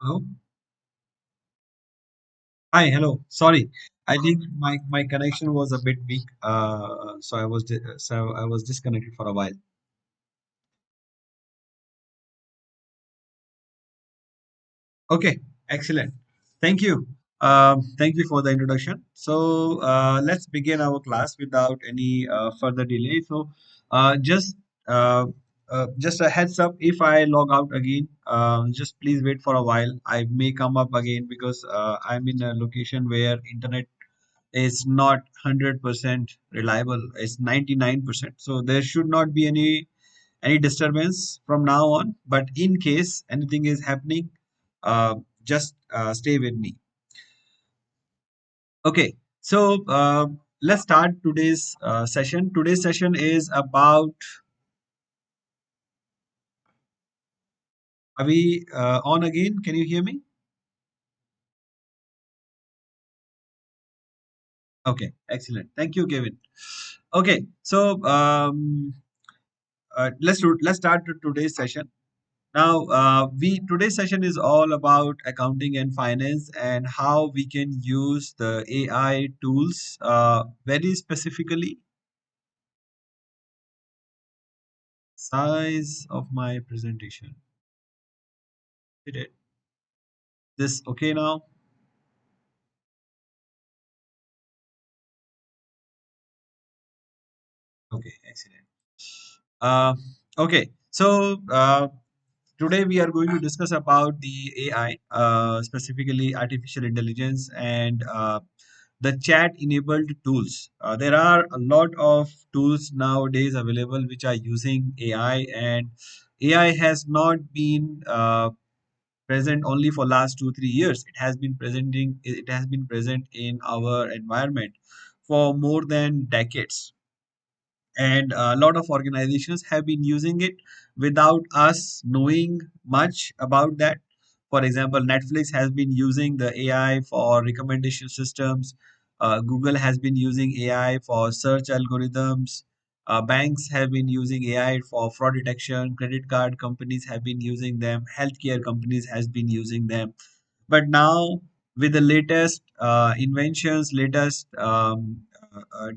Hello. Hi, hello. Sorry, I think my connection was a bit weak. So I was disconnected for a while. Okay, excellent. Thank you. Thank you for the introduction. So let's begin our class without any further delay. So just a heads up, if I log out again, just please wait for a while. I may come up again because I'm in a location where internet is not 100% reliable. It's 99%. So there should not be any disturbance from now on. But in case anything is happening, just stay with me. Okay. So let's start today's session. Today's session is about. Are we on again? Can you hear me? Okay. Excellent. Thank you, Kevin. Okay. So let's start today's session. Now, we today's session is all about accounting and finance and how we can use the AI tools. Very specifically, size of my presentation. Did it? This okay now? Okay, excellent. Uh, okay, so today we are going to discuss about the AI, specifically artificial intelligence and the chat enabled tools. There are a lot of tools nowadays available which are using AI, and AI has not been present only for last 2 3 years. It has been present in our environment for more than decades, and a lot of organizations have been using it without us knowing much about that. For example, Netflix has been using the AI for recommendation systems. Google has been using AI for search algorithms. Banks have been using AI for fraud detection. Credit card companies have been using them. Healthcare companies has been using them. But now, with the latest inventions, latest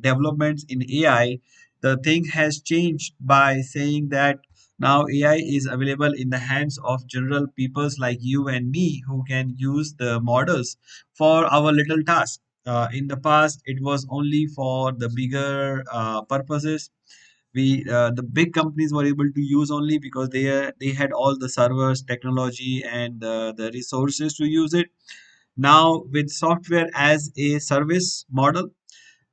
developments in AI, the thing has changed by saying that now AI is available in the hands of general peoples like you and me who can use the models for our little task. In the past, it was only for the bigger purposes. The big companies were able to use only because they had all the servers, technology, and the resources to use it. Now, with software as a service model,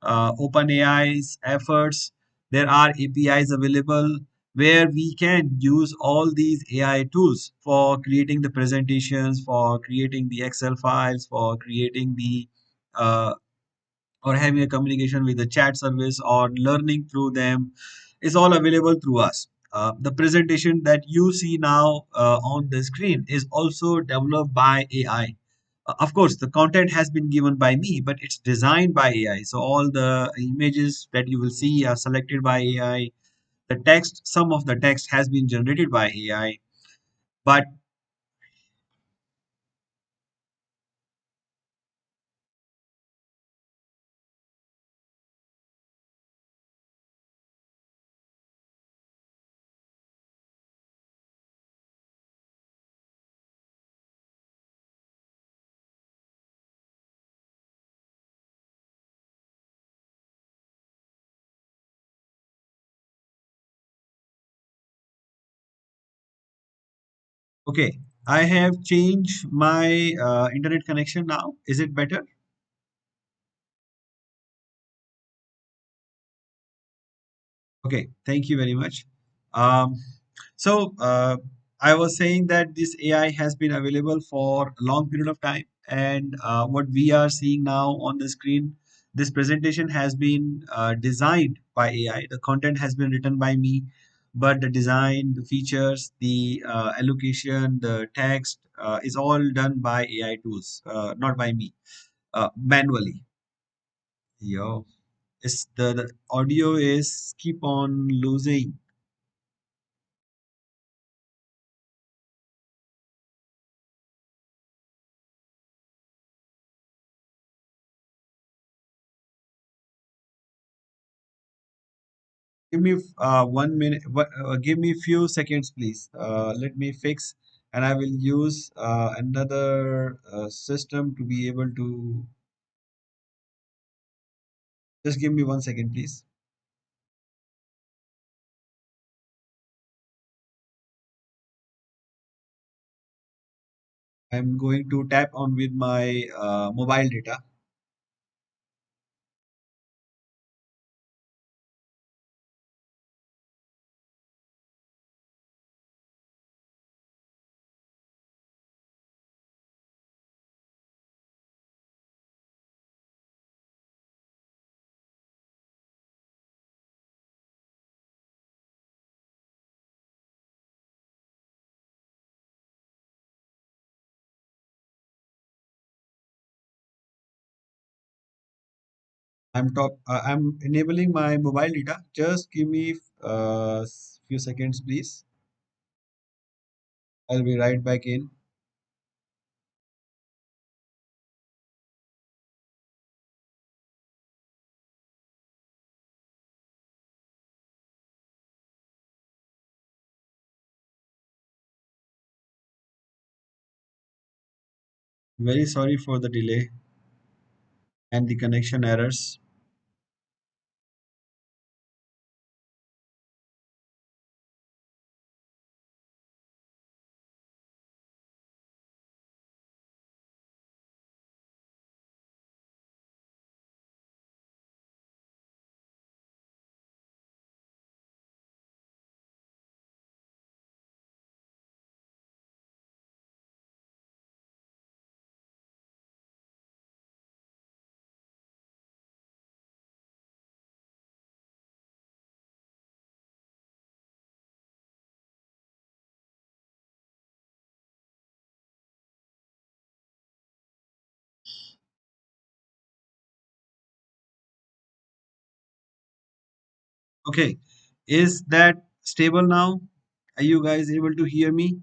OpenAI's efforts, there are APIs available where we can use all these AI tools for creating the presentations, for creating the Excel files, for creating the uh, or having a communication with the chat service or learning through them is all available through us. The presentation that you see now on the screen is also developed by AI. Of course, the content has been given by me, but it's designed by AI. So all the images that you will see are selected by AI. The text, some of the text has been generated by AI. But okay, I have changed my internet connection now. Is it better? Okay, thank you very much. Um, so I was saying that this AI has been available for a long period of time, and what we are seeing now on the screen, this presentation has been designed by AI. The content has been written by me, but the design, the features, the allocation, the text is all done by AI tools, not by me, manually. Yo, it's the audio is keep on losing. Give me 1 minute. Give me few seconds, please. Let me fix, and I will use another system to be able to. Just give me 1 second, please. I'm going to tap on with my mobile data. I'm enabling my mobile data. Just give me few seconds, please. I'll be right back in. Very sorry for the delay and the connection errors. Okay, is that stable now? Are you guys able to hear me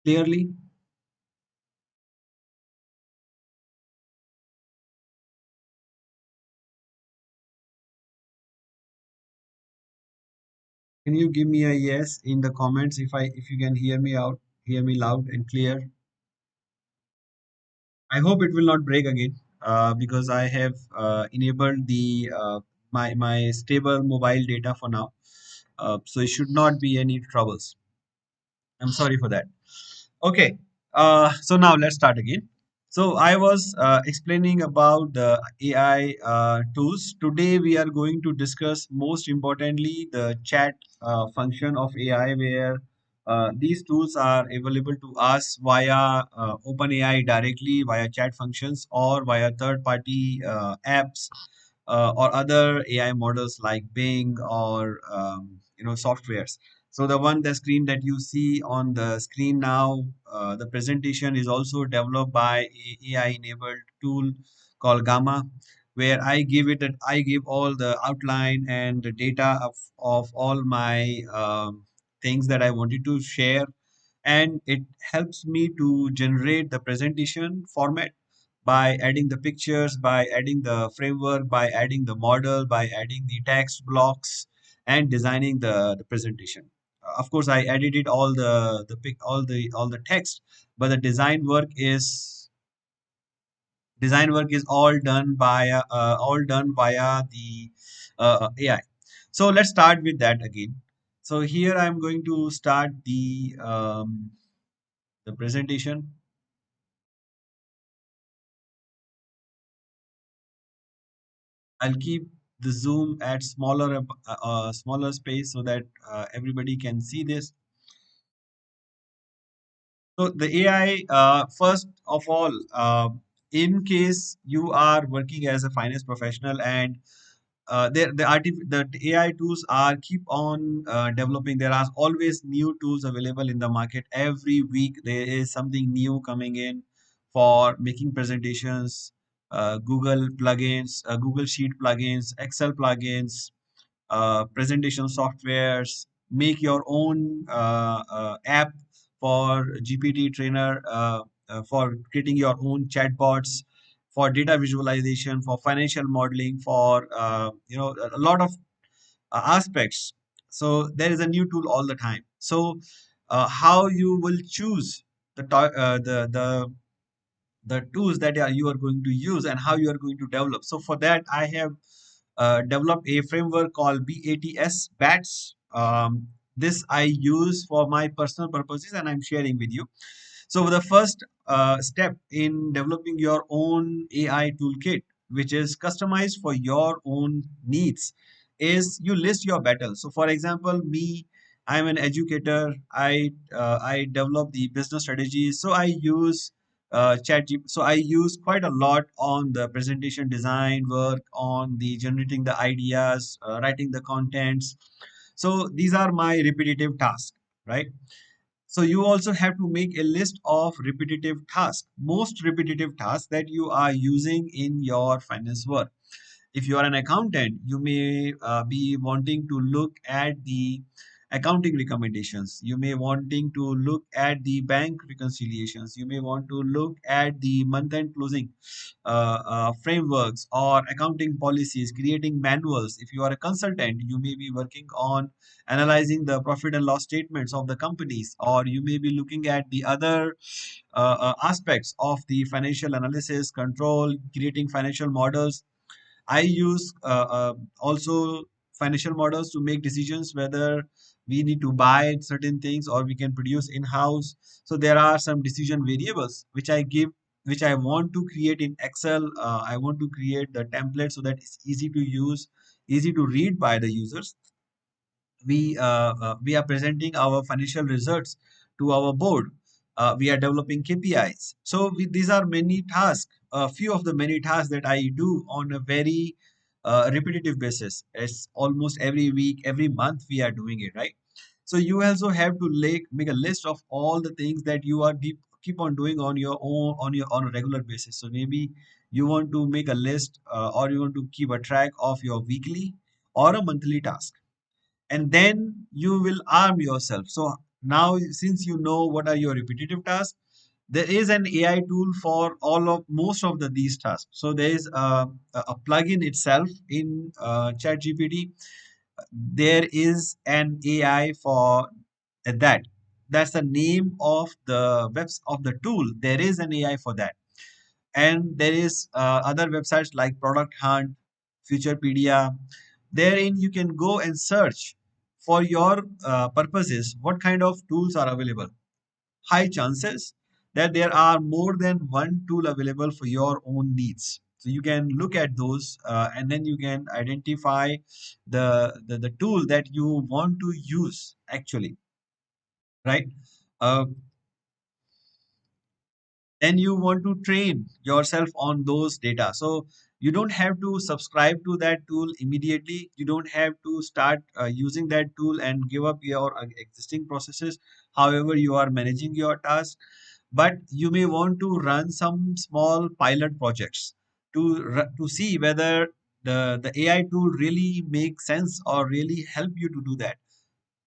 clearly? Can you give me a yes in the comments if you can hear me loud and clear? I hope it will not break again because I have enabled the my stable mobile data for now. So it should not be any troubles. I'm sorry for that. Okay, so now let's start again. So I was explaining about the AI tools. Today we are going to discuss most importantly the chat function of AI, where these tools are available to us via OpenAI directly via chat functions or via third-party apps or other AI models like Bing or softwares. So the screen that you see on the screen now, the presentation is also developed by a AI-enabled tool called Gamma, where I give all the outline and the data of all my things that I wanted to share, and it helps me to generate the presentation format by adding the pictures, by adding the framework, by adding the model, by adding the text blocks, and designing the presentation. Of course, I edited all the text, but the design work is all done via the AI. So let's start with that again. So here I'm going to start the presentation. I'll keep the zoom at smaller space so that everybody can see this. So the AI, first of all, in case you are working as a finance professional and the AI tools are keep on developing. There are always new tools available in the market. Every week there is something new coming in for making presentations. Google plugins, Google Sheet plugins, Excel plugins, presentation softwares, make your own app for GPT trainer, for creating your own chatbots, for data visualization, for financial modeling, for a lot of aspects. So there is a new tool all the time. So how you will choose the tools that you are going to use and how you are going to develop. So for that, I have developed a framework called BATS. This I use for my personal purposes, and I'm sharing with you. So the first step in developing your own AI toolkit, which is customized for your own needs, is you list your battles. So for example, me, I'm an educator. I develop the business strategies. So I use So I use quite a lot on the presentation design work, on the generating the ideas, writing the contents. So these are my repetitive tasks, right? So you also have to make a list of repetitive tasks, most repetitive tasks that you are using in your finance work. If you are an accountant, you may be wanting to look at the accounting recommendations. You may wanting to look at the bank reconciliations. You may want to look at the month-end closing frameworks or accounting policies, creating manuals. If you are a consultant, you may be working on analyzing the profit and loss statements of the companies, or you may be looking at the other aspects of the financial analysis, control, creating financial models. I use also financial models to make decisions whether we need to buy certain things or we can produce in-house. So there are some decision variables which I want to create in Excel. I want to create the template so that it's easy to use, easy to read by the users. We are presenting our financial results to our board. We are developing KPIs. So these are many tasks, a few of the many tasks that I do on a very repetitive basis. It's almost every week, every month we are doing it, right? So you also have to make a list of all the things that you are keep on doing on your own on a regular basis. So maybe you want to make a list, or you want to keep a track of your weekly or a monthly task, and then you will arm yourself. So now, since you know what are your repetitive tasks, there is an AI tool for all of most of these tasks. So there is a plugin itself in ChatGPT. There is an AI for that. That's the name of the webs of the tool. There is an AI for that, and there is other websites like Product Hunt, Futurepedia. Therein you can go and search for your purposes what kind of tools are available. High chances that there are more than one tool available for your own needs. So you can look at those, and then you can identify the tool that you want to use actually, right? Uh, then you want to train yourself on those data. So you don't have to subscribe to that tool immediately. You don't have to start using that tool and give up your existing processes, however you are managing your task. But you may want to run some small pilot projects to see whether the AI tool really makes sense or really help you to do that.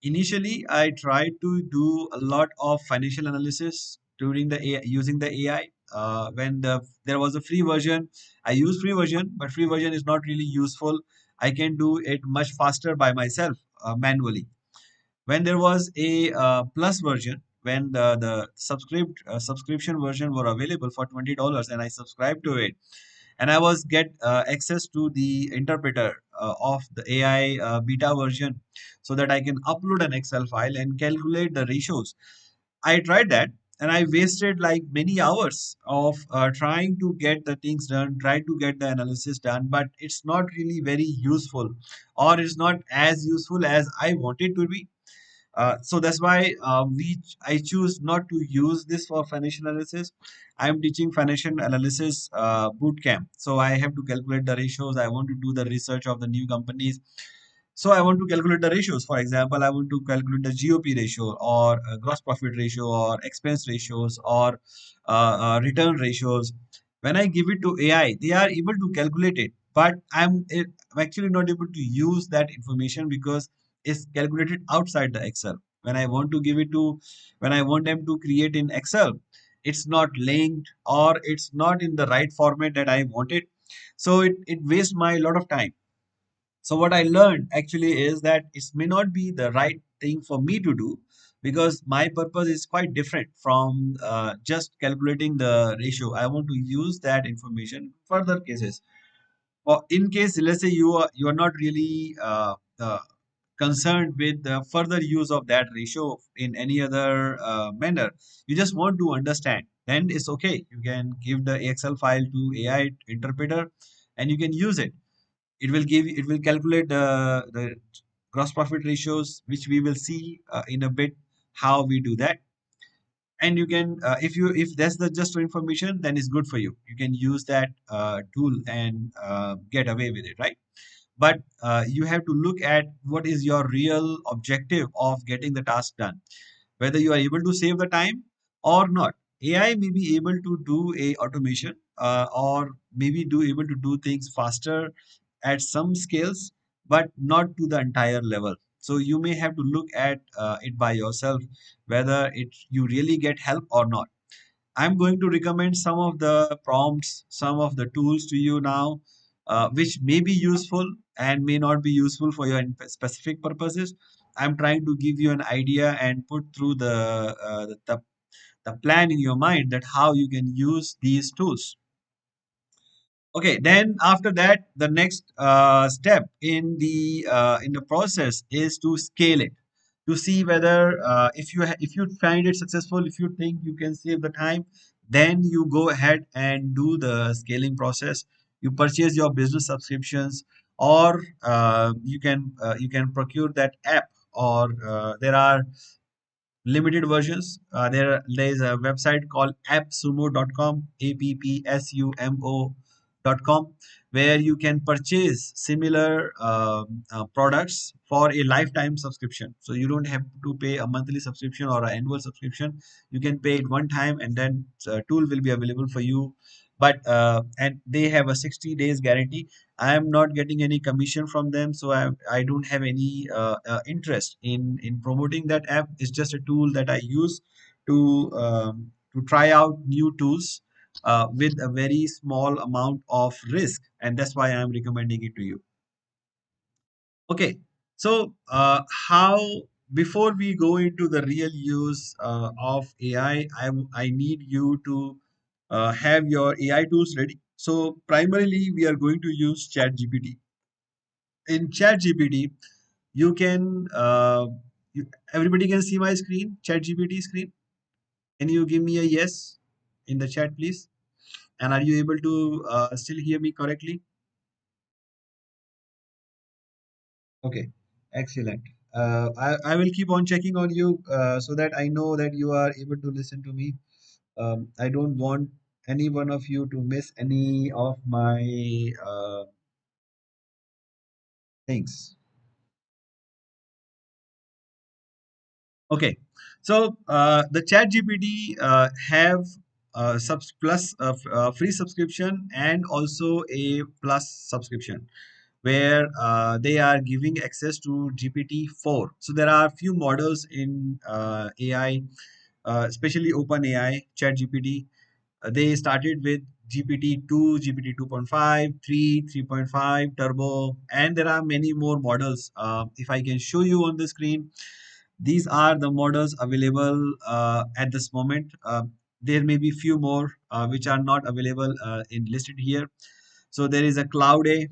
Initially, I tried to do a lot of financial analysis during the AI, using the AI. When there was a free version, I use free version, but free version is not really useful. I can do it much faster by myself manually. When there was a plus version, when the subscription version were available for $20, and I subscribed to it, and I was get access to the interpreter of the AI beta version, so that I can upload an Excel file and calculate the ratios. I tried that, and I wasted like many hours of trying to get the things done, try to get the analysis done, but it's not really very useful, or it's not as useful as I want it to be. So that's why I choose not to use this for financial analysis. I'm teaching financial analysis bootcamp, so I have to calculate the ratios. I want to do the research of the new companies, so I want to calculate the ratios. For example, I want to calculate the GOP ratio, or gross profit ratio, or expense ratios, or return ratios. When I give it to AI, they are able to calculate it, but I'm actually not able to use that information because it's calculated outside the Excel. When I want to give it to, when I want them to create in Excel, it's not linked, or it's not in the right format that I wanted. So it wastes my lot of time. So what I learned actually is that it may not be the right thing for me to do, because my purpose is quite different from just calculating the ratio. I want to use that information in further cases. Or in case, let's say you are not really concerned with the further use of that ratio in any other manner. You just want to understand. Then it's okay. You can give the Excel file to AI interpreter, and you can use it. It will calculate the gross profit ratios, which we will see in a bit how we do that. And you can if that's the just information, then it's good for you. You can use that tool and get away with it, right? But you have to look at what is your real objective of getting the task done, whether you are able to save the time or not. AI may be able to do a automation, or maybe do able to do things faster at some scales, but not to the entire level. So you may have to look at it by yourself, whether it you really get help or not. I'm going to recommend some of the prompts, some of the tools to you now, which may be useful and may not be useful for your specific purposes. I'm trying to give you an idea and put through the plan in your mind that how you can use these tools. Okay, then after that, the next step in the process is to scale it, to see whether if you find it successful, if you think you can save the time, then you go ahead and do the scaling process. You purchase your business subscriptions, or you can procure that app, or there are limited versions. There is a website called appsumo.com, appsumo.com, where you can purchase similar products for a lifetime subscription. So you don't have to pay a monthly subscription or an annual subscription. You can pay it one time, and then tool will be available for you. But and they have a 60 days guarantee. I am not getting any commission from them, so I don't have any interest in promoting that app. It's just a tool that I use to try out new tools with a very small amount of risk, and that's why I'm recommending it to you. Okay, so how before we go into the real use of AI, I need you to have your AI tools ready. So primarily, we are going to use ChatGPT. In ChatGPT, you can everybody can see my screen, ChatGPT screen. Can you give me a yes in the chat, please? And are you able to still hear me correctly? Okay, excellent. I will keep on checking on you so that I know that you are able to listen to me. I don't want any one of you to miss any of my things. Okay, so the Chat GPT have free subscription and also a plus subscription, where they are giving access to GPT-4. So there are few models in AI, especially OpenAI, ChatGPT. They started with GPT-2, GPT 2.5, 3, 3.5, Turbo, and there are many more models. If I can show you on the screen, these are the models available at this moment. There may be few more which are not available in listed here. So there is a Cloud A,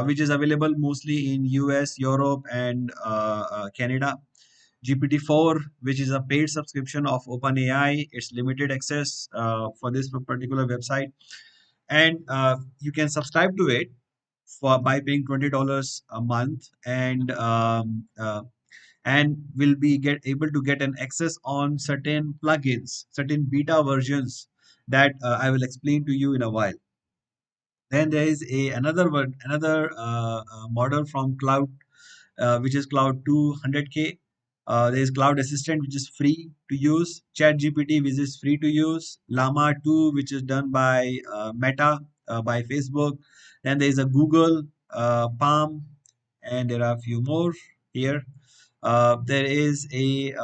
which is available mostly in US, Europe, and Canada. GPT-4, which is a paid subscription of OpenAI, it's limited access for this particular website, and you can subscribe to it for by paying $20 a month, and will be get able to get an access on certain plugins, certain beta versions that I will explain to you in a while. Then there is another model from Cloud, which is Cloud 200K. There is Cloud Assistant, which is free to use. Chat GPT, which is free to use. Llama 2, which is done by Meta, by Facebook. Then there is a Google Palm, and there are a few more here. There is a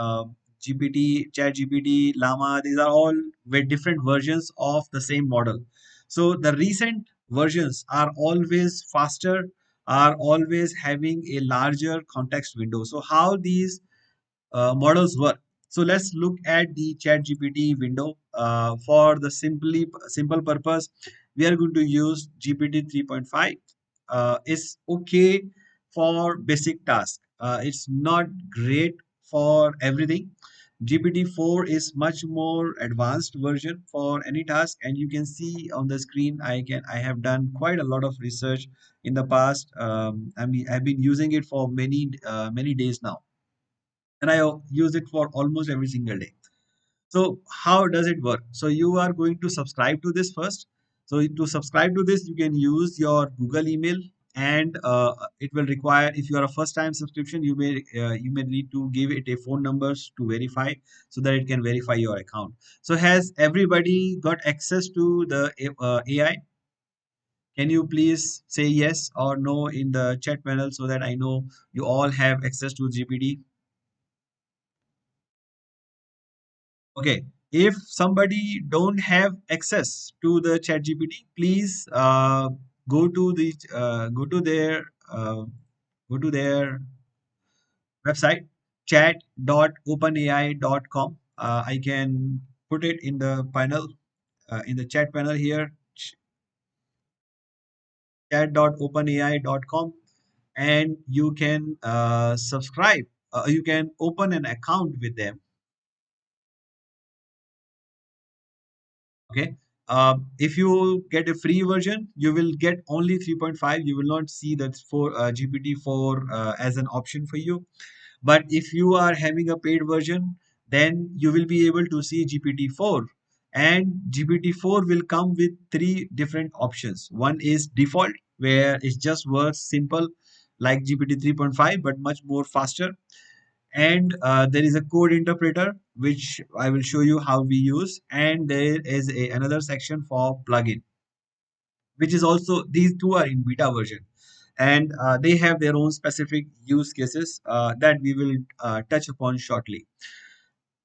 GPT, Chat GPT, Llama, these are all very different versions of the same model. So the recent versions are always faster, are always having a larger context window. So how these models work. So let's look at the Chat GPT window. For the simple purpose, we are going to use GPT 3.5. It's okay for basic tasks. It's not great for everything. GPT-4 is much more advanced version for any task, and you can see on the screen. I have done quite a lot of research in the past. I've been using it for many days now, and I use it for almost every single day. So how does it work? So you are going to subscribe to this first. So to subscribe to this, you can use your Google email, and it will require, if you are a first time subscription, you may need to give it a phone numbers to verify, so that it can verify your account. So has everybody got access to the AI? Can you please say yes or no in the chat panel, so that I know you all have access to GPT? Okay, if somebody don't have access to the chat GPT, please go to their go to their website, chat.openai.com. I can put it in the panel, in the chat panel here, chat.openai.com, and you can subscribe. You can open an account with them. Okay. If you get a free version, you will get only 3.5. You will not see that for GPT-4 as an option for you. But if you are having a paid version, then you will be able to see GPT-4. And GPT-4 will come with three different options. One is default, where it just works simple like GPT 3.5, but much more faster. And there is a code interpreter, which I will show you how we use, and there is another section for plugin, which is also, these two are in beta version, and they have their own specific use cases that we will touch upon shortly.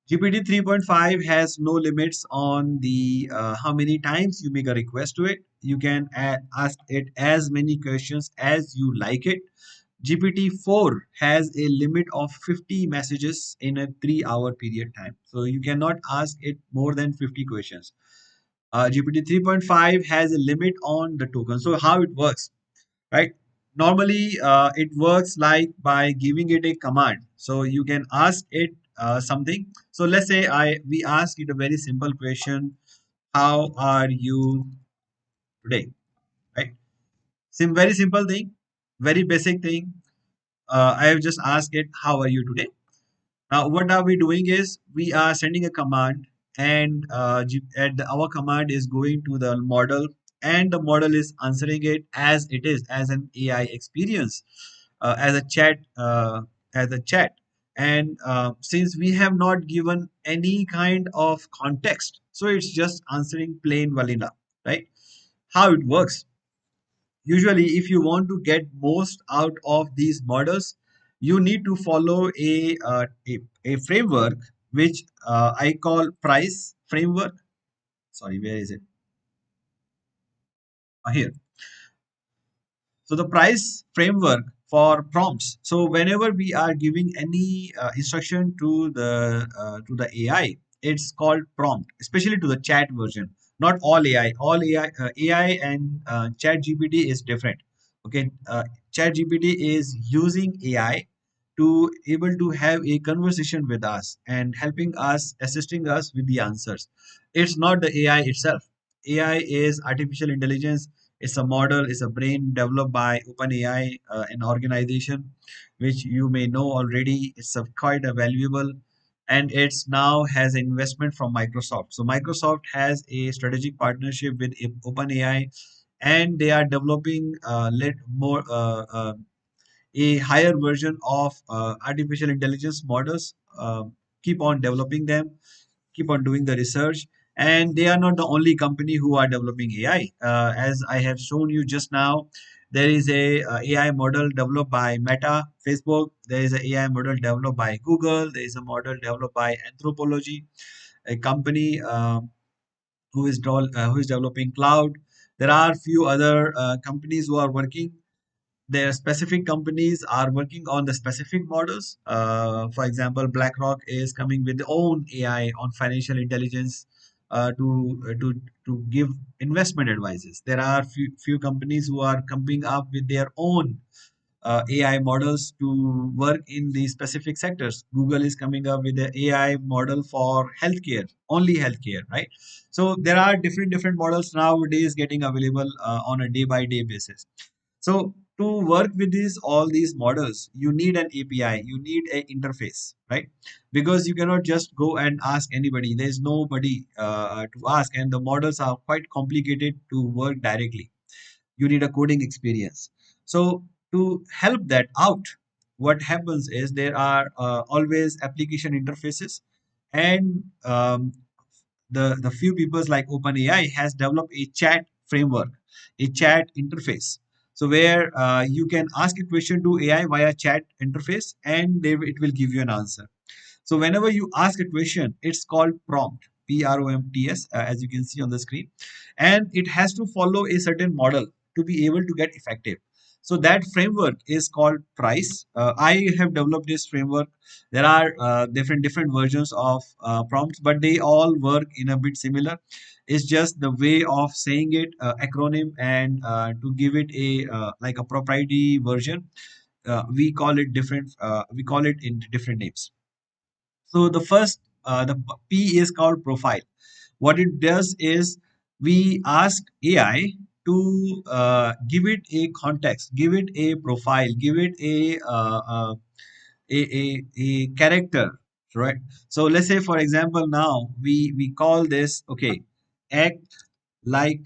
GPT 3.5 has no limits on the how many times you make a request to it. You can ask it as many questions as you like it. GPT-4 has a limit of 50 messages in a 3-hour period time. So you cannot ask it more than 50 questions. GPT 3.5 has a limit on the token. So how it works, right? Normally, it works like by giving it a command. So you can ask it something. So let's say we ask it a very simple question: how are you today? Right? Very simple thing, very basic thing. I have just asked it, how are you today? Now, what are we doing is we are sending a command, and, our command is going to the model, and the model is answering it as it is, as an AI experience, as a chat, as a chat. And since we have not given any kind of context, so it's just answering plain vanilla, right? How it works. Usually, if you want to get most out of these models, you need to follow a framework, which I call price framework. Sorry, where is it? Here. So the price framework for prompts. So whenever we are giving any instruction to the AI, it's called prompt, especially to the chat version. Not all AI. All AI and Chat GPT is different. Okay, Chat GPT is using AI to able to have a conversation with us and helping us, assisting us with the answers. It's not the AI itself. AI is artificial intelligence. It's a model, it's a brain developed by OpenAI, an organization which you may know already. It's quite a valuable, and it's now has an investment from Microsoft. So Microsoft has a strategic partnership with OpenAI, and they are developing a higher version of artificial intelligence models. Keep on developing them, keep on doing the research, and they are not the only company who are developing AI. As I have shown you just now, There is a AI model developed by Meta, Facebook. There is an AI model developed by Google. There is a model developed by Anthropology, a company who is developing cloud. There are few other companies who are working. Their specific companies are working on the specific models. For example, BlackRock is coming with their own AI on financial intelligence to give investment advices. There are few companies who are coming up with their own AI models to work in these specific sectors. Google is coming up with an AI model for healthcare, only healthcare, right? So there are different models nowadays getting available on a day by day basis. So to work with these all these models, you need an API, you need an interface, right? Because you cannot just go and ask anybody. There's nobody to ask, and the models are quite complicated to work directly. You need a coding experience. So to help that out, what happens is there are always application interfaces, and the few peoples like OpenAI has developed a chat framework, a chat interface. So where you can ask a question to AI via chat interface, and it will give you an answer. So whenever you ask a question, it's called prompt, PROMPS, as you can see on the screen, and it has to follow a certain model to be able to get effective. So that framework is called Price. I have developed this framework. There are different versions of prompts, but they all work in a bit similar. It's just the way of saying it, acronym, and to give it a like a proprietary version. We call it different. We call it in different names. So the first, the P is called profile. What it does is we ask AI to give it a context, give it a profile, give it a character, right? So let's say, for example, now we call this, okay, act like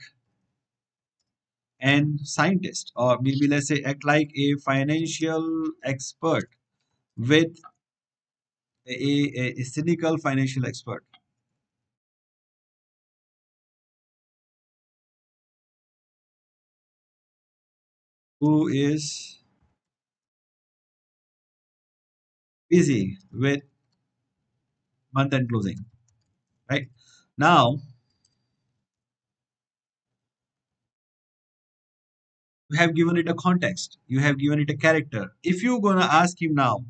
an scientist, or maybe let's say act like a financial expert with a cynical financial expert who is busy with month end closing, right? Now you have given it a context, you have given it a character. If you're gonna ask him now,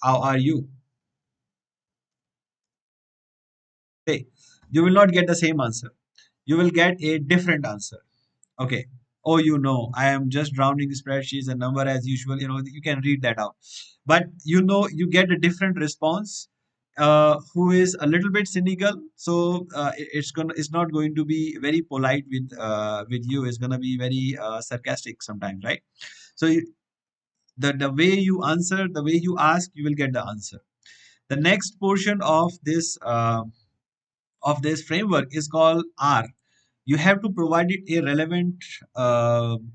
how are you? Hey, you will not get the same answer. You will get a different answer. Okay. Oh, I am just drowning spreadsheets and number as usual. You can read that out. But you get a different response, who is a little bit cynical. So it's not going to be very polite with you. It's gonna be very sarcastic sometimes, right? So the way you answer, the way you ask, you will get the answer. The next portion of this framework is called R. You have to provide it a relevant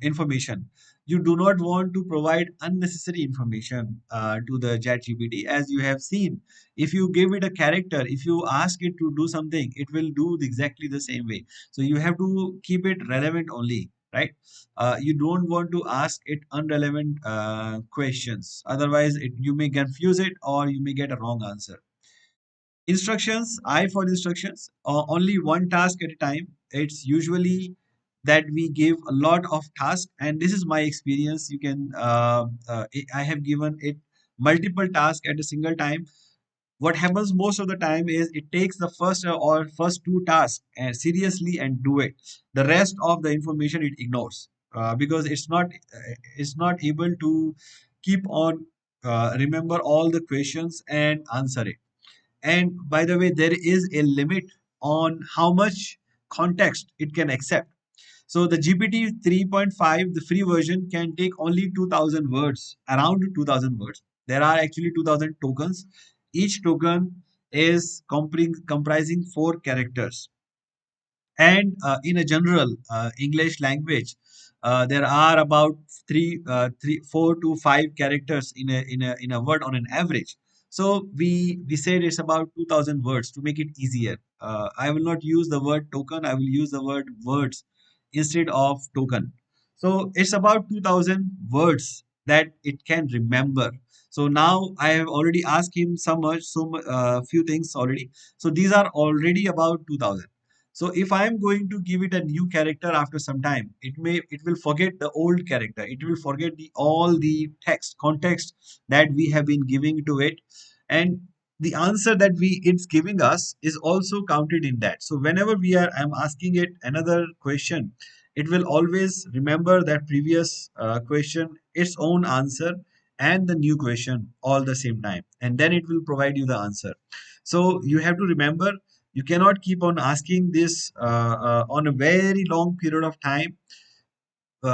information. You do not want to provide unnecessary information to the chat GPT. As you have seen, if you give it a character, if you ask it to do something, it will do exactly the same way. So you have to keep it relevant only, right? You don't want to ask it unrelevant questions. Otherwise you may confuse it, or you may get a wrong answer. Instructions, I for instructions, only one task at a time. It's usually that we give a lot of tasks, and this is my experience. You can I have given it multiple tasks at a single time. What happens most of the time is it takes the first two tasks and seriously and do it. The rest of the information it ignores, because it's not able to keep on remember all the questions and answer it. And by the way, there is a limit on how much context it can accept. So the GPT 3.5, the free version, can take only 2000 words, around 2000 words. There are actually 2000 tokens. Each token is comprising 4 characters. And in a general English language, there are about 4 to 5 characters in a word on an average. So we said it's about 2000 words to make it easier. I will not use the word token. I will use the word words instead of token. So it's about 2000 words that it can remember. So now I have already asked him few things already. So these are already about 2000. So if I am going to give it a new character after some time, it will forget the old character. It will forget all the text context that we have been giving to it, and the answer that we it's giving us is also counted in that. So whenever I'm asking it another question, it will always remember that previous question, its own answer, and the new question all the same time, and then it will provide you the answer. So you have to remember, you cannot keep on asking this on a very long period of time.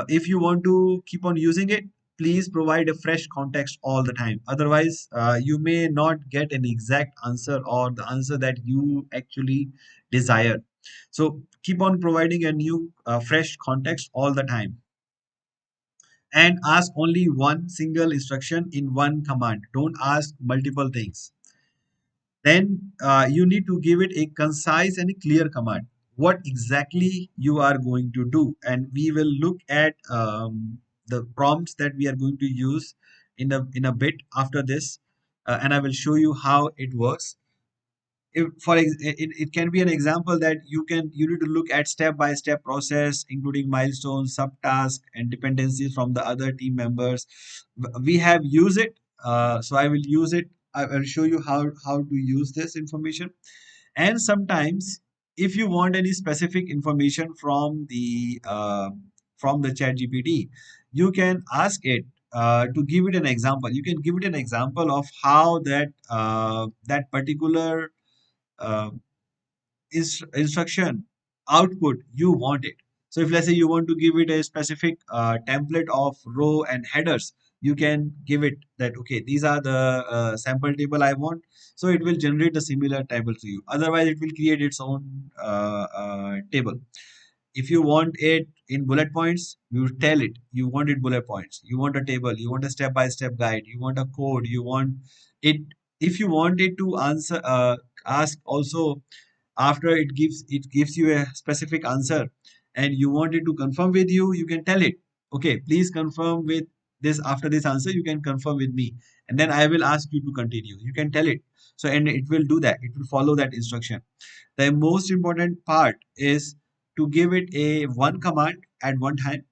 If you want to keep on using it, please provide a fresh context all the time. Otherwise, you may not get an exact answer or the answer that you actually desire. So keep on providing a new, fresh context all the time, and ask only one single instruction in one command. Don't ask multiple things. Then you need to give it a concise and a clear command. What exactly you are going to do, and we will look at the prompts that we are going to use in a bit after this, and I will show you how it works. It can be an example that you need to look at step by step process, including milestones, subtasks, and dependencies from the other team members. We have used it, so I will use it. I will show you how to use this information. And sometimes, if you want any specific information from the chat gpt, you can ask it to give it an example. You can give it an example of how that particular uh, instruction output you want it. So if let's say you want to give it a specific template of row and headers, you can give it that, okay, these are the sample table I want. So it will generate a similar table to you. Otherwise it will create its own table. If you want it in bullet points, you tell it you want it bullet points. You want a table, you want a step by step guide, you want a code, you want it. If you want it to answer ask also after it gives you a specific answer, and you want it to confirm with you, you can tell it, okay, please confirm with this. After this answer, you can confirm with me, and then I will ask you to continue. You can tell it. So and it will do that, it will follow that instruction. The most important part is to give it a one command at one time.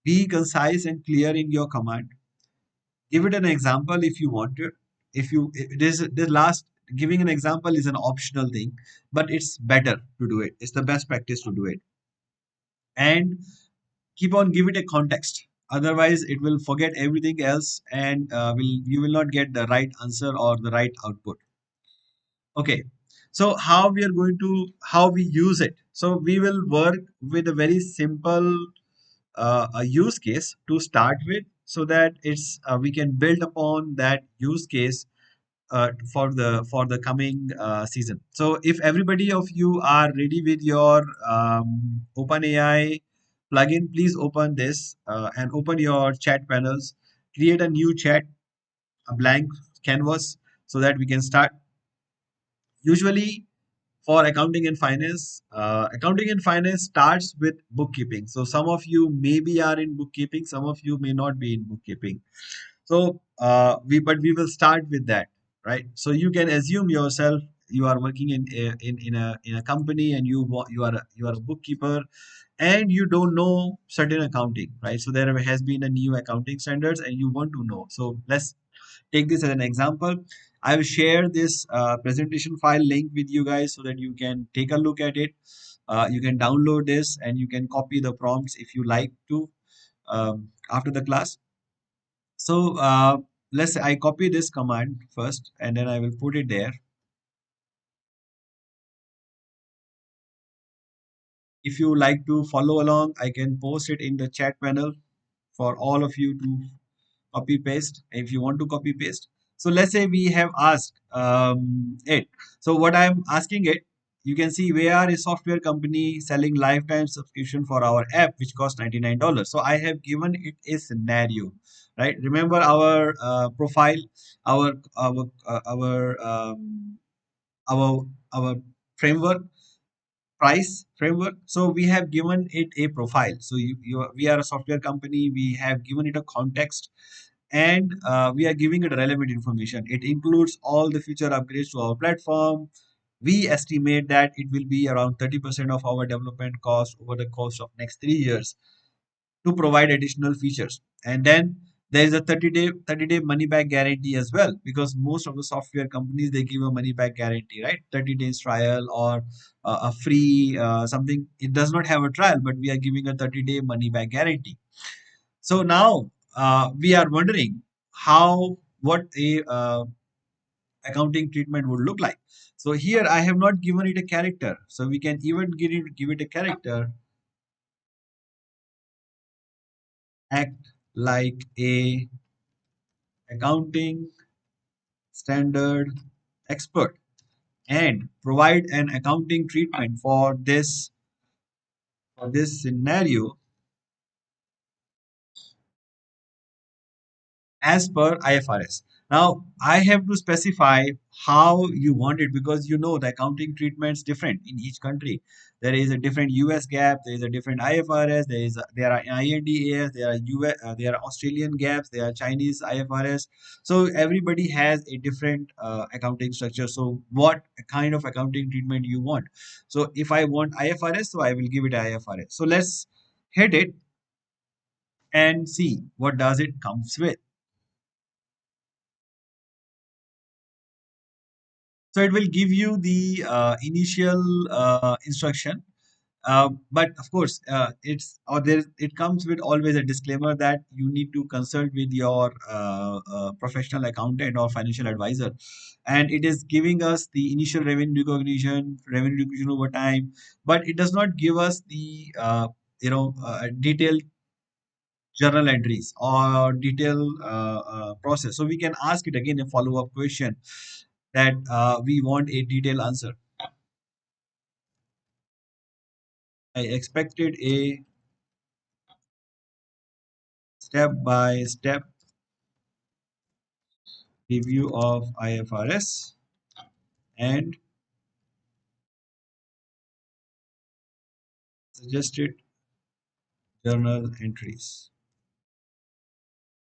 Be concise and clear in your command. Give it an example if you want to. If you it is the last, giving an example is an optional thing, but it's better to do it. It's the best practice to do it. And keep on give it a context. Otherwise it will forget everything else, and will you will not get the right answer or the right output. Okay, so how we use it. So we will work with a very simple a use case to start with, so that it's we can build upon that use case for the coming season. So if everybody of you are ready with your OpenAI plugin, please open this and open your chat panels. Create a new chat, a blank canvas, so that we can start. Usually for accounting and finance starts with bookkeeping. So some of you maybe are in bookkeeping, some of you may not be in bookkeeping. So we will start with that, right? So you can assume yourself you are working in a company, and you are a bookkeeper, and you don't know certain accounting, right? So there has been a new accounting standards, and you want to know. So let's take this as an example. I will share this presentation file link with you guys so that you can take a look at it. You can download this and you can copy the prompts if you like to after the class. So let's say I copy this command first, and then I will put it there. If you like to follow along, I can post it in the chat panel for all of you to copy paste if you want to copy paste. So let's say we have asked it. So what I'm asking it, you can see we are a software company selling lifetime subscription for our app, which costs $99. So I have given it a scenario, right? Remember our profile, our our our um, our our framework. price framework. So we have given it a profile. So we are a software company. We have given it a context, and we are giving it relevant information. It includes all the future upgrades to our platform. We estimate that it will be around 30% of our development cost over the course of next 3 years to provide additional features. And then there is a 30-day money back guarantee as well, because most of the software companies, they give a money back guarantee, right? 30 days trial, or a free something. It does not have a trial, but we are giving a 30-day money back guarantee. So now we are wondering how what a accounting treatment would look like. So here I have not given it a character, so we can even give it a character. Act like a accounting standard expert and provide an accounting treatment for this scenario as per IFRS. Now, I have to specify how you want it, because the accounting treatment's different in each country. There is a different US GAAP, there is a different IFRS, there are INDAS, there are Australian GAPs, there are Chinese IFRS. So everybody has a different accounting structure. So what kind of accounting treatment you want? So if I want IFRS, so I will give it IFRS. So let's hit it and see what does it comes with. So it will give you the initial instruction, but of course, it comes with always a disclaimer that you need to consult with your professional accountant or financial advisor, and it is giving us the initial revenue recognition over time, but it does not give us the detailed journal entries or detailed process. So we can ask it again a follow up question that we want a detailed answer. I expected a step-by-step review of IFRS and suggested journal entries.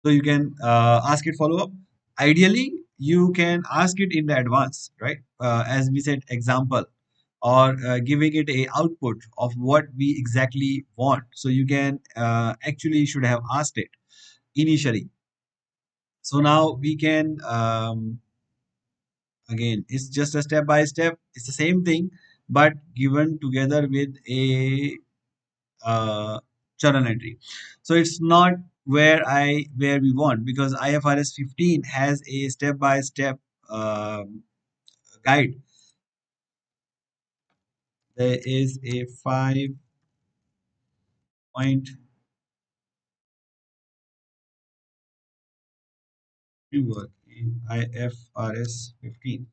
So you can ask it follow-up. Ideally, you can ask it in the advance, right? As we said, example, or giving it a output of what we exactly want. So you can actually should have asked it initially. So now we can again, it's just a step by step. It's the same thing, but given together with a uh, journal entry. So it's not where we want, because IFRS 15 has a step by step guide. There is a 5 point framework in IFRS 15.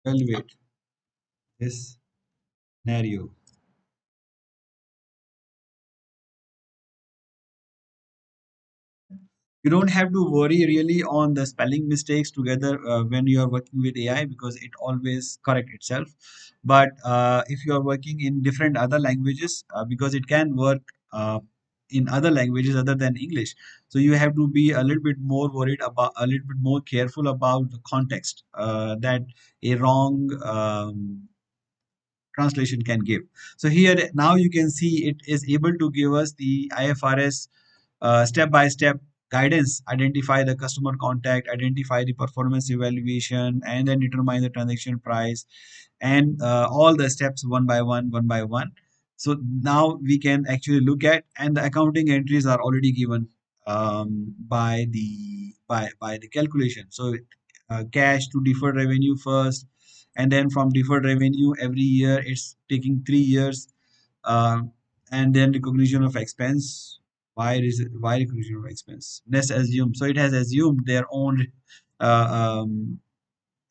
Evaluate this scenario. You don't have to worry really on the spelling mistakes together when you are working with AI, because it always correct itself. But if you are working in different other languages, because it can work in other languages other than English, so you have to be a little bit more worried about, a little bit more careful about the context that a wrong translation can give. So here now you can see it is able to give us the IFRS step by step guidance, identify the customer contact, identify the performance evaluation, and then determine the transaction price, and all the steps one by one. So now we can actually look at, and the accounting entries are already given by the calculation. So cash to deferred revenue first, and then from deferred revenue every year it's taking 3 years, uh, and then recognition of expense. Why recognition of expense? Let's assume, so it has assumed their own uh,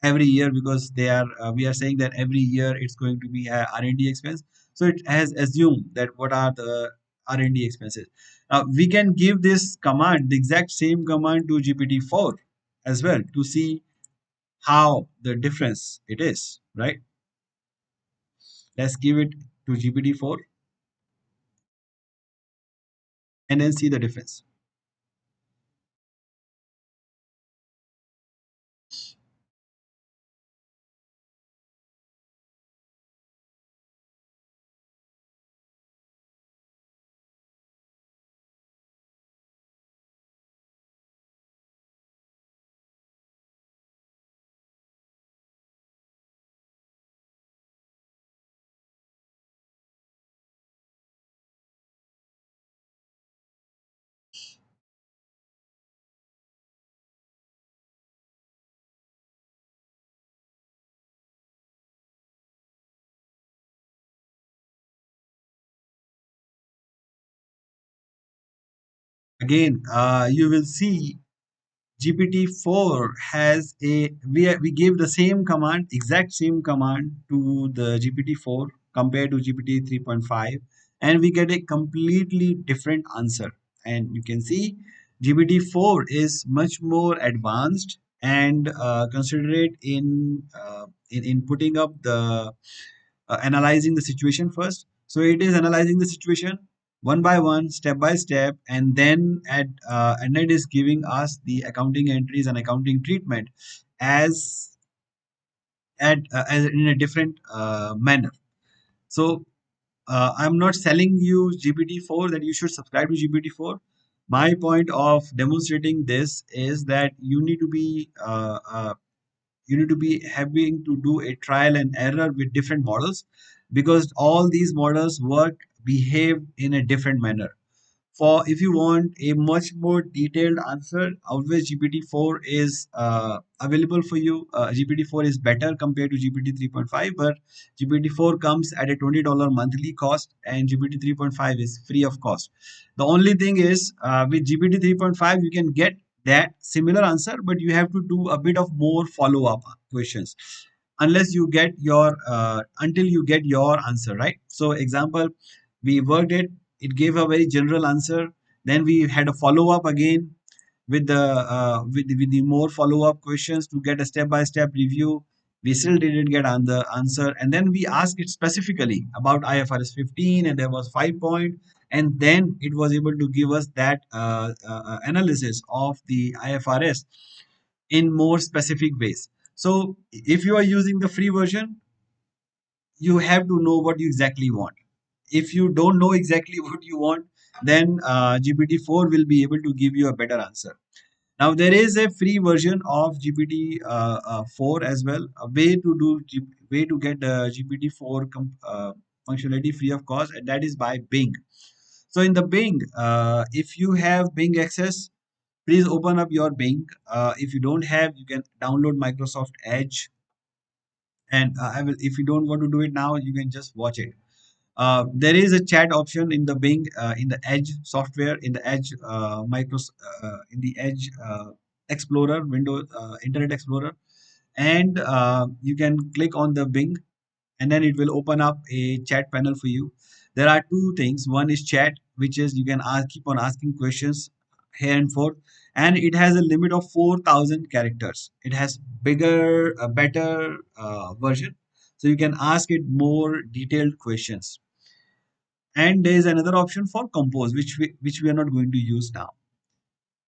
every year, because they are we are saying that every year it's going to be a R&D expense. So it has assumed that what are the R&D expenses. Now we can give this command, the exact same command, to GPT-4 as well, to see how the difference it is, right? Let's give it to GPT-4 and then see the difference. Again, you will see GPT-4 has we gave the same command, exact same command to the GPT-4 compared to GPT 3.5, and we get a completely different answer. And you can see GPT-4 is much more advanced and considerate in putting up the analyzing the situation first. So it is analyzing the situation one by one, step by step, and then it is giving us the accounting entries and accounting treatment as as in a different manner. So I'm not selling you GPT-4 that you should subscribe to GPT-4. My point of demonstrating this is that you need to be having to do a trial and error with different models because all these models behave in a different manner. For if you want a much more detailed answer, always GPT-4 is available for you. GPT-4 is better compared to GPT 3.5, but GPT-4 comes at a $20 monthly cost, and GPT 3.5 is free of cost. The only thing is, with GPT 3.5, you can get that similar answer, but you have to do a bit of more follow-up questions unless you get your until you get your answer right. So example, we worked it gave a very general answer. Then we had a follow up again with with the more follow up questions to get a step by step review. We still didn't get on the answer, and then we asked it specifically about IFRS 15, and there was 5 point, and then it was able to give us that analysis of the IFRS in more specific ways. So if you are using the free version, you have to know what you exactly want. If you don't know exactly what you want, then GPT-4 will be able to give you a better answer. Now there is a free version of GPT-4 as well. A way to get GPT-4 functionality free of cost, and that is by Bing. So in the Bing, if you have Bing access, please open up your Bing. If you don't have, you can download Microsoft Edge, and I will. If you don't want to do it now, you can just watch it. There is a chat option in the Bing, in the Edge software, in the Edge in the Edge Explorer window, Internet Explorer, and you can click on the Bing, and then it will open up a chat panel for you. There are two things. One is chat, which is you can keep on asking questions here and forth, and it has a limit of 4,000 characters. It has a better version, so you can ask it more detailed questions. And there is another option for compose, which we are not going to use now.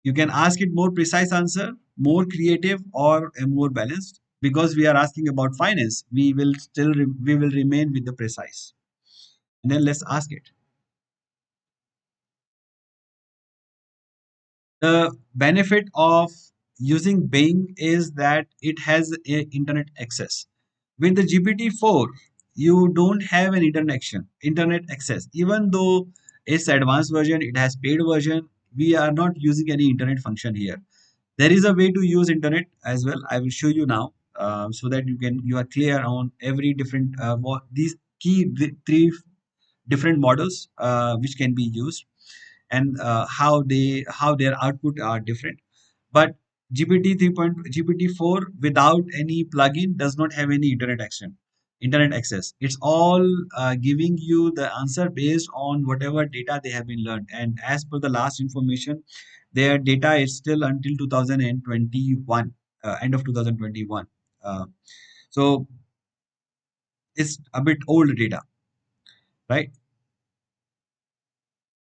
You can ask it more precise answer, more creative, or a more balanced. Because we are asking about finance, we will remain with the precise. And then let's ask it. The benefit of using Bing is that it has internet access. With the GPT-4, you don't have an internet access. Even though it's advanced version, it has paid version. We are not using any internet function here. There is a way to use internet as well. I will show you now, so that you are clear on every different these three different models which can be used, and how their output are different. But GPT-4 without any plugin does not have any internet access. It's all giving you the answer based on whatever data they have been learned. And as per the last information, their data is still until 2021, end of 2021. Uh, so It's a bit old data, right?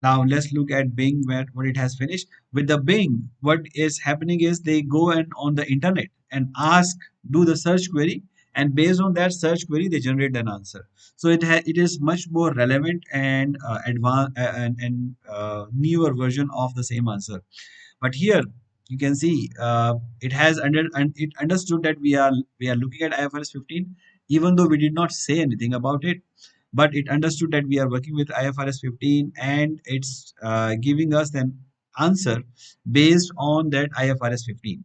Now let's look at Bing, where what it has finished. With the Bing, what is happening is they go and on the internet and ask, do the search query, and based on that search query, they generate an answer. So it is much more relevant and advanced and newer version of the same answer. But here you can see it has under and it understood that we are looking at IFRS 15, even though we did not say anything about it, but it understood that we are working with IFRS 15, and it's giving us an answer based on that IFRS 15,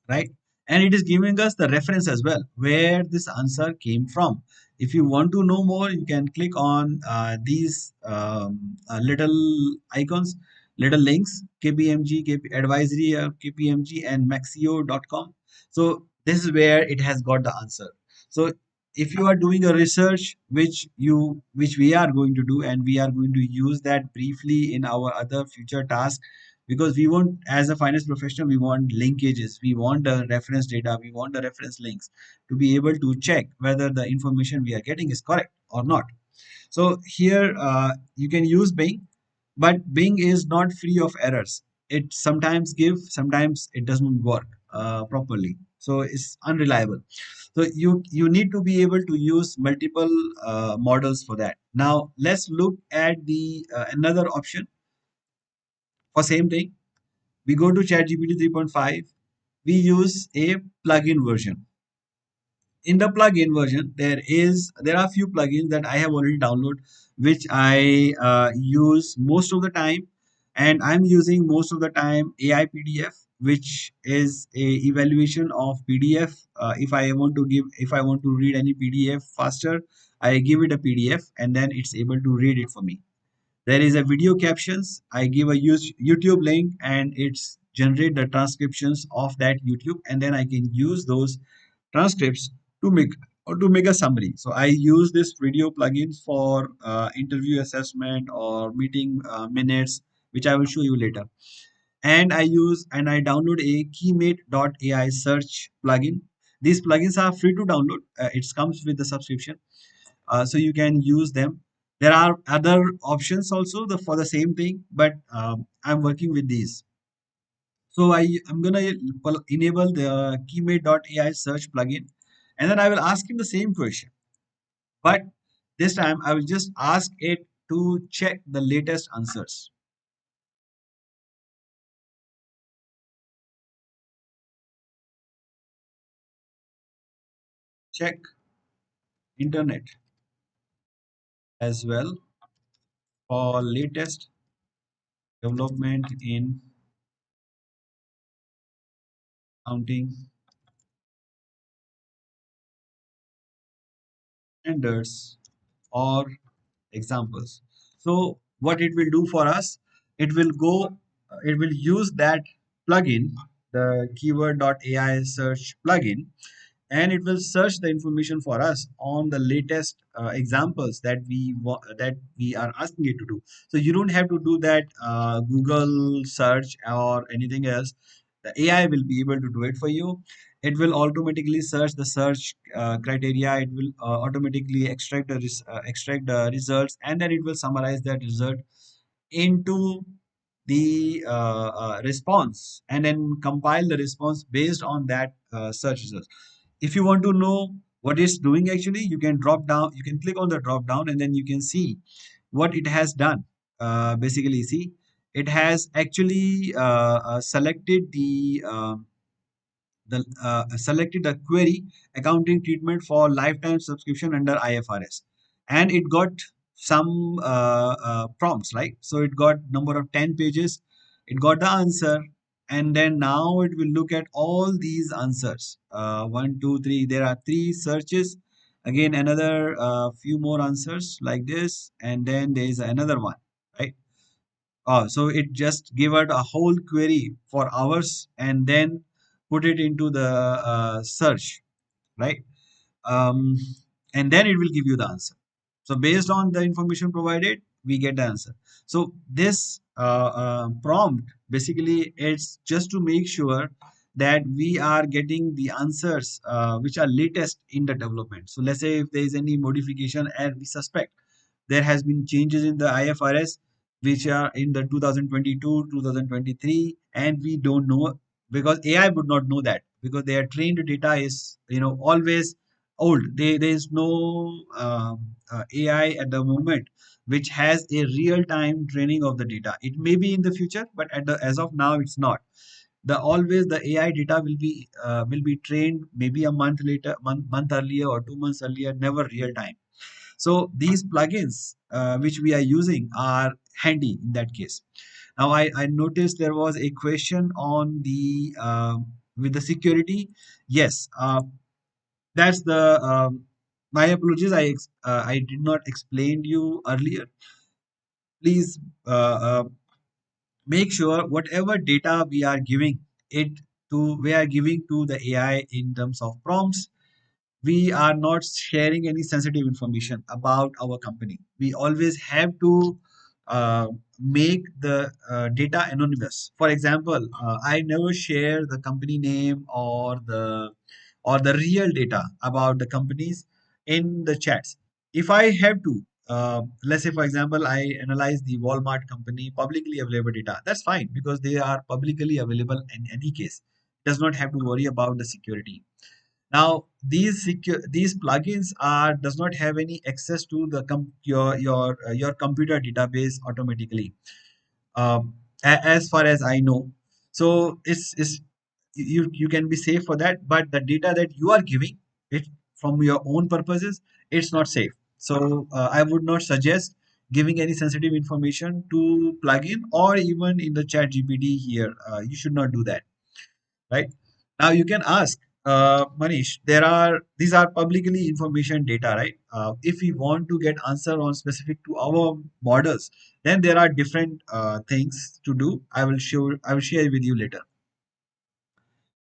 right? And it is giving us the reference as well where this answer came from. If you want to know more, you can click on these little icons, little links, KPMG, Advisory, KPMG, and Maxio.com. So this is where it has got the answer. So if you are doing a research which we are going to do, and we are going to use that briefly in our other future tasks, because we want, as a finance professional, we want linkages, we want the reference data, we want the reference links to be able to check whether the information we are getting is correct or not. So here you can use Bing, but Bing is not free of errors. It sometimes gives, sometimes it doesn't work properly, so it's unreliable. So you need to be able to use multiple models for that. Now let's look at the another option for same thing. We go to ChatGPT 3.5. We use a plugin version. In the plugin version, there are few plugins that I have already downloaded, which I use most of the time, and I'm using most of the time AI PDF, which is a evaluation of PDF. If I want to read any PDF faster, I give it a PDF, and then it's able to read it for me. There is a video captions. I give a YouTube link, and it's generate the transcriptions of that YouTube, and then I can use those transcripts to make a summary. So I use this video plugin for interview assessment or meeting minutes, which I will show you later. And I download a Keymate.ai search plugin. These plugins are free to download. It comes with the subscription, so you can use them. There are other options also for the same thing, but I'm working with these. So I'm gonna enable the Keymate.ai search plugin, and then I will ask him the same question, but this time I will just ask it to check the latest answers. Check internet as well for latest development in accounting standards or examples. So what it will do for us, it will use that plugin, the keyword.ai search plugin, and it will search the information for us on the latest examples that we are asking it to do. So you don't have to do that Google search or anything else. The AI will be able to do it for you. It will automatically search the search criteria. It will automatically extract the results, and then it will summarize that result into the response, and then compile the response based on that search result. If you want to know what it's doing, actually you can drop down, you can click on the drop down, and then you can see what it has done. Basically, see, it has actually selected the query accounting treatment for lifetime subscription under IFRS, and it got some prompts, right? So it got number of 10 pages, it got the answer, and then now it will look at all these answers. One, two, three. There are three searches. Again, another few more answers like this, and then there is another one, right? So it just give it a whole query for hours, and then put it into the search, right? Um, and then it will give you the answer. So based on the information provided, we get the answer. So this prompt basically it's just to make sure that we are getting the answers which are latest in the development. So let's say if there is any modification and we suspect there has been changes in the IFRS which are in the 2022, 2023, and we don't know because AI would not know that because their trained data is always old. There is no AI at the moment which has a real time training of the data. It may be in the future, but as of now, it's not. The AI data will be trained maybe a month later, month earlier or 2 months earlier, never real time. So these plugins which we are using are handy in that case. Now I noticed there was a question on the with the security. Yes, that's the my apologies. I did not explain you earlier. Please make sure whatever data we are giving to the AI in terms of prompts, we are not sharing any sensitive information about our company. We always have to make the data anonymous. For example, I never share the company name or the real data about the companies in the chats. If I have to, let's say for example, I analyze the Walmart company publicly available data. That's fine because they are publicly available in any case. Does not have to worry about the security. Now, these plugins are does not have any access to the your computer database automatically, as far as I know. So it's you can be safe for that, but the data that you are giving it from your own purposes, it's not safe. So I would not suggest giving any sensitive information to plugin or even in the chat GPT here. You should not do that, right? Now you can ask, Manish, these are publicly information data, right? If we want to get answer on specific to our models, then there are different things to do. I will share with you later.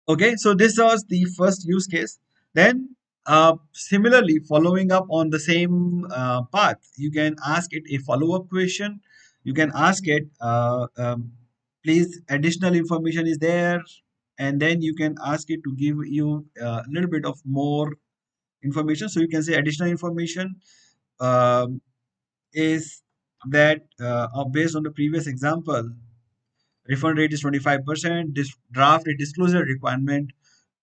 Okay, so this was the first use case. Then, similarly, following up on the same path, you can ask it a follow-up question. You can ask it, please, additional information is there, and then you can ask it to give you a little bit of more information. So you can say additional information is that based on the previous example, refund rate is 25%. This draft a disclosure requirement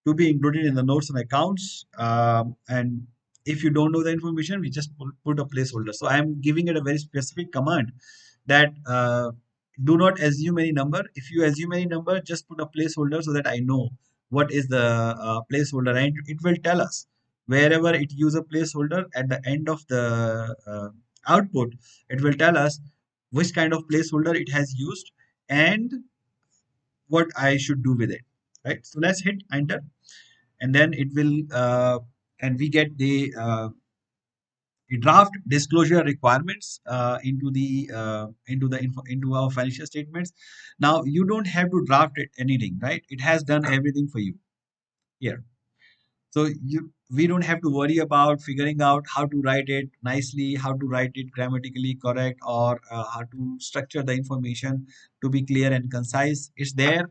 to be included in the notes and accounts. And if you don't know the information, we just put a placeholder. So I'm giving it a very specific command that do not assume any number. If you assume any number, just put a placeholder so that I know what is the placeholder, and it will tell us wherever it use a placeholder at the end of the output. It will tell us which kind of placeholder it has used and what I should do with it. Right. So let's hit enter, and then it will and we get the draft disclosure requirements into our financial statements. Now you don't have to draft it anything, right? It has done everything for you here. So we don't have to worry about figuring out how to write it nicely, how to write it grammatically correct, or how to structure the information to be clear and concise. It's there,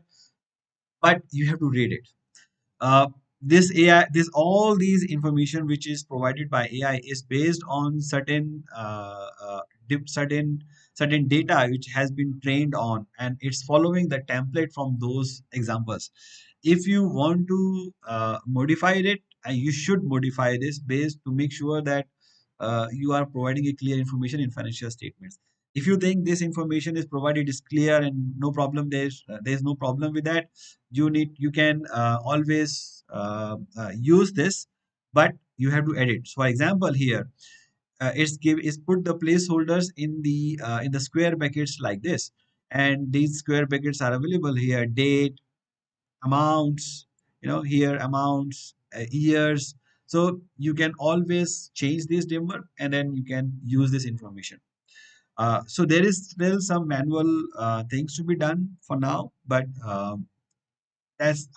but you have to read it. This AI, this all these information which is provided by AI is based on certain data which has been trained on, and it's following the template from those examples. If you want to modify it, you should modify this based to make sure that you are providing a clear information in financial statements. If you think this information is provided is clear and no problem, there's no problem with that, you can always use this, but you have to edit. So for example here, is put the placeholders in the square brackets like this, and these square brackets are available here: date, amounts, here amounts, years. So you can always change this dimmer and then you can use this information. So there is still some manual things to be done for now, but that's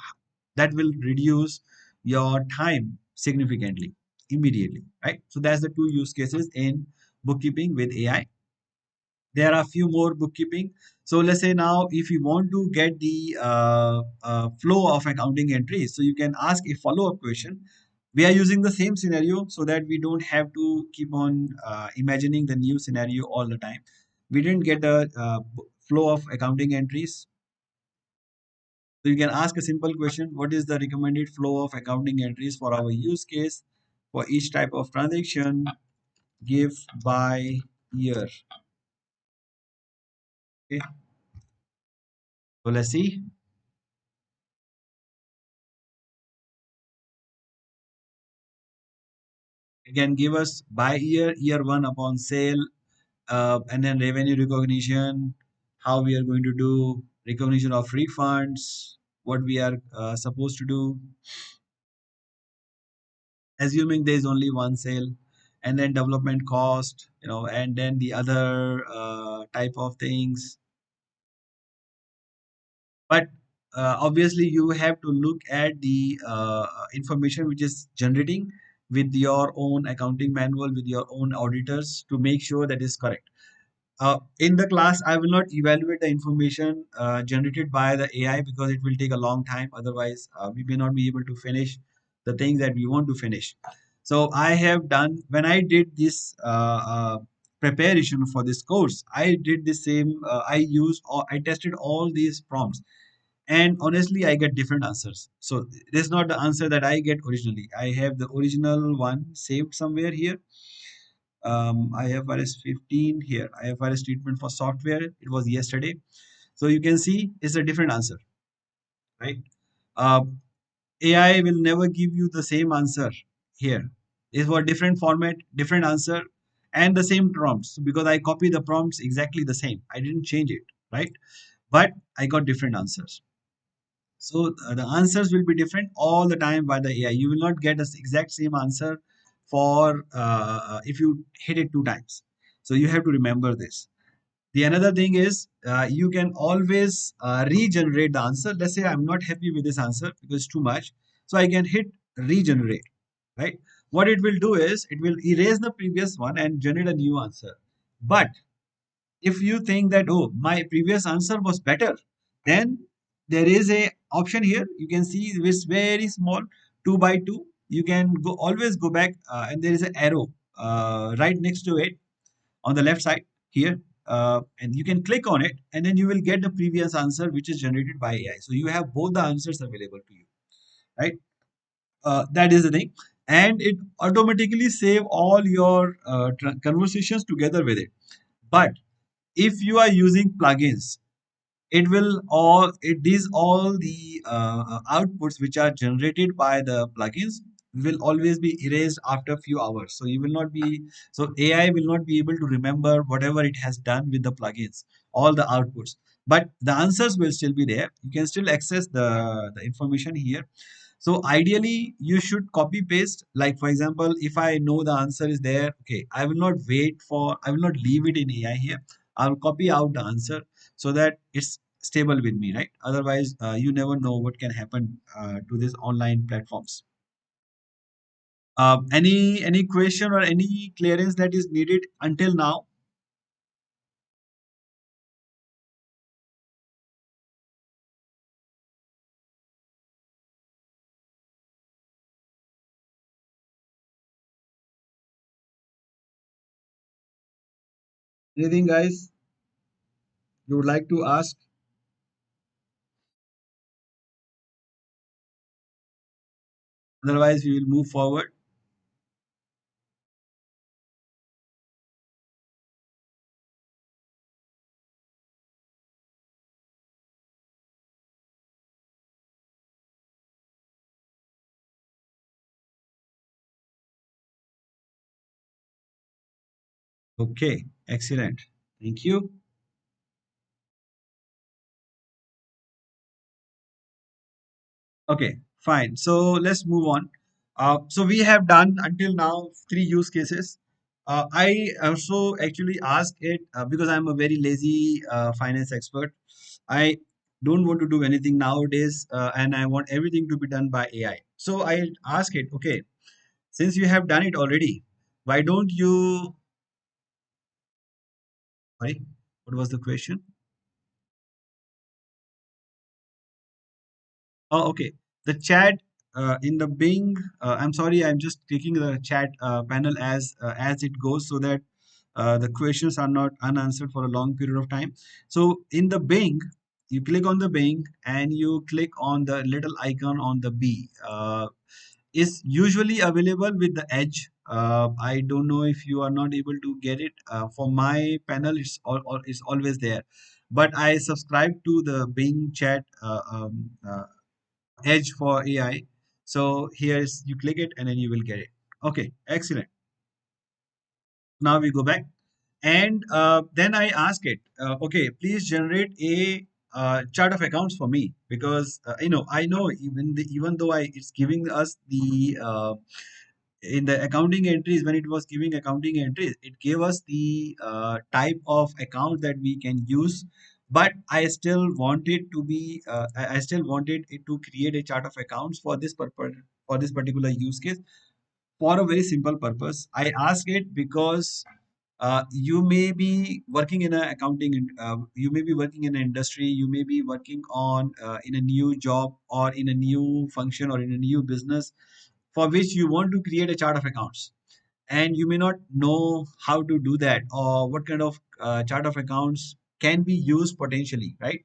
that will reduce your time significantly immediately, right? So that's the two use cases in bookkeeping with AI. There are a few more bookkeeping. So let's say now if you want to get the flow of accounting entries, so you can ask a follow-up question. We are using the same scenario so that we don't have to keep on imagining the new scenario all the time. We didn't get the flow of accounting entries. So you can ask a simple question: what is the recommended flow of accounting entries for our use case for each type of transaction? Give by year. Okay. So let's see. It can give us by year, year one upon sale, and then revenue recognition, how we are going to do recognition of refunds, what we are supposed to do, assuming there is only one sale, and then development cost, and then the other type of things. But obviously, you have to look at the information which is generating with your own accounting manual, with your own auditors to make sure that is correct. In the class, I will not evaluate the information generated by the AI because it will take a long time. Otherwise, we may not be able to finish the things that we want to finish. So I have done when I did this preparation for this course. I did the same. I tested all these prompts, and honestly, I get different answers. So this is not the answer that I get originally. I have the original one saved somewhere here. IFRS 15 here. IFRS treatment for software. It was yesterday. So you can see it's a different answer, right? Uh, AI will never give you the same answer here. It's for different format, different answer, and the same prompts because I copy the prompts exactly the same. I didn't change it, right? But I got different answers. So the answers will be different all the time by the AI. You will not get the exact same answer for if you hit it two times. So you have to remember this. The another thing is you can always regenerate the answer. Let's say I'm not happy with this answer because it's too much. So I can hit regenerate, right? What it will do is it will erase the previous one and generate a new answer. But if you think that, oh, my previous answer was better, then there is a option here. You can see it's very small, 2 by 2. You can go always go back, and there is an arrow right next to it on the left side here, and you can click on it, and then you will get the previous answer which is generated by AI. So you have both the answers available to you, right? That is the thing, and it automatically save all your conversations together with it. But if you are using plugins, it will all it these all the outputs which are generated by the plugins will always be erased after a few hours. So you will not be so AI will not be able to remember whatever it has done with the plugins, all the outputs, but the answers will still be there. You can still access the information here. So ideally, you should copy paste. Like for example, if I know the answer is there, okay, I will not leave it in AI here. I'll copy out the answer so that it's stable with me, right? Otherwise, you never know what can happen to these online platforms. Any question or any clearance that is needed until now? Anything, guys, you would like to ask? Otherwise, we will move forward. Okay, excellent. Thank you. Okay, fine. So let's move on. So we have done until now three use cases. I also actually ask it because I'm a very lazy finance expert. I don't want to do anything nowadays, and I want everything to be done by AI. So I ask it, okay, since you have done it already, why don't you? Sorry. What was the question? Oh, okay. The chat in the Bing. I'm sorry, I'm just taking the chat panel as it goes, so that the questions are not unanswered for a long period of time. So in the Bing, you click on the Bing and you click on the little icon on the B. Is usually available with the Edge. I don't know if you are not able to get it. For my panel, it's always there. But I subscribe to the Bing chat. Edge for AI. So here's you click it and then you will get it. Okay, excellent. Now we go back and then I ask it, okay, please generate a chart of accounts for me because I know even though it's giving us the in the accounting entries when it was giving accounting entries it gave us the type of account that we can use but I still wanted to be I still wanted it to create a chart of accounts for this purpose for this particular use case for a very simple purpose. I ask it because you may be working in an accounting you may be working in an industry, you may be working on in a new job or in a new function or in a new business for which you want to create a chart of accounts and you may not know how to do that or what kind of chart of accounts can be used potentially, right?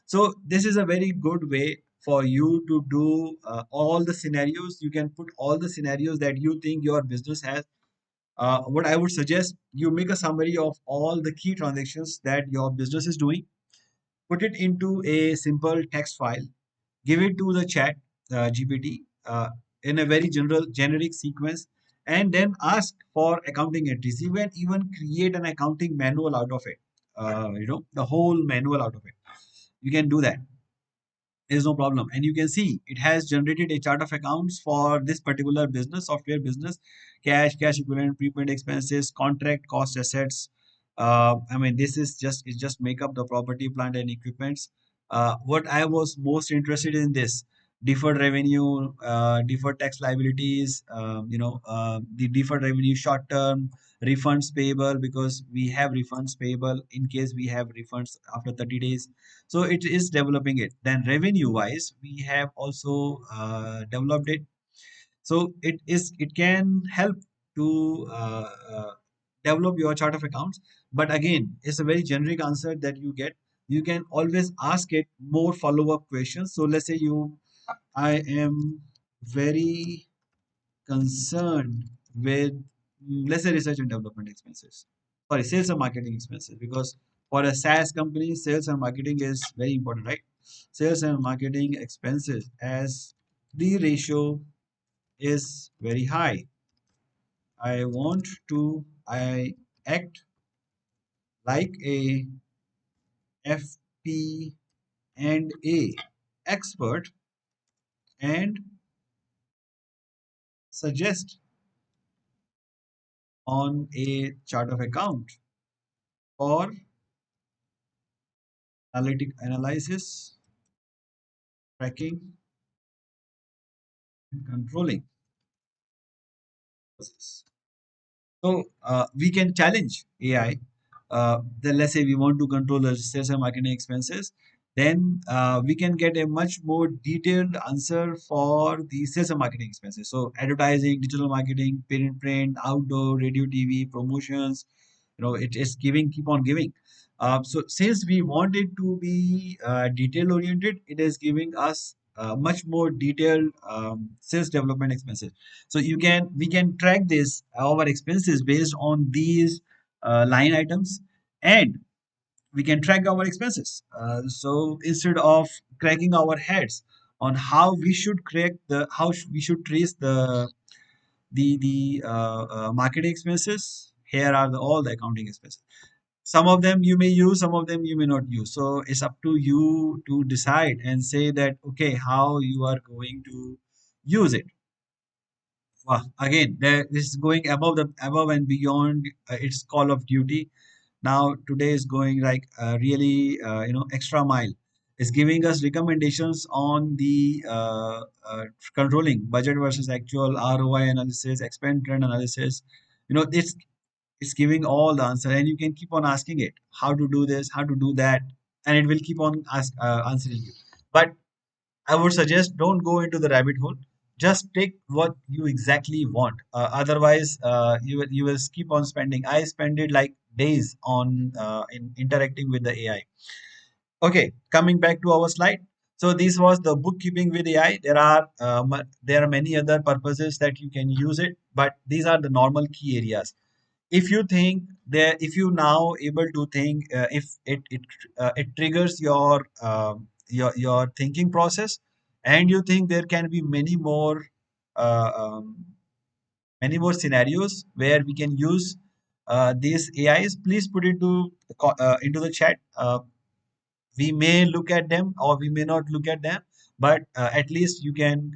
So this is a very good way for you to do all the scenarios. You can put all the scenarios that you think your business has. What I would suggest, you make a summary of all the key transactions that your business is doing, put it into a simple text file, give it to the chat GPT in a very generic sequence, and then ask for accounting entries. You can even create an accounting manual out of it. The whole manual out of it. You can do that. There's no problem. And you can see it has generated a chart of accounts for this particular business, software business, cash equivalent, prepaid expenses, contract cost assets. I mean, this is just make up the property, plant and equipments. What I was most interested in this deferred revenue, deferred tax liabilities, the deferred revenue short term, refunds payable because we have refunds payable in case we have refunds after 30 days, so it is developing it. Then revenue wise we have also developed it, so it can help to develop your chart of accounts, but again it's a very generic answer that you get. You can always ask it more follow-up questions. So let's say I am very concerned with let's say research and development expenses, sorry, sales and marketing expenses, because for a SaaS company sales and marketing is very important, right? Sales and marketing expenses as the ratio is very high. I act like a FP and A expert and suggest on a chart of account for analytic analysis, tracking, and controlling process. So we can challenge AI. Then let's say we want to control the sales and marketing expenses. Then we can get a much more detailed answer for the sales and marketing expenses. So advertising, digital marketing, print, outdoor, radio, TV, promotions. It is giving, keep on giving. So since we want it to be detail oriented, it is giving us much more detailed sales development expenses. So we can track this our expenses based on these line items, and we can track our expenses. So instead of cracking our heads on how we should crack the we should trace the marketing expenses, here are all the accounting expenses. Some of them you may use, some of them you may not use, so it's up to you to decide and say that okay how you are going to use it. Wow. Again, this is going above and beyond its call of duty. Now today is going like really extra mile. It's giving us recommendations on the controlling budget versus actual ROI analysis, expend trend analysis. It's It's giving all the answer, and you can keep on asking it how to do this, how to do that, and it will keep on answering you. But I would suggest don't go into the rabbit hole. Just take what you exactly want. Otherwise, you will keep on spending. I spend it like days on in interacting with the AI. Okay, coming back to our slide. So this was the bookkeeping with AI. There are many other purposes that you can use it, but these are the normal key areas. If you think there, if you now able to think, if it triggers your thinking process, and you think there can be uh, um, many more scenarios where we can use these AIs, please put it into the chat. We may look at them or we may not look at them, but at least you can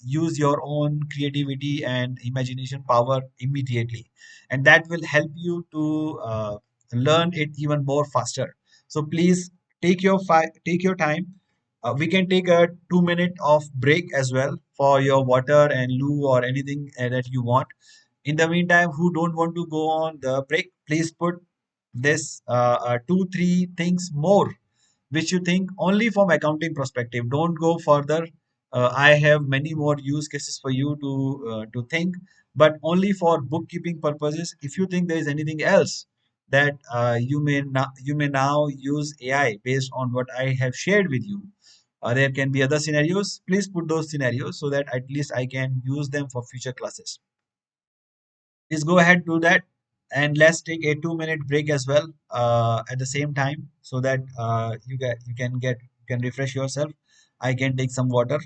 use your own creativity and imagination power immediately, and that will help you to learn it even more faster. So please take your time. We can take a 2 minute of break as well for your water and loo or anything that you want. In the meantime, who don't want to go on the break, please put this two three things more which you think only from accounting perspective. Don't go further. I have many more use cases for you to think, but only for bookkeeping purposes. If you think there is anything else that you may now use AI based on what I have shared with you. There can be other scenarios. Please put those scenarios so that at least I can use them for future classes. Please go ahead, do that, and let's take a 2 minute break as well at the same time so that you can refresh yourself. I can take some water.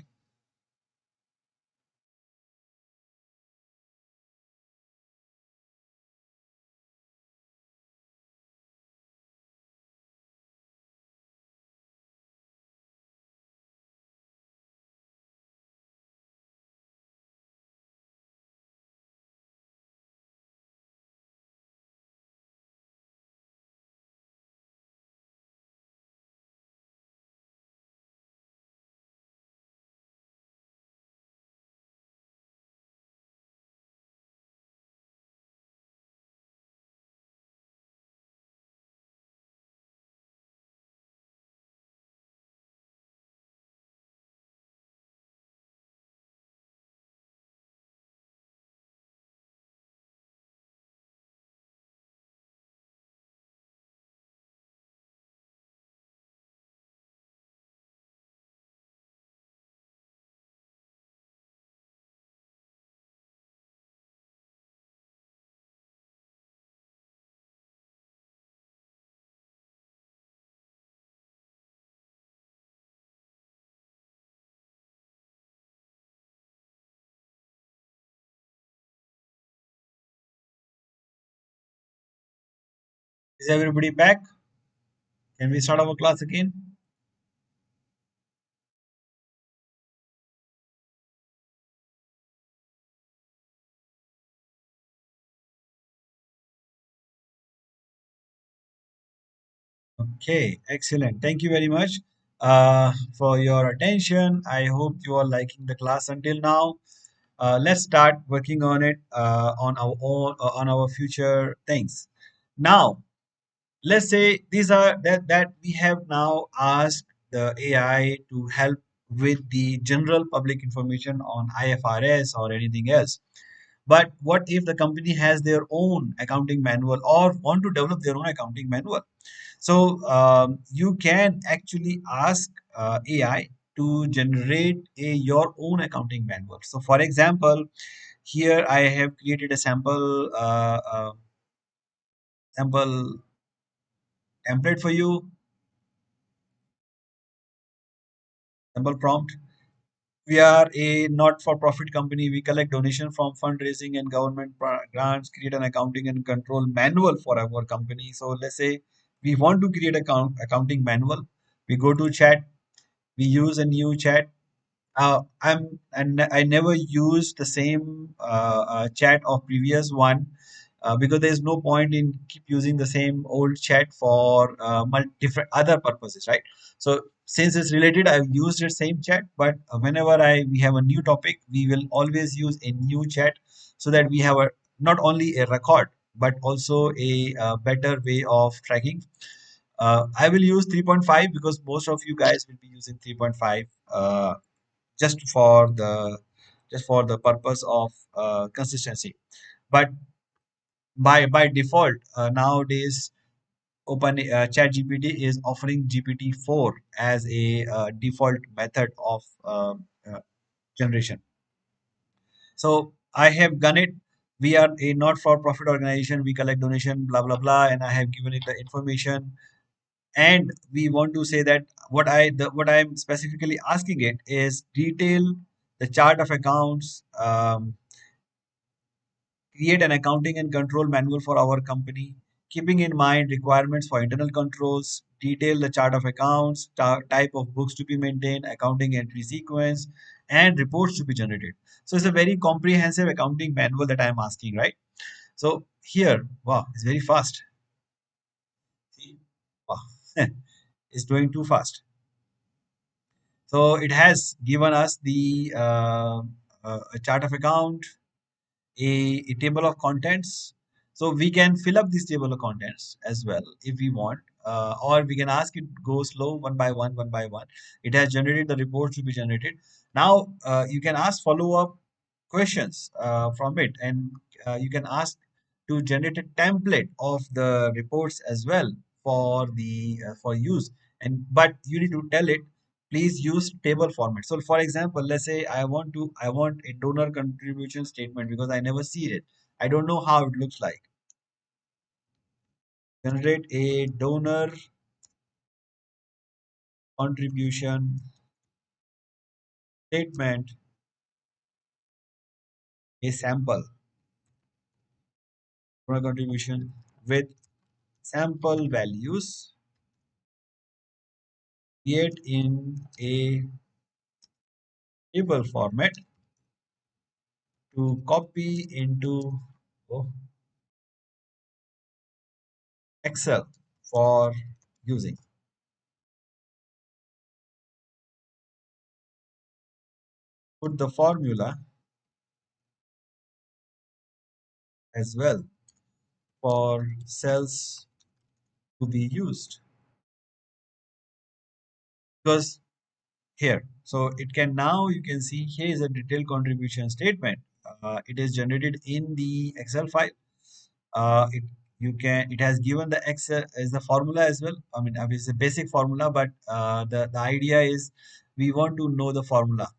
Is everybody back? Can we start our class again? Okay, excellent. Thank you very much for your attention. I hope you are liking the class until now. Let's start working on it on our own on our future things. Now, let's say these are that we have now asked the AI to help with the general public information on IFRS or anything else. But what if the company has their own accounting manual or want to develop their own accounting manual? So you can actually ask AI to generate your own accounting manual. So for example, here I have created a sample template for you, sample prompt. We are a not-for-profit company. We collect donation from fundraising and government grants, create an accounting and control manual for our company. So let's say we want to create accounting manual. We go to chat. We use a new chat. I never used the same chat of previous one because there is no point in keep using the same old chat for different other purposes, right? So since it's related, I've used the same chat, but whenever I we have a new topic, we will always use a new chat so that we have a not only a record but also a better way of tracking. I will use 3.5 because most of you guys will be using 3.5 just for the purpose of consistency. But by default, nowadays Open ChatGPT is offering GPT-4 as a default method of uh, generation. So I have done it. We are a not-for-profit organization. We collect donation, blah blah blah, and I have given it the information. And we want to say that what I'm specifically asking it is detail the chart of accounts, create an accounting and control manual for our company, keeping in mind requirements for internal controls, detail the chart of accounts, type of books to be maintained, accounting entry sequence, and reports to be generated. So it's a very comprehensive accounting manual that I'm asking, right? So here, wow, it's very fast. See? Wow, it's doing too fast. So it has given us the a chart of account, a table of contents. So we can fill up this table of contents as well if we want, or we can ask it go slow one by one, one by one. It has generated the reports to be generated. Now you can ask follow up questions from it, and you can ask to generate a template of the reports as well for the for use. And but you need to tell it please use table format. So for example, let's say I want a donor contribution statement because I never see it. I don't know how it looks like. Generate a donor contribution statement, a sample donor contribution with sample values, create in a table format to copy into oh, Excel for using. Put the formula as well for cells to be used because here so it can now you can see here is a detailed contribution statement. It is generated in the Excel file. It you can it has given the Excel as the formula as well. I mean it's a basic formula, but the idea is we want to know the formula.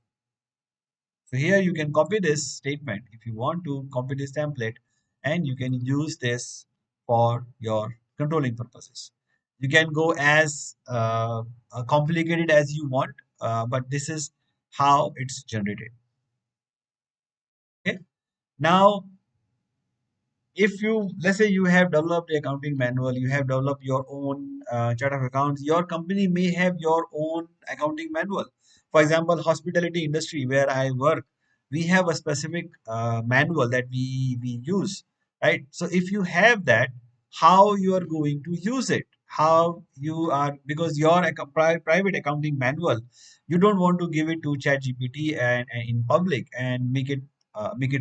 So here you can copy this statement if you want to copy this template, and you can use this for your controlling purposes. You can go as complicated as you want, but this is how it's generated. Okay. Now if you let's say you have developed the accounting manual, you have developed your own chart of accounts, your company may have your own accounting manual. For example, hospitality industry where I work, we have a specific manual that we use, right? So if you have that, how you are going to use it, how you are, because your private accounting manual, you don't want to give it to chat gpt and in public and make it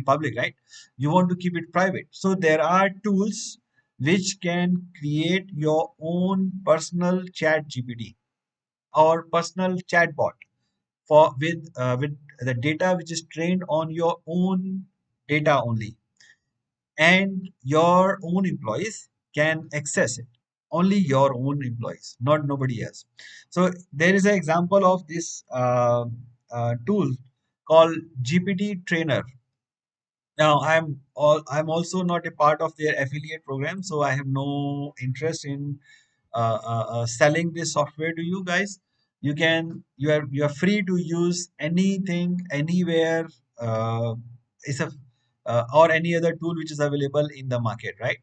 public, right? You want to keep it private. So there are tools which can create your own personal chat GPT or personal chatbot for with the data which is trained on your own data only, and your own employees can access it. Only your own employees, not nobody else. So there is an example of this tool called GPT Trainer. Now, I'm also not a part of their affiliate program, so I have no interest in selling this software to you guys. You are free to use anything anywhere. It's a or any other tool which is available in the market, right?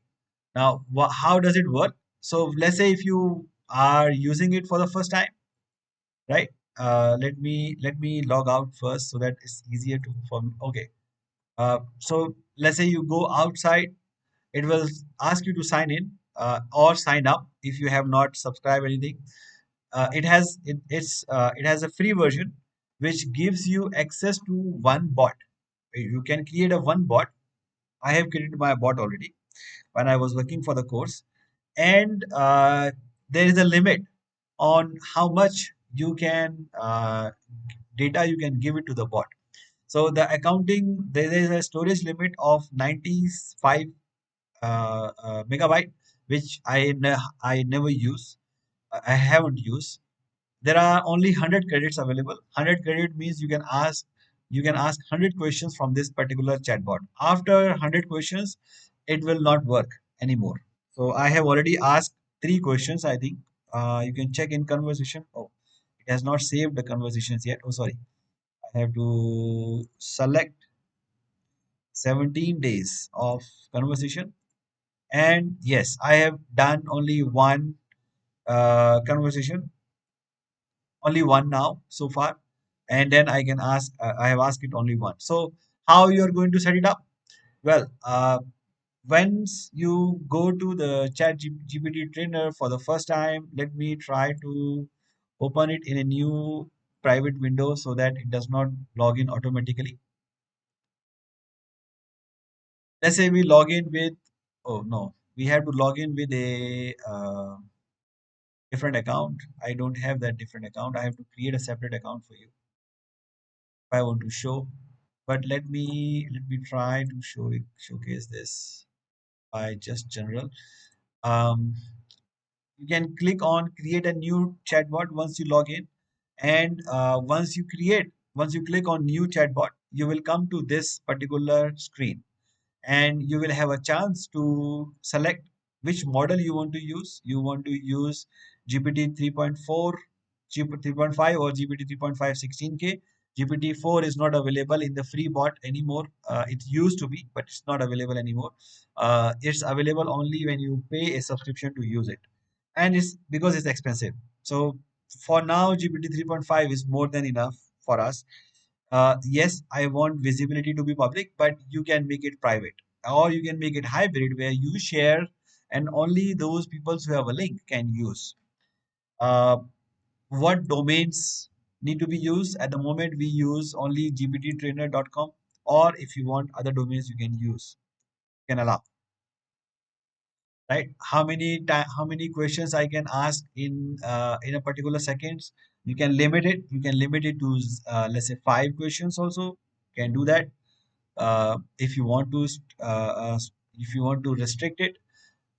Now, how does it work? So let's say if you are using it for the first time, right? Let me log out first so that it's easier to for me. Okay. So let's say you go outside, it will ask you to sign in or sign up if you have not subscribed anything. It has a free version which gives you access to one bot. You can create a one bot. I have created my bot already. when I was working for the course, and there is a limit on how much you can data you can give it to the bot. So the accounting, there is a storage limit of 95 megabyte, which I never use. I haven't used. There are only 100 credits available. 100 credit means you can ask 100 questions from this particular chatbot. After 100 questions, it will not work anymore. So I have already asked three questions, I think. You can check in conversation. Oh, it has not saved the conversations yet. Oh, sorry. I have to select 17 days of conversation. And yes, I have done only one conversation, only one now so far. And then I can ask, I have asked it only one. So how you are going to set it up? Well, once you go to the chat GPT trainer for the first time, let me try to open it in a new private window so that it does not log in automatically. Let's say we log in with, oh no, we have to log in with a different account. I don't have that different account. I have to create a separate account for you if I want to show. But let me try to showcase this by just general. Um, you can click on create a new chatbot once you log in, and once you click on new chatbot, you will come to this particular screen, and you will have a chance to select which model you want to use. You want to use GPT 3.4, GPT 3.5, or GPT 3.5 16K. GPT 4 is not available in the free bot anymore. It used to be, but it's not available anymore. It's available only when you pay a subscription to use it, and it's because it's expensive. So for now, GPT 3.5 is more than enough for us. Yes, I want visibility to be public, but you can make it private, or you can make it hybrid where you share and only those people who have a link can use. Uh, what domains need to be used? At the moment, we use only gpttrainer.com, or if you want other domains, you can use, can allow, right? How many questions I can ask in a particular seconds? You can limit it. You can limit it to let's say 5 questions also. Can do that. If you want to if you want to restrict it,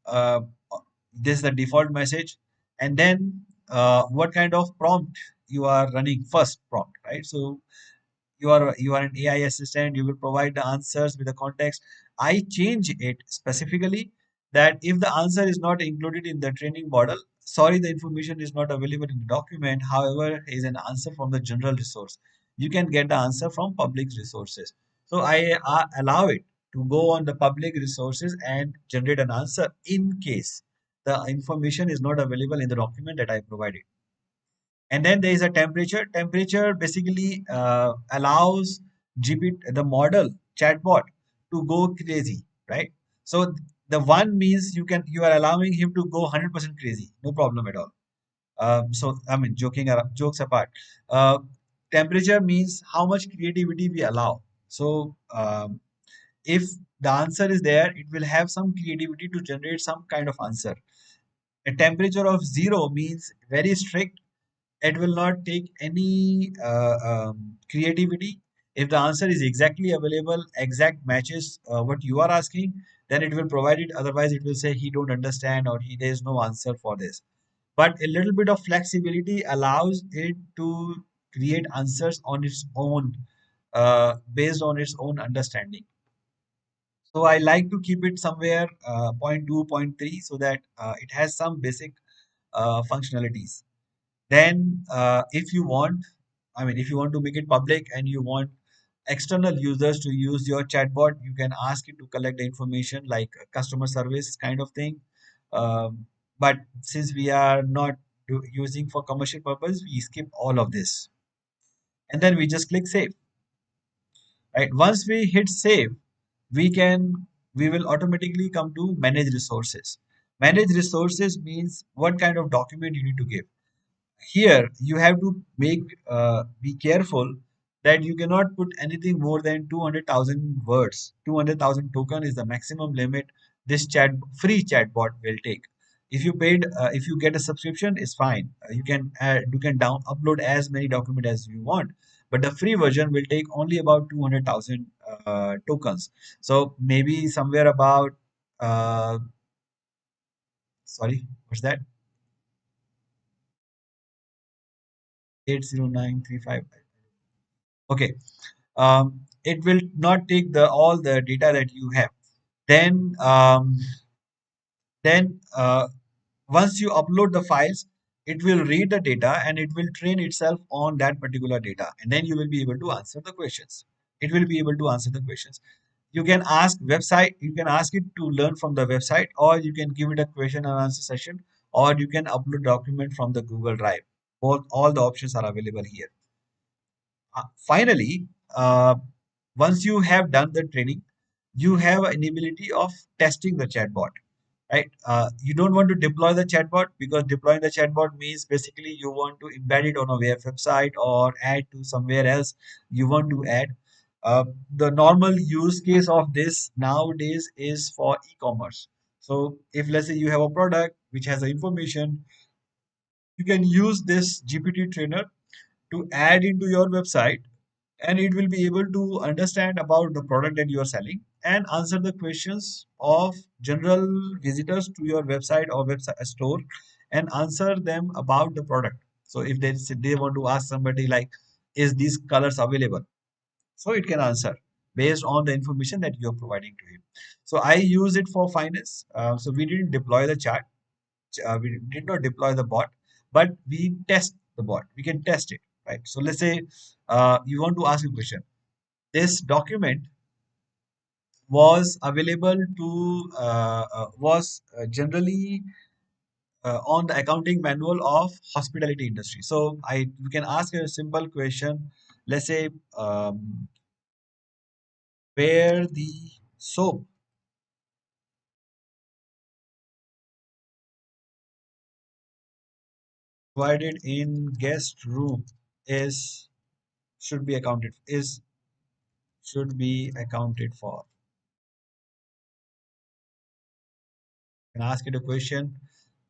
uh, this is the default message. And then what kind of prompt you are running, first prompt, right? So you are an AI assistant. You will provide the answers with the context. I change it specifically that if the answer is not included in the training model, sorry, the information is not available in the document. However, is an answer from the general resource. You can get the answer from public resources. So I allow it to go on the public resources and generate an answer in case the information is not available in the document that I provided. And then there is a temperature. Temperature basically allows the model chatbot to go crazy, right? So the one means you are allowing him to go 100% crazy, no problem at all. So I mean, jokes apart, uh, temperature means how much creativity we allow. So if the answer is there, it will have some creativity to generate some kind of answer. A temperature of zero means very strict. It will not take any creativity. If the answer is exactly available, exact matches what you are asking, then it will provide it. Otherwise, it will say he don't understand, or there is no answer for this. But a little bit of flexibility allows it to create answers on its own, based on its own understanding. So I like to keep it somewhere point 0.2, point 0.3, so that it has some basic functionalities. Then, if you want, I mean, if you want to make it public and you want external users to use your chatbot, you can ask it to collect the information like customer service kind of thing. But since we are not using for commercial purpose, we skip all of this. And then we just click save, right? Once we hit save, we can, we will automatically come to manage resources. Manage resources means what kind of document you need to give. Here you have to be careful that you cannot put anything more than 200,000 words. 200,000 token is the maximum limit this chat free chatbot will take. If you paid, if you get a subscription, it's fine. You can add, you can down upload as many documents as you want, but the free version will take only about 200,000 tokens. So maybe somewhere about uh, sorry, what's that? 80935. Okay. It will not take the all the data that you have. Then then once you upload the files, it will read the data and it will train itself on that particular data, and then you will be able to answer the questions. It will be able to answer the questions. You can ask website, you can ask it to learn from the website, or you can give it a question and answer session, or you can upload document from the Google Drive. All the options are available here. Finally, once you have done the training, you have an ability of testing the chatbot, right? You don't want to deploy the chatbot, because deploying the chatbot means basically you want to embed it on a website or add to somewhere else you want to add. The normal use case of this nowadays is for e-commerce. So if let's say you have a product which has the information, you can use this GPT trainer to add into your website, and it will be able to understand about the product that you are selling and answer the questions of general visitors to your website or website store, and answer them about the product. So if they want to ask somebody like, is these colors available, so it can answer based on the information that you are providing to him. So I use it for finance. So we didn't deploy the chart, we did not deploy the bot, but we test the bot. We can test it, right? So let's say you want to ask a question. This document was available to was generally on the accounting manual of hospitality industry. So I you can ask a simple question. Let's say where the soap provided in guest room is should be accounted for. Can ask it a question.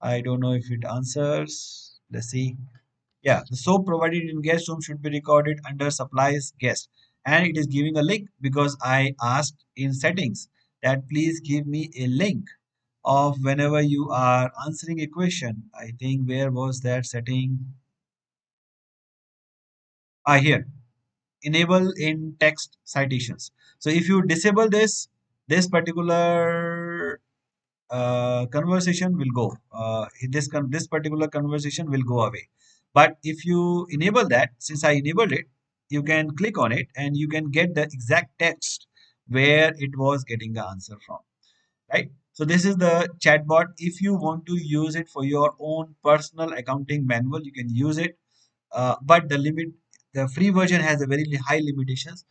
I don't know if it answers. Let's see. Yeah, the soap provided in guest room should be recorded under supplies guest. And it is giving a link because I asked in settings that please give me a link of whenever you are answering a question. I think where was that setting? Ah, here. Enable in text citations. So if you disable this particular conversation will go. This particular conversation will go away. But if you enable that, since I enabled it, you can click on it and you can get the exact text where it was getting the answer from. Right. So this is the chatbot. If you want to use it for your own personal accounting manual, you can use it. But the free version has a very high limitations.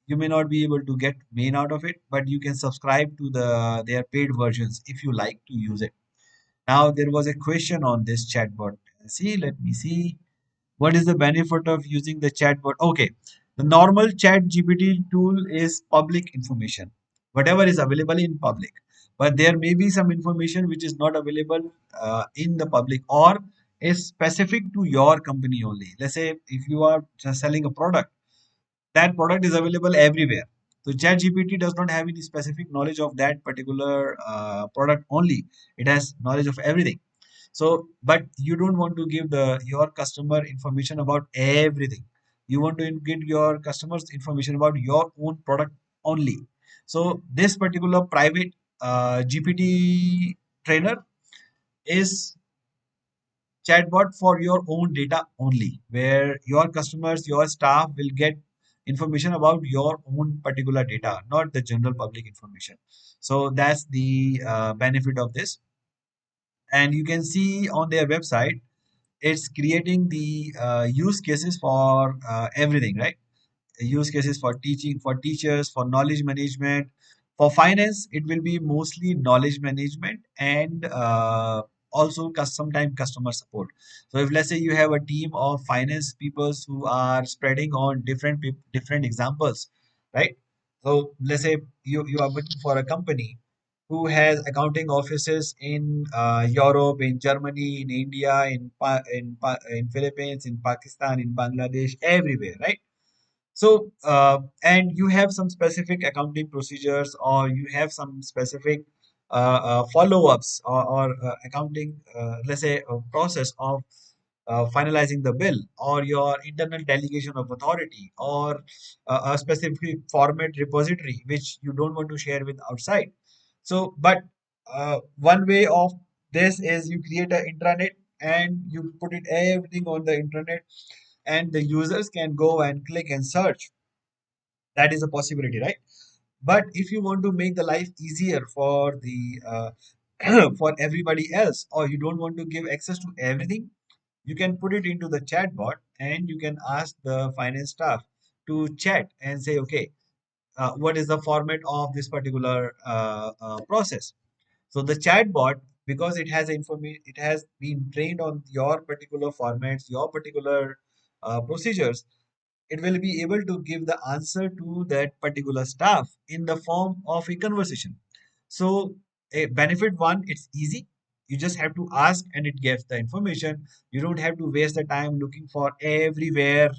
You may not be able to get main out of it, but you can subscribe to their paid versions if you like to use it. Now there was a question on this chatbot. See, let me see. What is the benefit of using the chatbot? Okay, the normal chat GPT tool is public information, whatever is available in public. But there may be some information which is not available in the public, or is specific to your company only. Let's say if you are just selling a product, that product is available everywhere. So ChatGPT does not have any specific knowledge of that particular product only. It has knowledge of everything. So, but you don't want to give your customer information about everything. You want to give your customers information about your own product only. So this particular private GPT trainer is chatbot for your own data only, where your customers, your staff will get information about your own particular data, not the general public information. So that's the benefit of this. And you can see on their website, it's creating the use cases for everything, right? Use cases for teaching, for teachers, for knowledge management. For finance, it will be mostly knowledge management and also sometimes customer support. So if let's say you have a team of finance people who are spreading on different examples, right? So let's say you are working for a company who has accounting offices in Europe, in Germany, in India, in Philippines, in Pakistan, in Bangladesh, everywhere, right? So, and you have some specific accounting procedures, or you have some specific follow-ups, or accounting, let's say, a process of finalizing the bill, or your internal delegation of authority, or a specific format repository which you don't want to share with outside. So, but one way of this is you create an intranet and you put it everything on the internet, and the users can go and click and search. That is a possibility, right? But if you want to make the life easier for the for everybody else, or you don't want to give access to everything, you can put it into the chat bot, and you can ask the finance staff to chat and say, okay, what is the format of this particular process. So the chat bot, because it has information, it has been trained on your particular formats, your particular procedures, it will be able to give the answer to that particular staff in the form of a conversation. So, a benefit one, it's easy. You just have to ask and it gives the information. You don't have to waste the time looking for everywhere,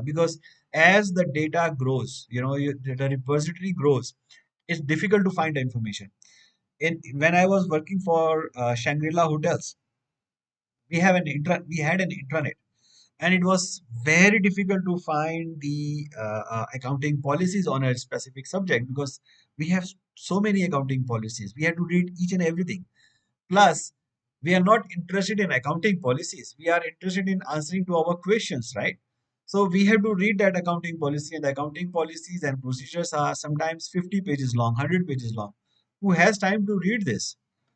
because as the data grows, the repository grows, it's difficult to find the information. When I was working for Shangri-La Hotels, we had an intranet, and it was very difficult to find the accounting policies on a specific subject, because we have so many accounting policies. We have to read each and everything. Plus, we are not interested in accounting policies. We are interested in answering to our questions, right? So we have to read that accounting policy, and the accounting policies and procedures are sometimes 50 pages long, 100 pages long. Who has time to read this,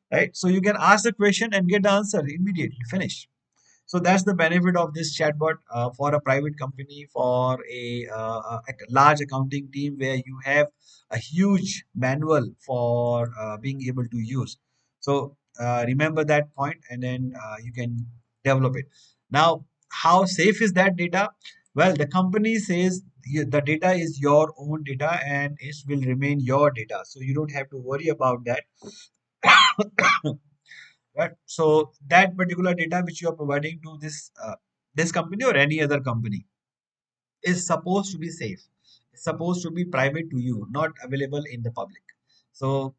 right? So you can ask the question and get the answer immediately, finish. So that's the benefit of this chatbot for a private company, for a large accounting team where you have a huge manual for being able to use. So remember that point, and then you can develop it. Now, how safe is that data? Well, the company says the data is your own data and it will remain your data. So you don't have to worry about that. Right? So that particular data which you are providing to this company or any other company is supposed to be safe. It's supposed to be private to you, not available in the public. So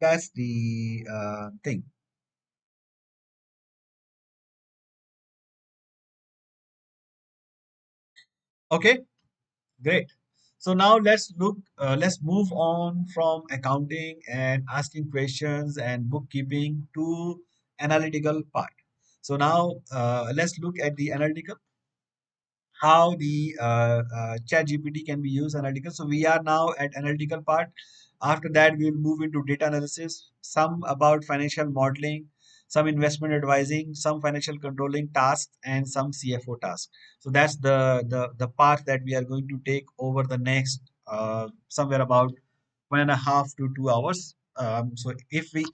that's the thing. Okay, great. So now let's move on from accounting and asking questions and bookkeeping to analytical part. So now let's look at the analytical, how the chat gpt can be used analytical. So we are now at analytical part. After that we will move into data analysis, some about financial modeling, some investment advising, some financial controlling tasks, and some cfo tasks. So that's the part that we are going to take over the next somewhere about 1.5 to 2 hours. So if we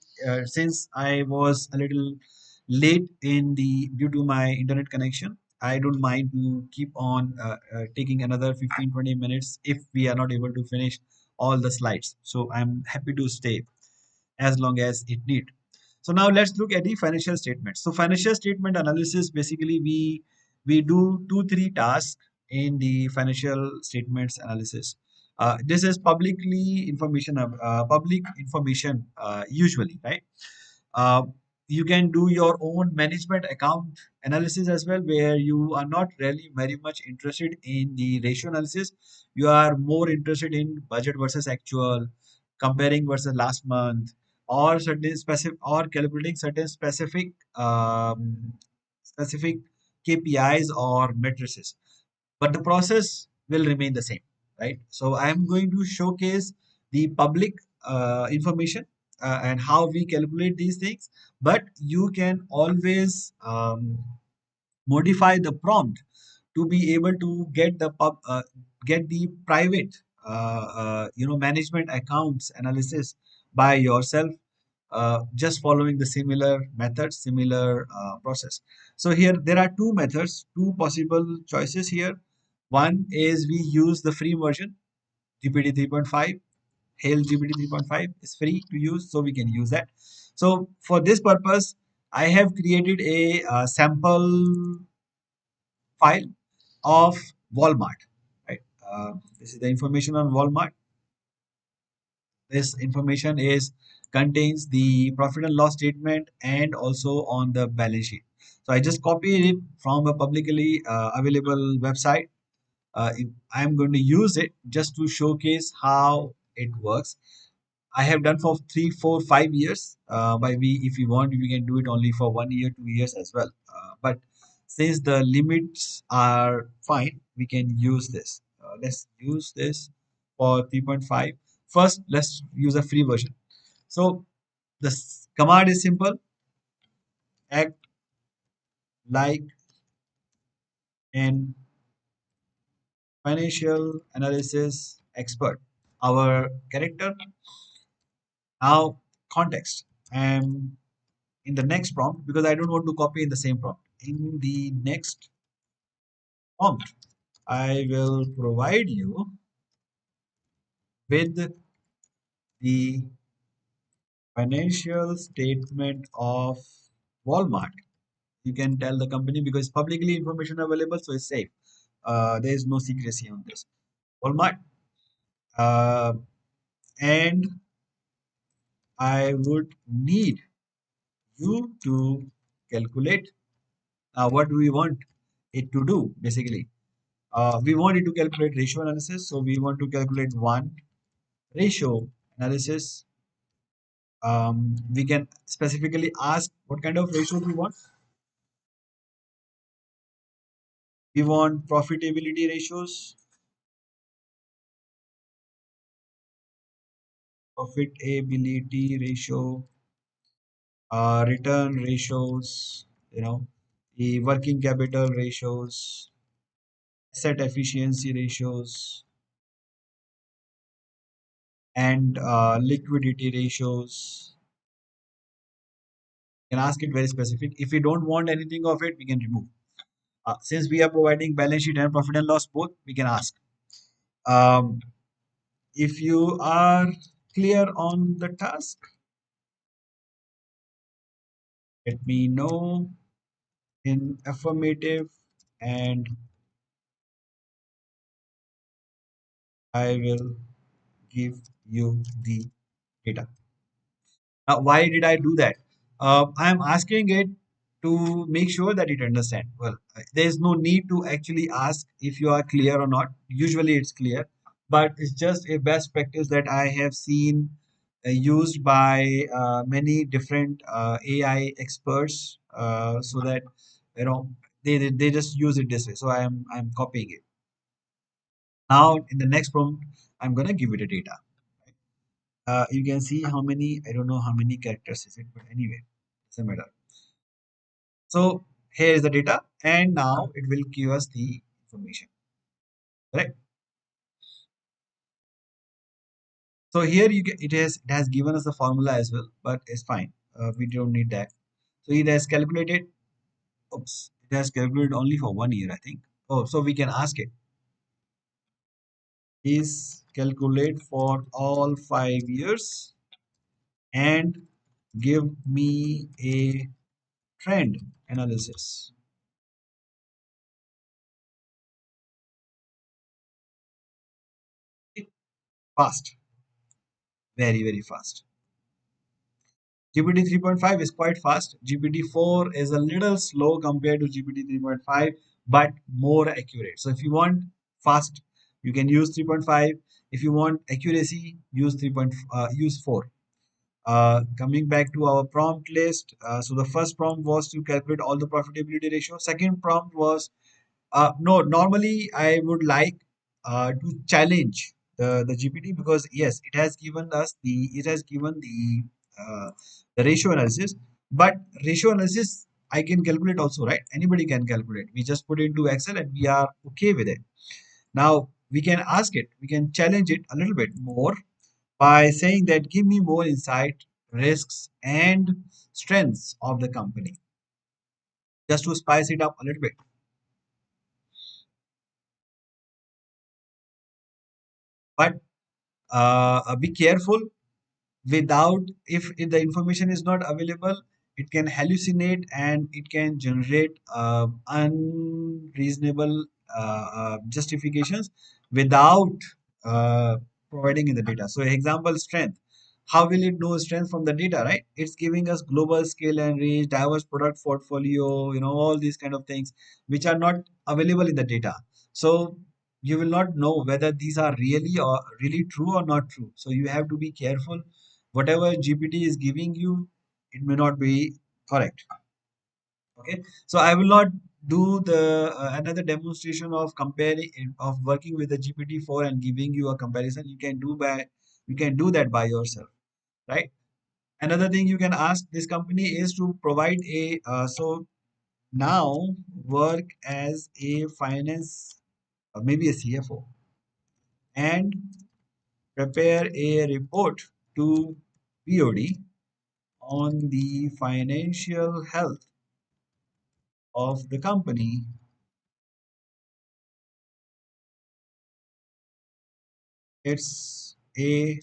since I was a little late in the due to my internet connection, I don't mind to keep on taking another 15-20 minutes if we are not able to finish all the slides. So I'm happy to stay as long as it need. So now let's look at the financial statements. So financial statement analysis, basically we do 2 3 tasks in the financial statements analysis. This is public information usually, right? Uh, you can do your own management account analysis as well, where you are not really very much interested in the ratio analysis. You are more interested in budget versus actual, comparing versus last month, or certain specific, or calculating certain specific KPIs or matrices, but the process will remain the same, right? So I am going to showcase the public information and how we calculate these things, but you can always modify the prompt to be able to get the private management accounts analysis by yourself, just following the similar method, similar process. So here there are two methods, two possible choices here. One is we use the free version, GPT 3.5, Hail GPT 3.5 is free to use, so we can use that. So for this purpose, I have created a sample file of Walmart. Right. This is the information on Walmart. This information is contains the profit and loss statement and also on the balance sheet. So I just copied it from a publicly available website. I'm going to use it just to showcase how it works. I have done for 3, 4, 5 years. By we, if you want, we can do it only for 1 year, 2 years as well. But since the limits are fine, we can use this. Let's use this for 3.5. First, let's use a free version. So the command is simple: act like an financial analysis expert. Our character, now context. And in the next prompt, because I don't want to copy in the same prompt. In the next prompt, I will provide you with the financial statement of Walmart. You can tell the company because publicly information available, so it's safe. There is no secrecy on this. Walmart, uh, and I would need you to calculate what do we want it to do basically. We want it to calculate ratio analysis, so we want to calculate one ratio analysis. We can specifically ask what kind of ratio we want. We want profitability ratios, profitability ratio, return ratios, the working capital ratios, asset efficiency ratios, and liquidity ratios. You can ask it very specific. If we don't want anything of it, we can remove. Since we are providing balance sheet and profit and loss both, we can ask. Um, if you are clear on the task, let me know in affirmative and I will give you the data. Now, why did I do that? I'm asking it to make sure that it understand. Well, there's no need to actually ask if you are clear or not. Usually it's clear, but it's just a best practice that I have seen used by many different AI experts, so that you know they just use it this way. So I'm copying it. Now in the next prompt, I'm gonna give it a data. You can see how many, I don't know how many characters is it, but anyway, doesn't matter. So here is the data, and now it will give us the information. Correct. So here it has given us the formula as well, but it's fine. We don't need that. So it has calculated. Oops, it has calculated only for 1 year, I think. Oh, so we can ask it. Is calculate for all 5 years and give me a trend analysis. Fast, very very fast. GPT 3.5 is quite fast. GPT 4 is a little slow compared to GPT 3.5, but more accurate. So if you want fast, you can use 3.5. If you want accuracy, use 3. Use 4. Coming back to our prompt list, so the first prompt was to calculate all the profitability ratio. Second prompt was no, normally I would like to challenge the GPT because yes, it has given the ratio analysis, but ratio analysis I can calculate also, right? Anybody can calculate. We just put it into Excel and we are okay with it. Now we can ask it, we can challenge it a little bit more by saying that give me more insight, risks, and strengths of the company, just to spice it up a little bit. But be careful without, if the information is not available, it can hallucinate and it can generate unreasonable justifications without uh, providing in the data. So example, strength. How will it know strength from the data, right? It's giving us global scale and reach, diverse product portfolio, all these kind of things which are not available in the data. So you will not know whether these are really true or not true. So you have to be careful. Whatever GPT is giving you, it may not be correct. Okay, so I will not do the another demonstration of comparing, of working with the GPT-4 and giving you a comparison. You can do that by yourself, right? Another thing you can ask this company is to provide a so now work as a finance, maybe a CFO, and prepare a report to BOD on the financial health of the company. It's a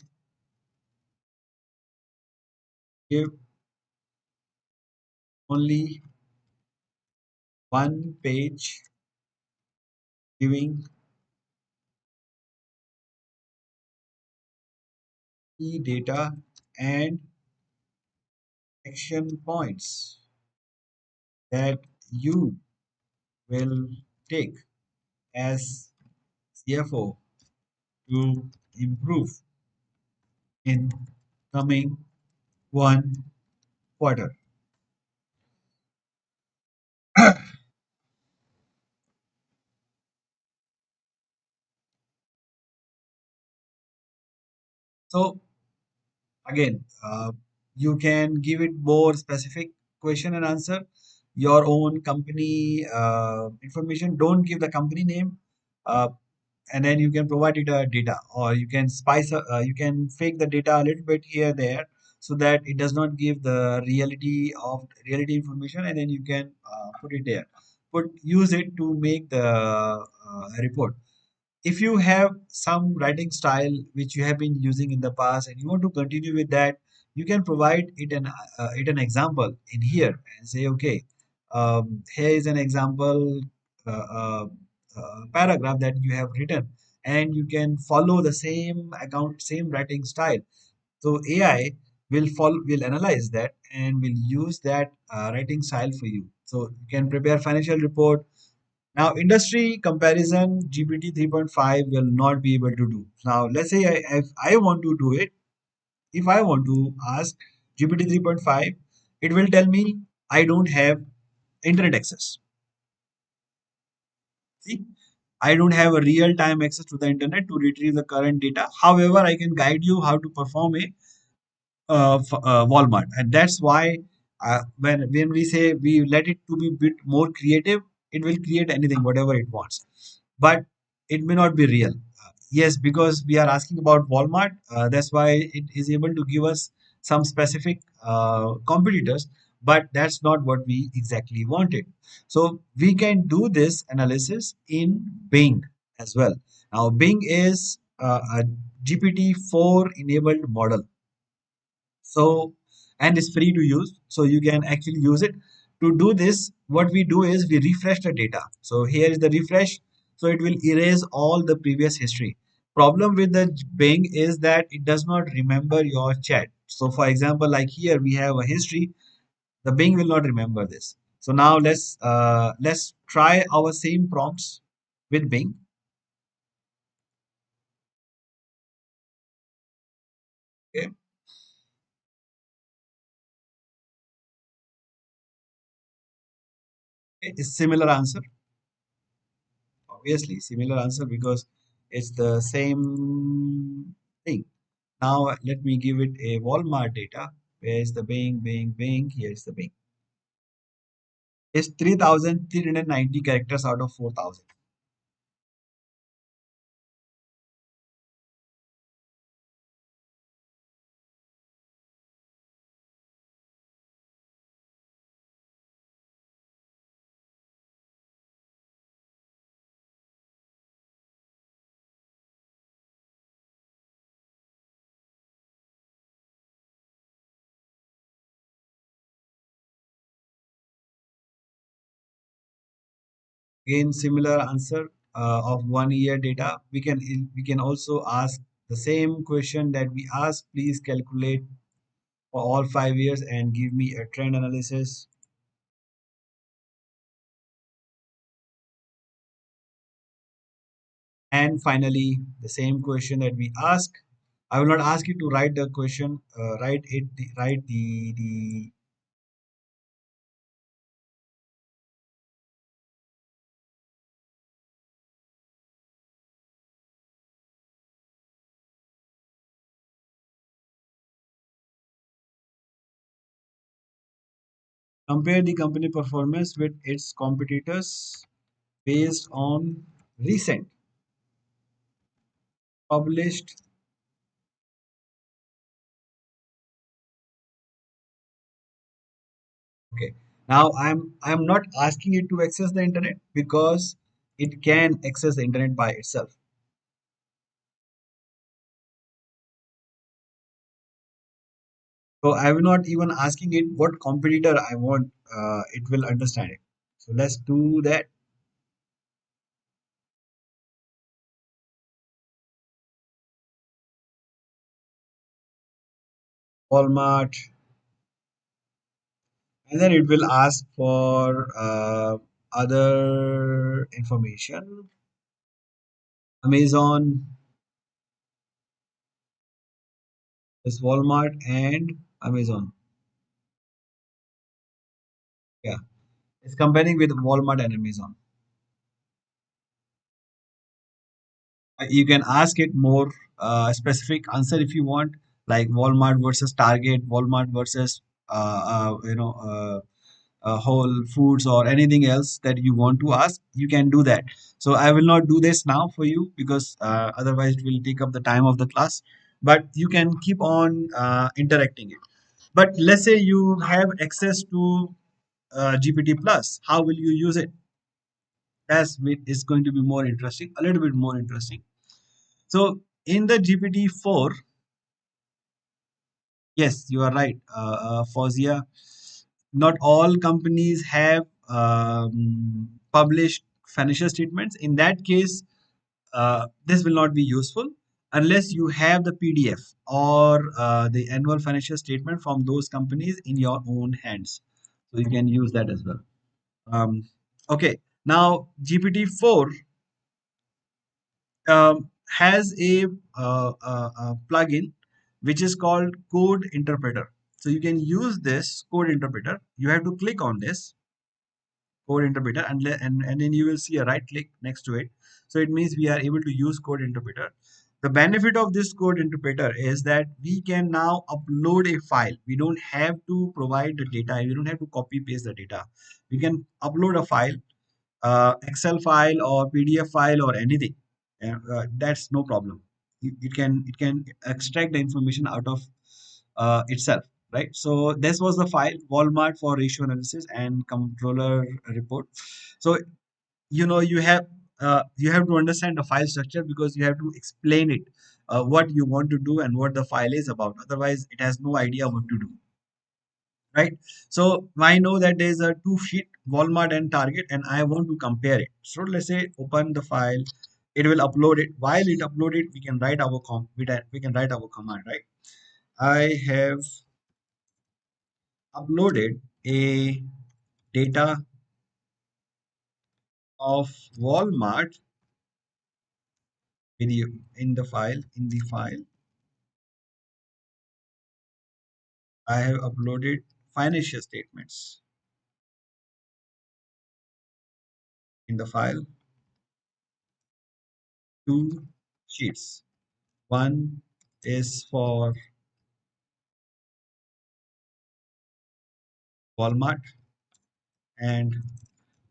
give only one page giving key data and action points that you will take as CFO to improve in coming one quarter. So again, you can give it more specific question and answer, your own company information. Don't give the company name, uh, and then you can provide it data, or you can you can fake the data a little bit here there, so that it does not give the reality information, and then you can put it there. Put use it to make the report. If you have some writing style which you have been using in the past and you want to continue with that, you can provide it an example in here and say, okay, here is an example uh, uh, paragraph that you have written, and you can follow the same writing style. So AI will analyze that and will use that writing style for you. So you can prepare financial report. Now, industry comparison, GPT 3.5 will not be able to do. Now, let's say if I want to do it, if I want to ask GPT 3.5, it will tell me I don't have internet access. See, I don't have a real time access to the internet to retrieve the current data. However, I can guide you how to perform a Walmart, and that's why when we say we let it to be a bit more creative, it will create anything, whatever it wants, but it may not be real. Yes, because we are asking about Walmart, that's why it is able to give us some specific competitors, but that's not what we exactly wanted. So we can do this analysis in Bing as well. Now, Bing is a GPT-4 enabled model, so and it's free to use, so you can actually use it. To do this, what we do is we refresh the data. So here is the refresh, so it will erase all the previous history. Problem with the Bing is that it does not remember your chat. So for example, like here we have a history, the Bing will not remember this. So now let's try our same prompts with Bing. Okay, it's similar answer, obviously similar answer, because it's the same thing. Now let me give it a Walmart data. Where is the Bing, Bing, Bing? Here's the Bing. It's 3,390 characters out of 4,000. Again, similar answer of 1 year data. We can also ask the same question that we asked. Please calculate for all 5 years and give me a trend analysis. And finally, the same question that we ask. I will not ask you to write the question. Write the compare the company performance with its competitors based on recent published. Okay. Now I'm not asking it to access the internet because it can access the internet by itself. So I will not even asking it what competitor I want. It will understand it. So let's do that. Walmart, and then it will ask for other information. Amazon is Walmart and Amazon. Yeah, it's comparing with Walmart and Amazon. You can ask it more specific answer if you want, like Walmart versus Target, Walmart versus Whole Foods or anything else that you want to ask. You can do that. So I will not do this now for you because otherwise it will take up the time of the class. But you can keep on interacting it. But let's say you have access to GPT Plus. How will you use it? That's it is going to be more interesting, a little bit more interesting. So in the GPT-4, yes, you are right, Fauziya. Not all companies have published financial statements. In that case, this will not be useful unless you have the PDF or the annual financial statement from those companies in your own hands. So you can use that as well. Okay, now GPT-4 has a plugin which is called code interpreter. So you can use this code interpreter. You have to click on this code interpreter and then you will see a right click next to it. So it means we are able to use code interpreter. The benefit of this code interpreter is that we can now upload a file. We don't have to provide the data. We don't have to copy paste the data. We can upload a file, Excel file or PDF file or anything. That's no problem. It can extract the information out of itself, right? So this was the file Walmart for ratio analysis and controller report. So you have to understand the file structure because you have to explain it, what you want to do and what the file is about. Otherwise, it has no idea what to do, right? So I know that there's a two sheet Walmart and Target, and I want to compare it. So let's say open the file, it will upload it. While it upload it, we can write our we can write our command, right? I have uploaded a data of Walmart video in the file. I have uploaded financial statements in the file, two sheets. One is for Walmart and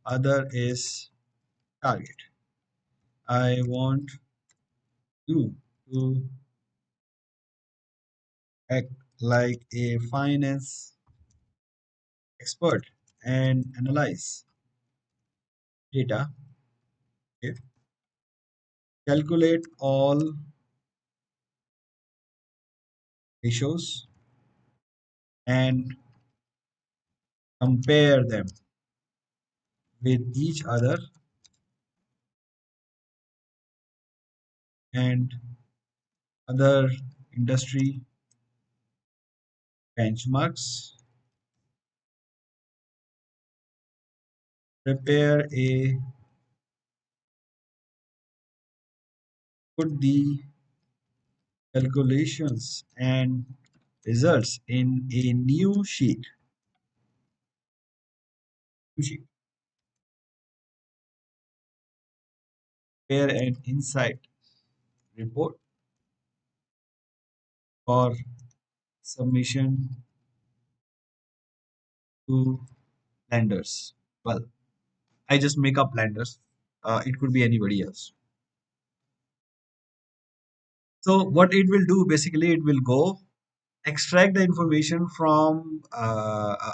other is Target. I want you to act like a finance expert and analyze data, okay? Calculate all ratios and compare them with each other and other industry benchmarks. Prepare a put the calculations and results in a new sheet. New sheet. Prepare an insight report for submission to lenders. Well, I just make up lenders. It could be anybody else. So what it will do basically, it will go extract the information from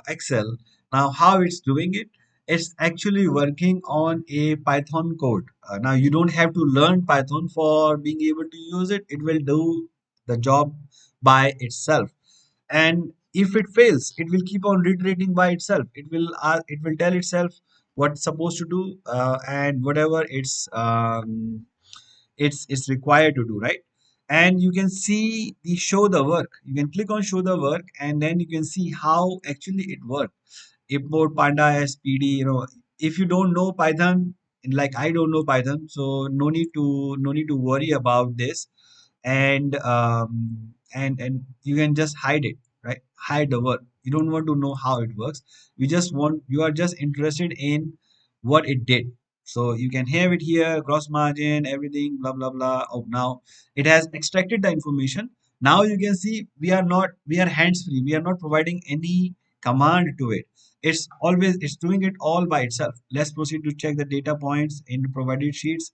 Excel. Now, how it's doing it? It's actually working on a Python code. Now, you don't have to learn Python for being able to use it. It will do the job by itself. And if it fails, it will keep on reiterating by itself. It will tell itself what it's supposed to do, and whatever it's required to do, right? And you can see the show the work. You can click on show the work, and then you can see how actually it works. Import panda as pd, if you don't know Python, like I don't know Python, so no need to worry about this. And you can just hide it, right? Hide the work. You don't want to know how it works. You are just interested in what it did. So you can have it here, gross margin, everything, blah blah blah. Oh, now it has extracted the information. Now you can see we are hands free. We are not providing any command to it. It's doing it all by itself. Let's proceed to check the data points in the provided sheets.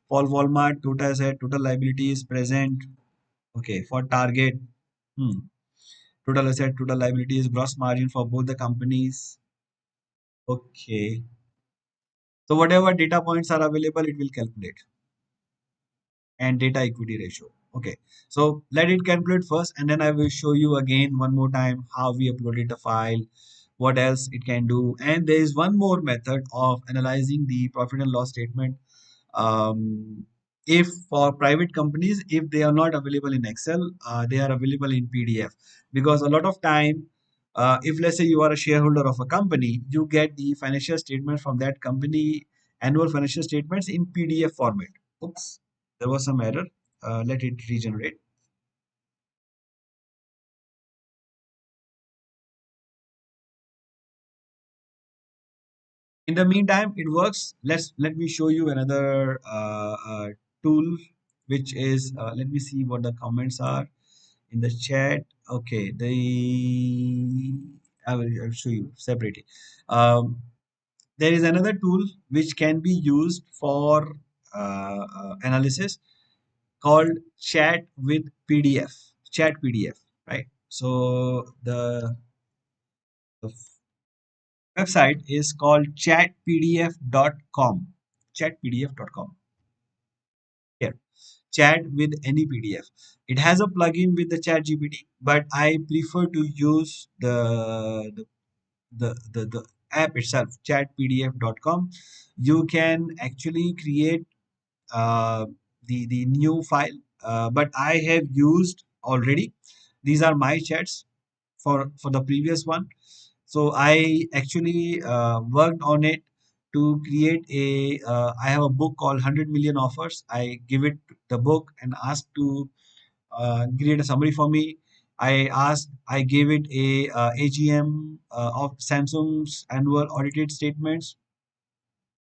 For Walmart, total asset, total liabilities present. Okay, for Target, hmm, total asset, total liabilities, gross margin for both the companies. Okay, so whatever data points are available, it will calculate. And data equity ratio. Okay, so let it calculate first, and then I will show you again one more time how we uploaded the file, what else it can do. And there is one more method of analyzing the profit and loss statement. If for private companies, if they are not available in Excel, they are available in PDF. Because a lot of time, if let's say you are a shareholder of a company, you get the financial statement from that company, annual financial statements in PDF format. Oops, there was some error. Let it regenerate. In the meantime, it works. Let me show you another tool, which is let me see what the comments are in the chat. Okay, I will show you separately. There is another tool which can be used for analysis called Chat with PDF. Chat PDF, right? So the website is called chatpdf.com. Chatpdf.com. Here, chat with any PDF. It has a plugin with the Chat GPT, but I prefer to use the app itself, chatpdf.com. You can actually create uh, the new file, but I have used already. These are my chats for the previous one. So I actually worked on it to create I have a book called 100 million offers. I give it the book and ask to create a summary for me. I gave it a AGM of Samsung's annual audited statements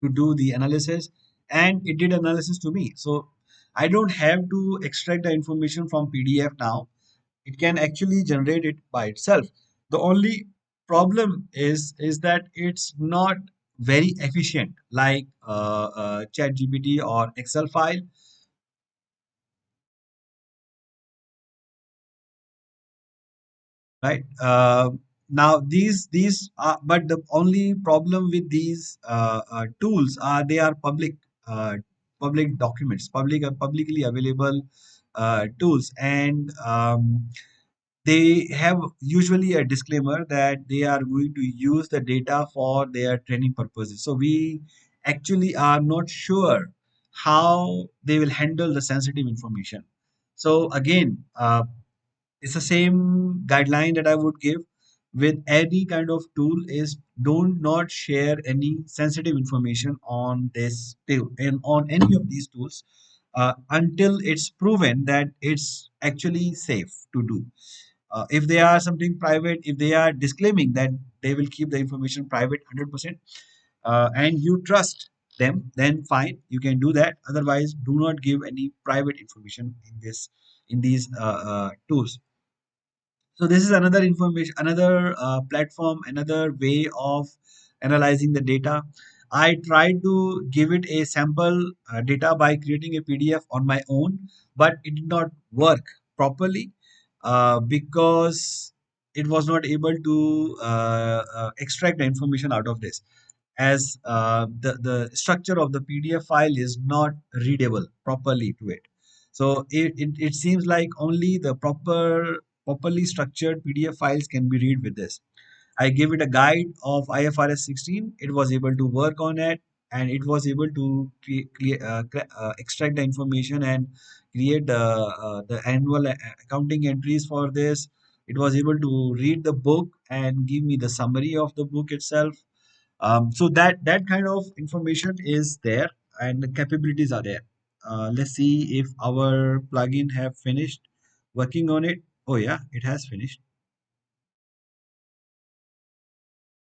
to do the analysis, and it did analysis to me. So I don't have to extract the information from PDF now. It can actually generate it by itself. The only problem is that it's not very efficient like chat gpt or Excel file, right? Now these are, but the only problem with these tools are they are public documents, publicly available tools, and they have usually a disclaimer that they are going to use the data for their training purposes. So we actually are not sure how they will handle the sensitive information. So again, it's the same guideline that I would give with any kind of tool is don't not share any sensitive information on this tool and on any of these tools until it's proven that it's actually safe to do. If they are something private, if they are disclaiming that they will keep the information private 100%, and you trust them, then fine, you can do that. Otherwise, do not give any private information in these tools. So this is another information, another platform, another way of analyzing the data. I tried to give it a sample data by creating a PDF on my own, but it did not work properly because it was not able to extract the information out of this, as the structure of the PDF file is not readable properly to it. So it seems like only the properly structured PDF files can be read with this. I gave it a guide of IFRS 16. It was able to work on it, and it was able to extract the information and create the annual accounting entries for this. It was able to read the book and give me the summary of the book itself. So that kind of information is there, and the capabilities are there. Let's see if our plugin have finished working on it. Oh yeah, it has finished.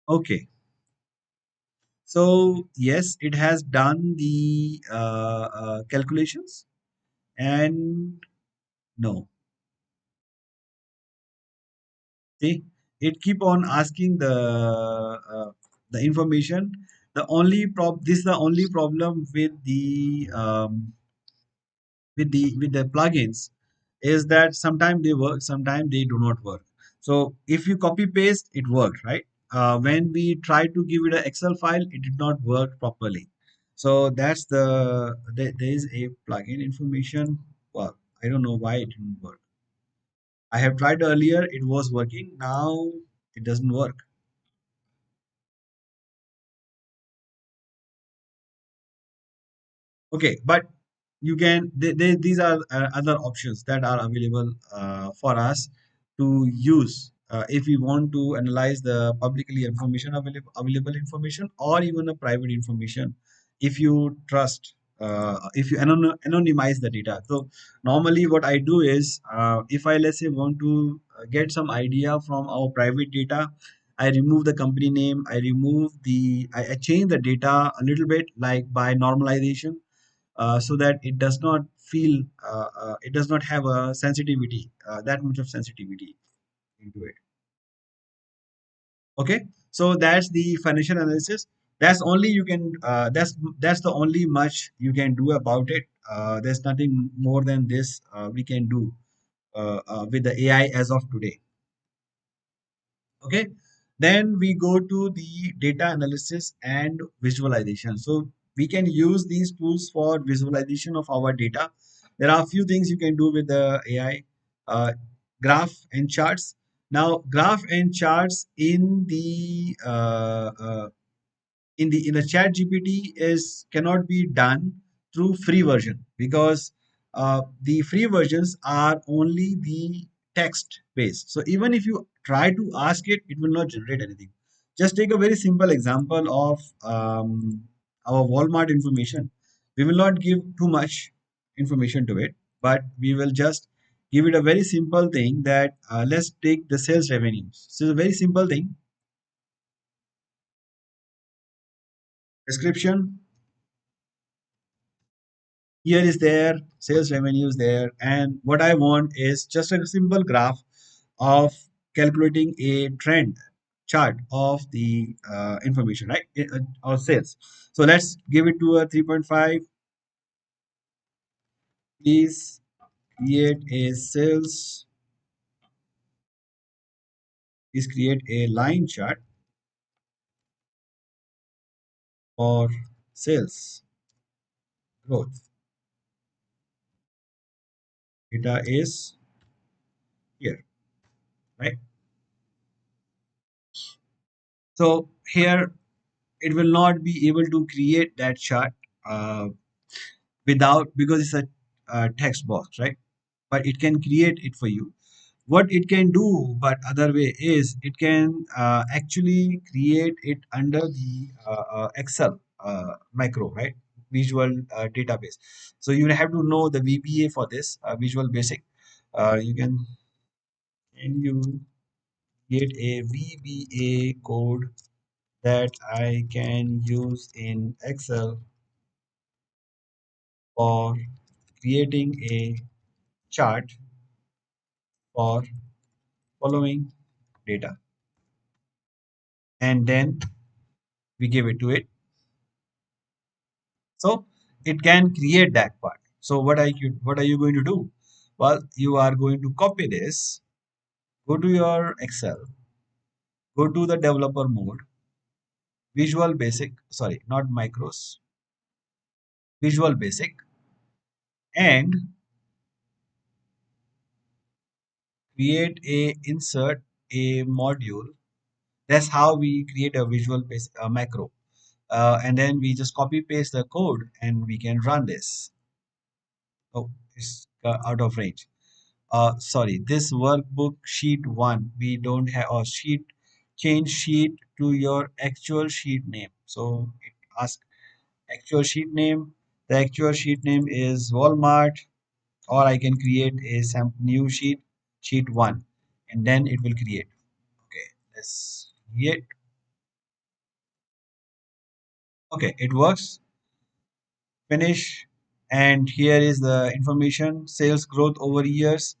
Okay, so yes, it has done the calculations, and no, see, it keep on asking the information. This is the only problem with the plugins is that sometimes they work, sometimes they do not work. So if you copy paste, it worked, right? When we try to give it an Excel file, it did not work properly. So that's there is a plugin information. Well, I don't know why it didn't work. I have tried earlier, it was working. Now it doesn't work. Okay, but these are other options that are available for us to use if we want to analyze the publicly available information or even the private information. If you trust, if you anonymize the data. So normally, what I do is, if I, let's say, want to get some idea from our private data, I remove the company name. I change the data a little bit, like by normalization, so that it does not have a sensitivity, that much of sensitivity into it. Okay, so that's the financial analysis. That's only you can that's the only much you can do about it. There's nothing more than this we can do with the AI as of today. Okay, then we go to the data analysis and visualization. So we can use these tools for visualization of our data. There are a few things you can do with the AI. Graph and charts. Now graph and charts in the chat gpt is cannot be done through free version, because the free versions are only the text based. So even if you try to ask it, it will not generate anything. Just take a very simple example of our Walmart information. We will not give too much information to it, but we will just give it a very simple thing that let's take the sales revenues. So it's a very simple thing. Description, here is there, sales revenue is there, and what I want is just a simple graph of calculating a trend chart of the information, right? Or sales. So let's give it to a 3.5. Please create a sales. Please create a line chart for sales growth. Data is here, right? So here it will not be able to create that chart. without, because it's a text box, right? But it can create it for you. What it can do but other way is it can actually create it under the excel macro, right? Visual database. So you have to know the VBA for this, visual basic. You can you create a VBA code that I can use in Excel for creating a chart for following data, and then we give it to it. So it can create that part. So what are you going to do? Well, you are going to copy this, go to your Excel, go to the developer mode, Visual Basic, sorry, not macros, Visual Basic, and create a insert a module. That's how we create a Visual Basic macro. And then we just copy paste the code and we can run this. Oh, it's out of range. Sorry, this workbook sheet one, we don't have a sheet, change sheet to your actual sheet name. So it asks actual sheet name. The actual sheet name is Walmart, or I can create a some new sheet, sheet one, and then it will create. Okay, let's create. Okay, it works. Finish. And here is the information, sales growth over years,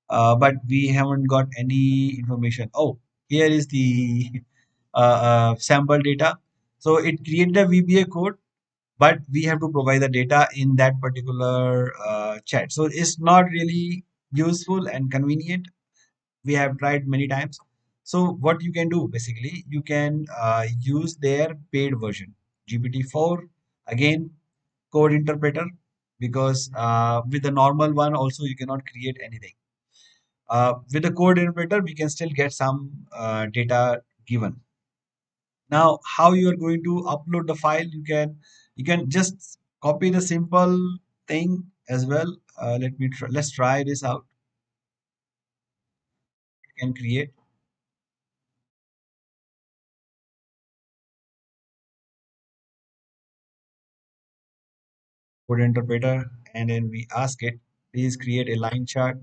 but we haven't got any information. Oh, here is the sample data. So it created a VBA code, but we have to provide the data in that particular chat. So it's not really useful and convenient. We have tried many times. So what you can do basically, you can use their paid version, GPT-4, again, code interpreter, because with the normal one also you cannot create anything. With the code interpreter, we can still get some data given. Now, how you are going to upload the file? You can just copy the simple thing as well. Let's try this out. You can create code interpreter, and then we ask it, please create a line chart.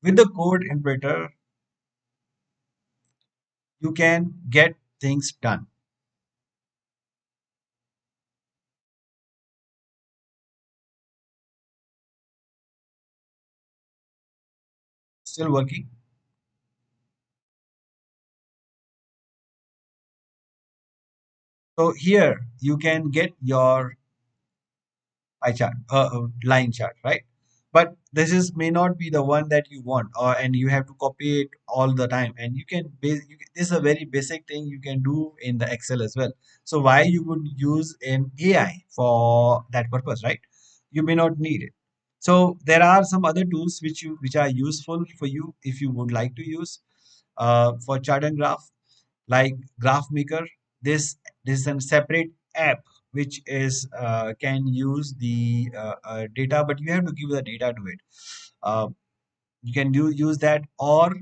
With the code interpreter, you can get things done. Still working. So here you can get your pie chart, line chart, right? But this is may not be the one that you want, or and you have to copy it all the time. And this is a very basic thing you can do in the Excel as well. So why you would use an AI for that purpose, right? You may not need it. So there are some other tools which are useful for you if you would like to use for chart and graph, like graph maker. This is a separate app which is can use the data, but you have to give the data to it. uh, you can use that, or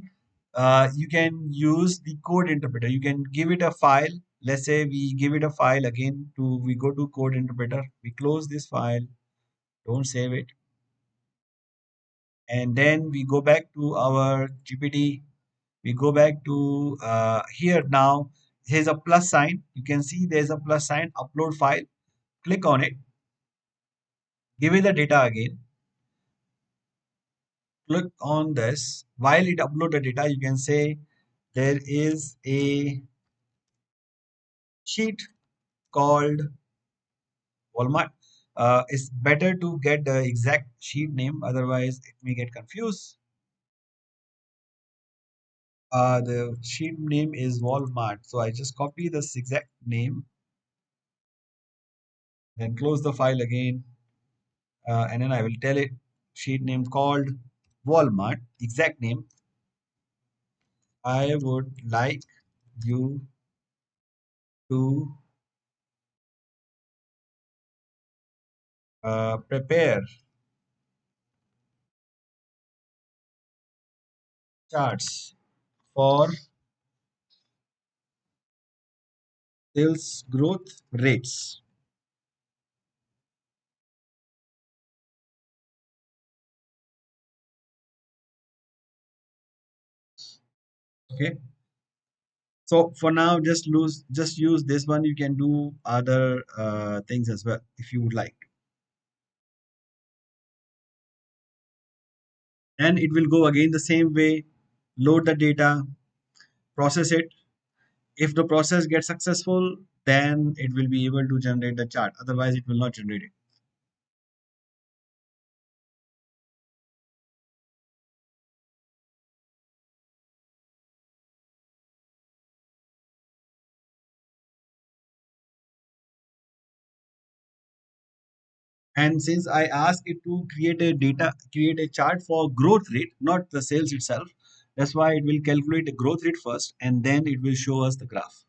you can use the code interpreter. You can give it a file. Let's say we give it a file again. To We go to code interpreter, we close this file, don't save it, and then we go back to our GPT. We go back to here. Now here's a plus sign. You can see there's a plus sign, upload file. Click on it, give it the data again, click on this. While it upload the data, you can say there is a sheet called Walmart. It's better to get the exact sheet name, otherwise it may get confused. The sheet name is Walmart, so I just copy this exact name, then close the file again, and then I will tell it sheet name called Walmart, exact name. I would like you to prepare charts for sales growth rates. Okay. So for now, just use this one. You can do other things as well if you would like. And it will go again the same way, load the data, process it. If the process gets successful, then it will be able to generate the chart. Otherwise, it will not generate it. And since I asked it to create a chart for growth rate, not the sales itself, that's why it will calculate the growth rate first, and then it will show us the graph.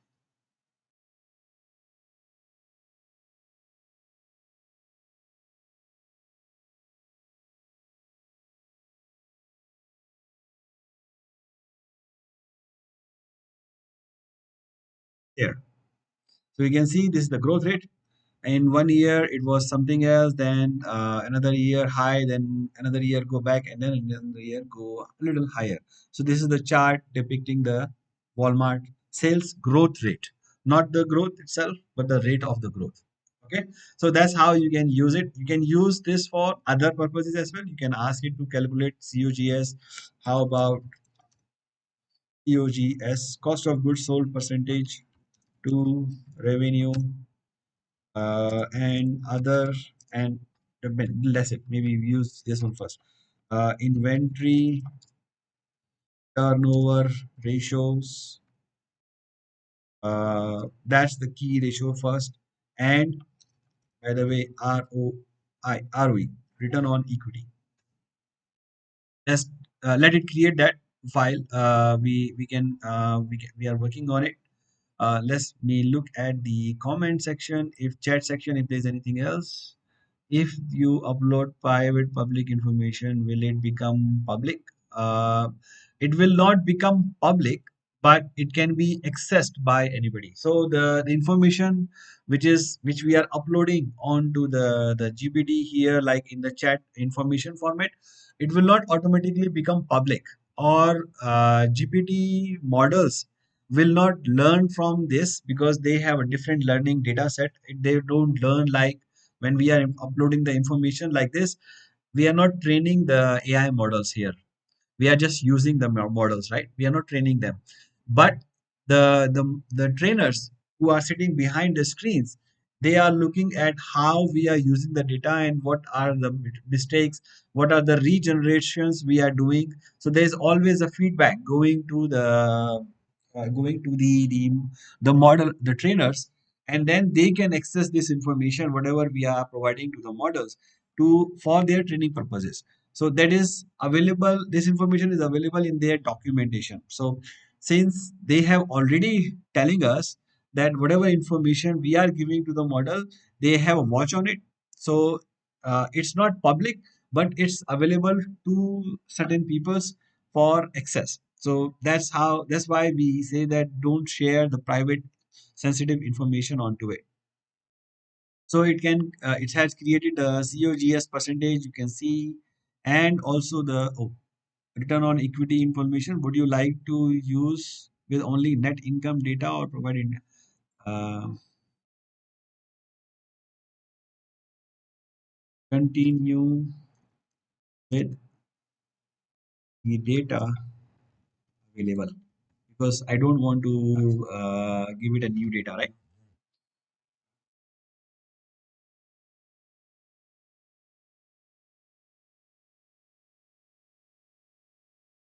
Here. So you can see this is the growth rate. In 1 year it was something else, then another year high, then another year go back, and then another year go a little higher. So this is the chart depicting the Walmart sales growth rate, not the growth itself, but the rate of the growth. Okay, so that's how you can use it. You can use this for other purposes as well. You can ask it to calculate COGS. How about COGS, cost of goods sold percentage to revenue, and other, and let's say maybe we use this one first. Inventory turnover ratios, that's the key ratio first. And by the way, ROE, return on equity. Let's let it create that file. We are working on it. Let's me look at the comment section, if chat section, if there's anything else. If you upload private public information, will it become public? It will not become public, but it can be accessed by anybody. So the information which we are uploading onto the GPT here, like in the chat information format, it will not automatically become public, or GPT models will not learn from this because they have a different learning data set. They don't learn like when we are uploading the information like this. We are not training the AI models here. We are just using the models, right? We are not training them. But the trainers who are sitting behind the screens, they are looking at how we are using the data and what are the mistakes, what are the regenerations we are doing. So there's always a feedback going to the model, the trainers, and then they can access this information whatever we are providing to the models to for their training purposes. So that is available, this information is available in their documentation. So since they have already telling us that whatever information we are giving to the model, they have a watch on it. So it's not public, but it's available to certain peoples for access. So that's why we say that don't share the private sensitive information onto it. So it has created the COGS percentage, you can see, and also the return on equity information. Would you like to use with only net income data or provided uh, continue with the data available? Because I don't want to give it a new data, right?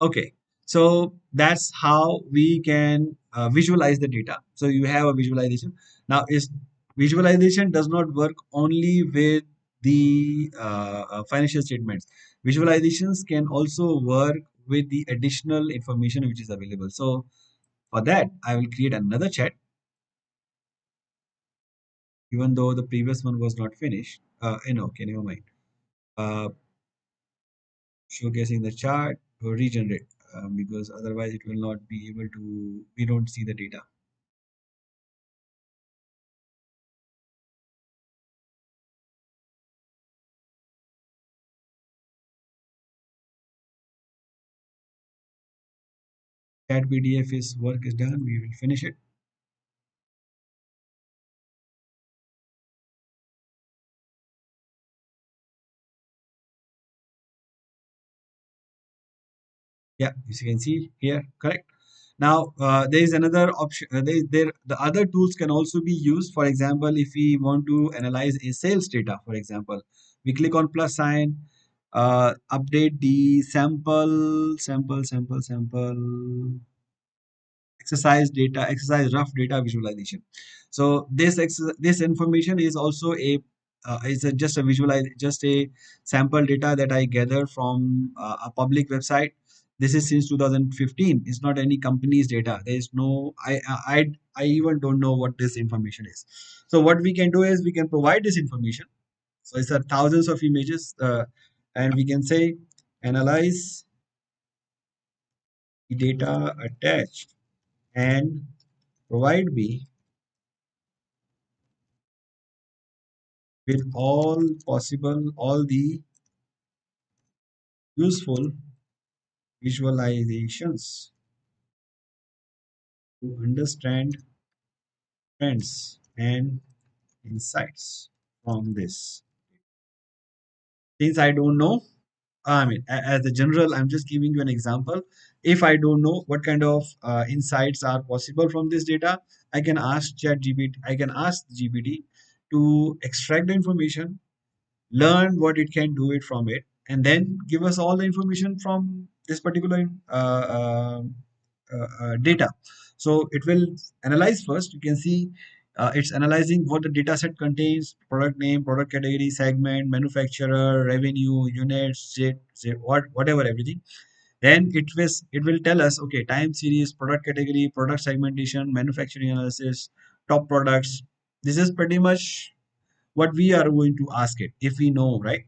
Okay, so that's how we can visualize the data. So you have a visualization. Now, is visualization does not work only with the financial statements. Visualizations can also work with the additional information which is available. So for that, I will create another chat. even though the previous one was not finished. Okay, never mind. Uh, Showcasing the chart or regenerate, because otherwise it will not be able to, we don't see the data. That PDF is work is done, we will finish it. Yeah, as you can see here, correct. Now, there is another option. The other tools can also be used. For example, if we want to analyze a sales data, for example, we click on plus sign, update the sample exercise rough data visualization. So this information is also just a just a sample data that I gathered from a public website. This is since 2015. It's not any company's data. There is no I even don't know what this information is. So what we can do is we can provide this information. So it's a thousands of images, and we can say analyze the data attached and provide me with all the useful visualizations to understand trends and insights from this. Things I don't know, I mean, as a general, I'm just giving you an example. If I don't know what kind of insights are possible from this data, I can ask ChatGPT. I can ask GPT to extract the information, learn what it can do it from it, and then give us all the information from this particular data. So it will analyze first. You can see it's analyzing what the data set contains: product name, product category, segment, manufacturer, revenue, units, whatever, everything. Then it will tell us, okay, time series, product category, product segmentation, manufacturing analysis, top products. This is pretty much what we are going to ask it if we know, right?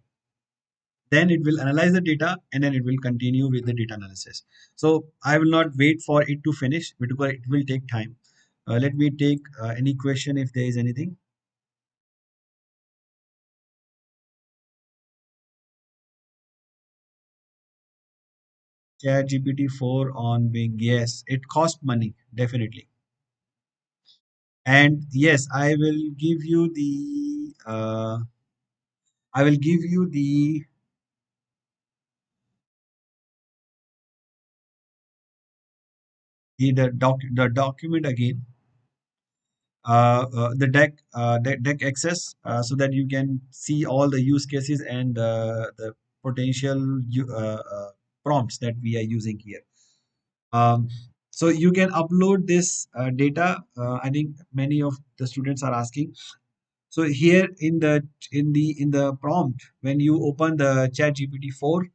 Then it will analyze the data and then it will continue with the data analysis. So I will not wait for it to finish because it will take time. Let me take any question if there is anything. Chat GPT-4 on Bing. Yes, it cost money, definitely. And yes, I will give you the document again, deck access, so that you can see all the use cases and the potential prompts that we are using here. Um, so you can upload this data. I think many of the students are asking. So here in the prompt, when you open the Chat GPT-4,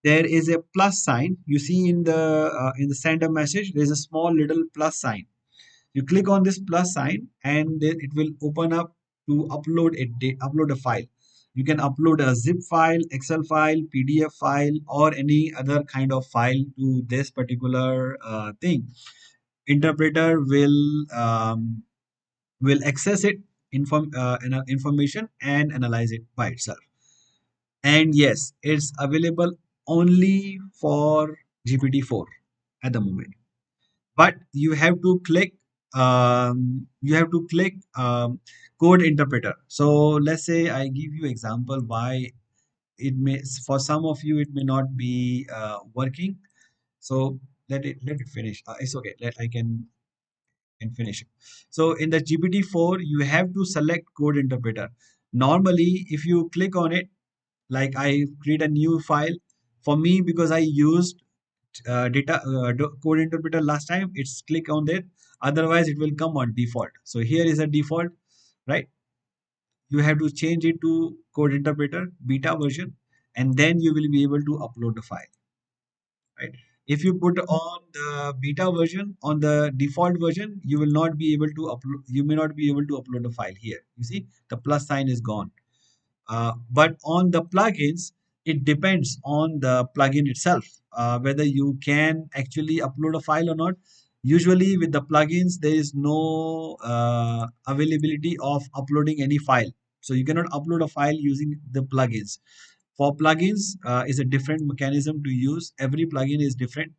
there is a plus sign. You see in the sender message, there is a small little plus sign. You click on this plus sign and then it will open up to upload a file. You can upload a zip file, Excel file, PDF file, or any other kind of file to this particular thing. Interpreter will access it, information, and analyze it by itself. And yes, it's available only for GPT-4 at the moment, but you have to click code interpreter. So let's say I give you example why it may, for some of you it may not be working. So let it finish. It's okay, let I can finish it. So in the GPT-4 you have to select code interpreter. Normally if you click on it, like I create a new file for me, because I used code interpreter last time, it's click on that. Otherwise it will come on default. So here is a default, right? You have to change it to code interpreter beta version, and then you will be able to upload the file, right? If you put on the beta version, on the default version, you will not be able to upload. You may not be able to upload a file here. You see, the plus sign is gone. But on the plugins, it depends on the plugin itself, whether you can actually upload a file or not. Usually, with the plugins, there is no availability of uploading any file. So you cannot upload a file using the plugins. For plugins, is a different mechanism to use. Every plugin is different,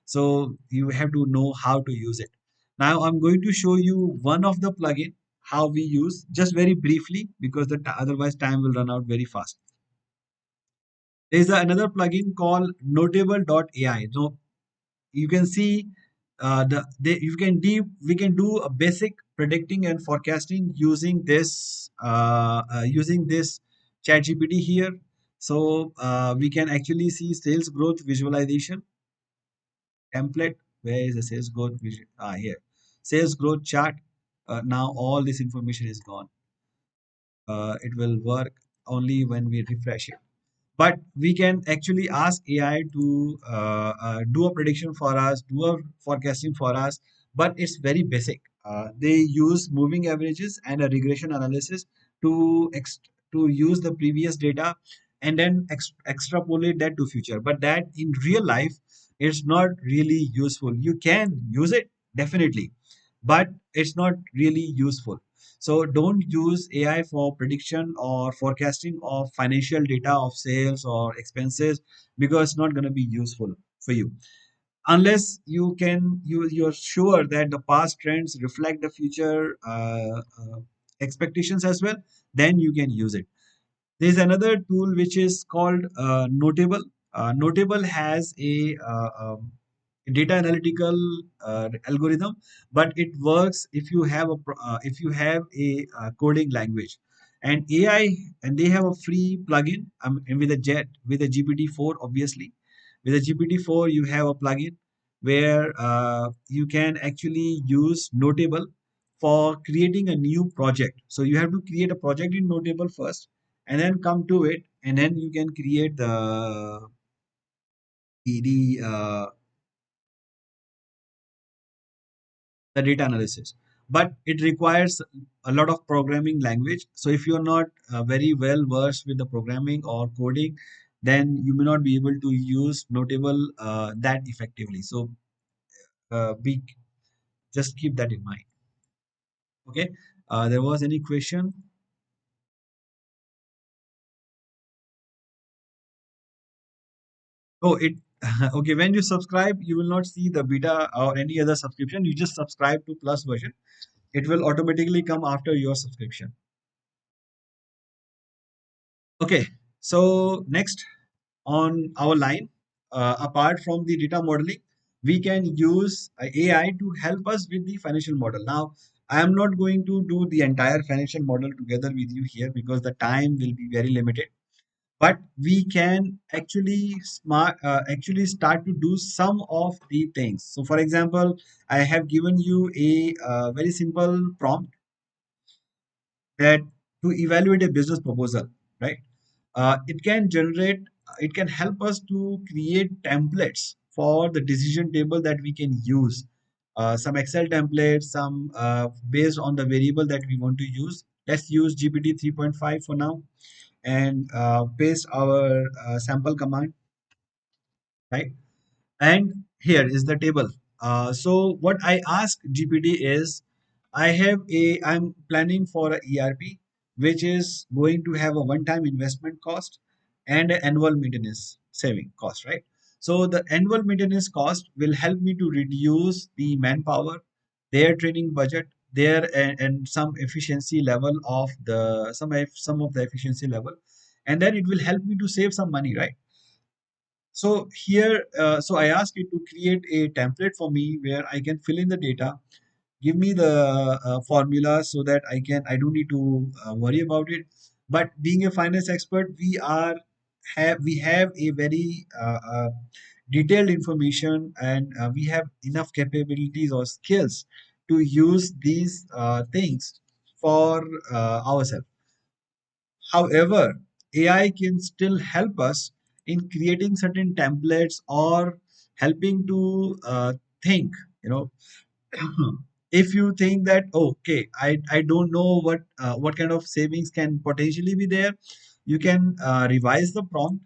so you have to know how to use it. Now I'm going to show you one of the plugin how we use just very briefly because otherwise time will run out very fast. There is another plugin called Notable.ai. So you can see you can we can do a basic predicting and forecasting using this chat GPT here. So we can actually see sales growth visualization template. Where is the sales growth here, sales growth chart. Now all this information is gone. It will work only when we refresh it, but we can actually ask AI to do a prediction for us, do a forecasting for us, but it's very basic. They use moving averages and a regression analysis to to use the previous data and then extrapolate that to future. But that in real life, it's not really useful. You can use it definitely, but it's not really useful. So don't use AI for prediction or forecasting of financial data of sales or expenses because it's not going to be useful for you unless you're sure that the past trends reflect the future expectations as well. Then you can use it. There's another tool which is called Notable. Notable has a data analytical algorithm, but it works if you have if you have a coding language. And AI, and they have a free plugin and with a jet with a GPT-4 obviously. With a GPT-4, you have a plugin where you can actually use Notable for creating a new project. So you have to create a project in Notable first and then come to it, and then you can create the the data analysis. But it requires a lot of programming language. So if you're not very well versed with the programming or coding, then you may not be able to use Notable that effectively. So be just keep that in mind. Okay. There was any question? Oh, it okay. When you subscribe, you will not see the beta or any other subscription. You just subscribe to plus version. It will automatically come after your subscription. Okay, so next on our line, apart from the data modeling, we can use AI to help us with the financial model. Now, I am not going to do the entire financial model together with you here because the time will be very limited. But we can actually start to do some of the things. So, for example, I have given you a very simple prompt that to evaluate a business proposal, right? It can generate, it can help us to create templates for the decision table that we can use. Some Excel templates, some based on the variable that we want to use. Let's use GPT 3.5 for now and paste our sample command, right? And here is the table. So what I ask GPT is, I'm planning for a ERP, which is going to have a one-time investment cost and an annual maintenance saving cost, right? So the annual maintenance cost will help me to reduce the manpower, their training budget, and some efficiency level of the some of the efficiency level, and then it will help me to save some money, right? So here, so I ask it to create a template for me where I can fill in the data, give me the formula so that I don't need to worry about it. But being a finance expert, we have a very detailed information, and we have enough capabilities or skills to use these things for ourselves. However, AI can still help us in creating certain templates or helping to think, you know. If you think that, okay, I don't know what kind of savings can potentially be there, you can revise the prompt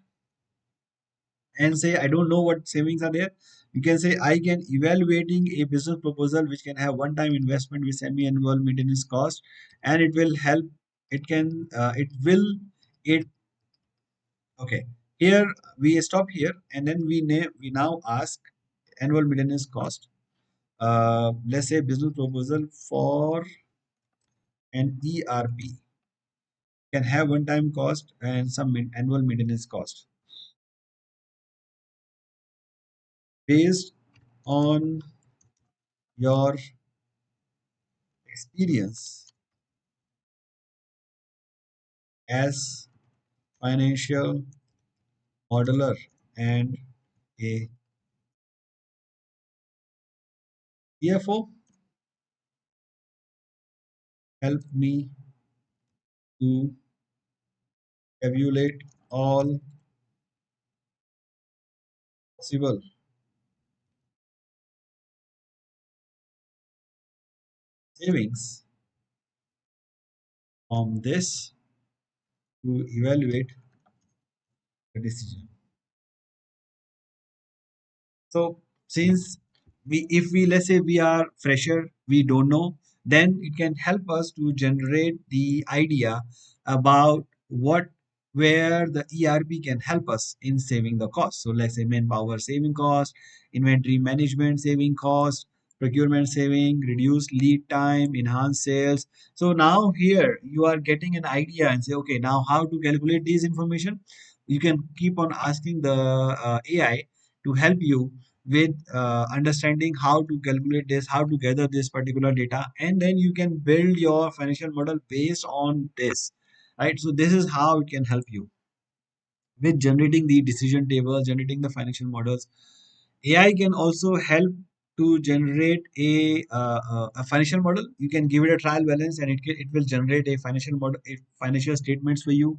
and say, I don't know what savings are there. You can say, I can evaluating a business proposal which can have one-time investment with semi-annual maintenance cost, and it will help. It can, it will, it, okay. Here we stop here, and then we now ask annual maintenance cost. Let's say business proposal for an ERP can have one-time cost and some annual maintenance cost based on your experience as financial modeler and a CFO. Help me to evaluate all possible savings from this to evaluate the decision. So since if we, let's say we are fresher, we don't know, then it can help us to generate the idea about what where the ERP can help us in saving the cost. So let's say manpower saving cost, inventory management saving cost, procurement saving, reduced lead time, enhanced sales. So now here you are getting an idea and say, okay, now how to calculate these information? You can keep on asking the AI to help you with understanding how to calculate this, how to gather this particular data, and then you can build your financial model based on this, right? So this is how it can help you with generating the decision tables, generating the financial models. AI can also help to generate a financial model. You can give it a trial balance, and it will generate a financial model, a financial statements for you,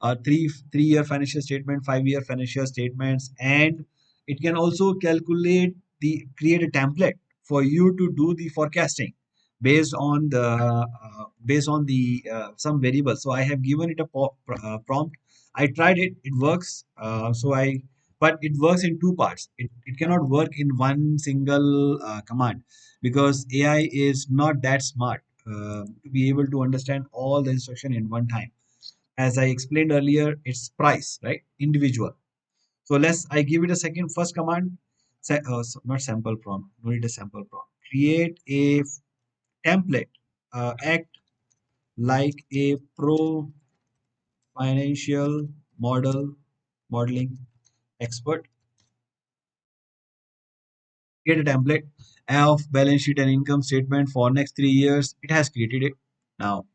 3 year financial statement, 5 year financial statements, and it can also calculate the create a template for you to do the forecasting based on the some variables. So I have given it a prompt. I tried it, it works. But it works in two parts. It cannot work in one single command because AI is not that smart to be able to understand all the instruction in one time. As I explained earlier, it's price, right? Individual. So I give it a second. First command, not sample prompt, no need a sample prompt. Create a template. Act like a pro financial model modeling expert. Create a template of balance sheet and income statement for next 3 years. It has created it. Now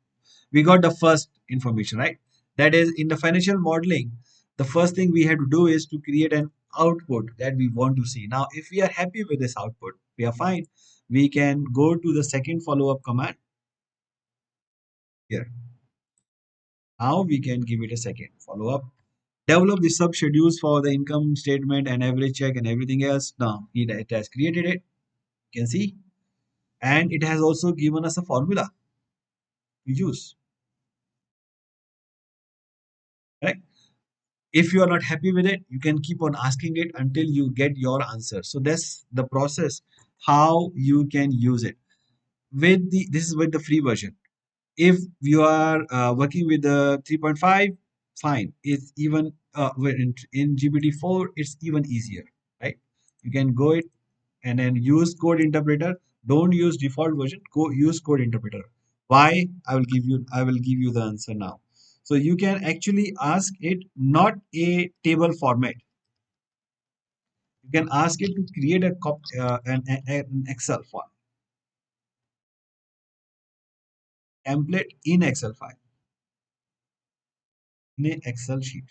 we got the first information, right? That is, in the financial modeling, the first thing we have to do is to create an output that we want to see. Now if we are happy with this output, we are fine. We can go to the second follow-up command here. Now we can give it a second follow-up. Develop the sub schedules for the income statement and average check and everything else. Now it has created it, you can see, and it has also given us a formula to use, right? If you are not happy with it, you can keep on asking it until you get your answer. So that's the process how you can use it. With the This is with the free version. If you are working with the 3.5, fine. It's even in GPT-4, it's even easier, right? You can go it and then use code interpreter. Don't use default version, go use code interpreter. Why? I will give you the answer now. So you can actually ask it not a table format. You can ask it to create an Excel file template in Excel file, in a Excel sheet.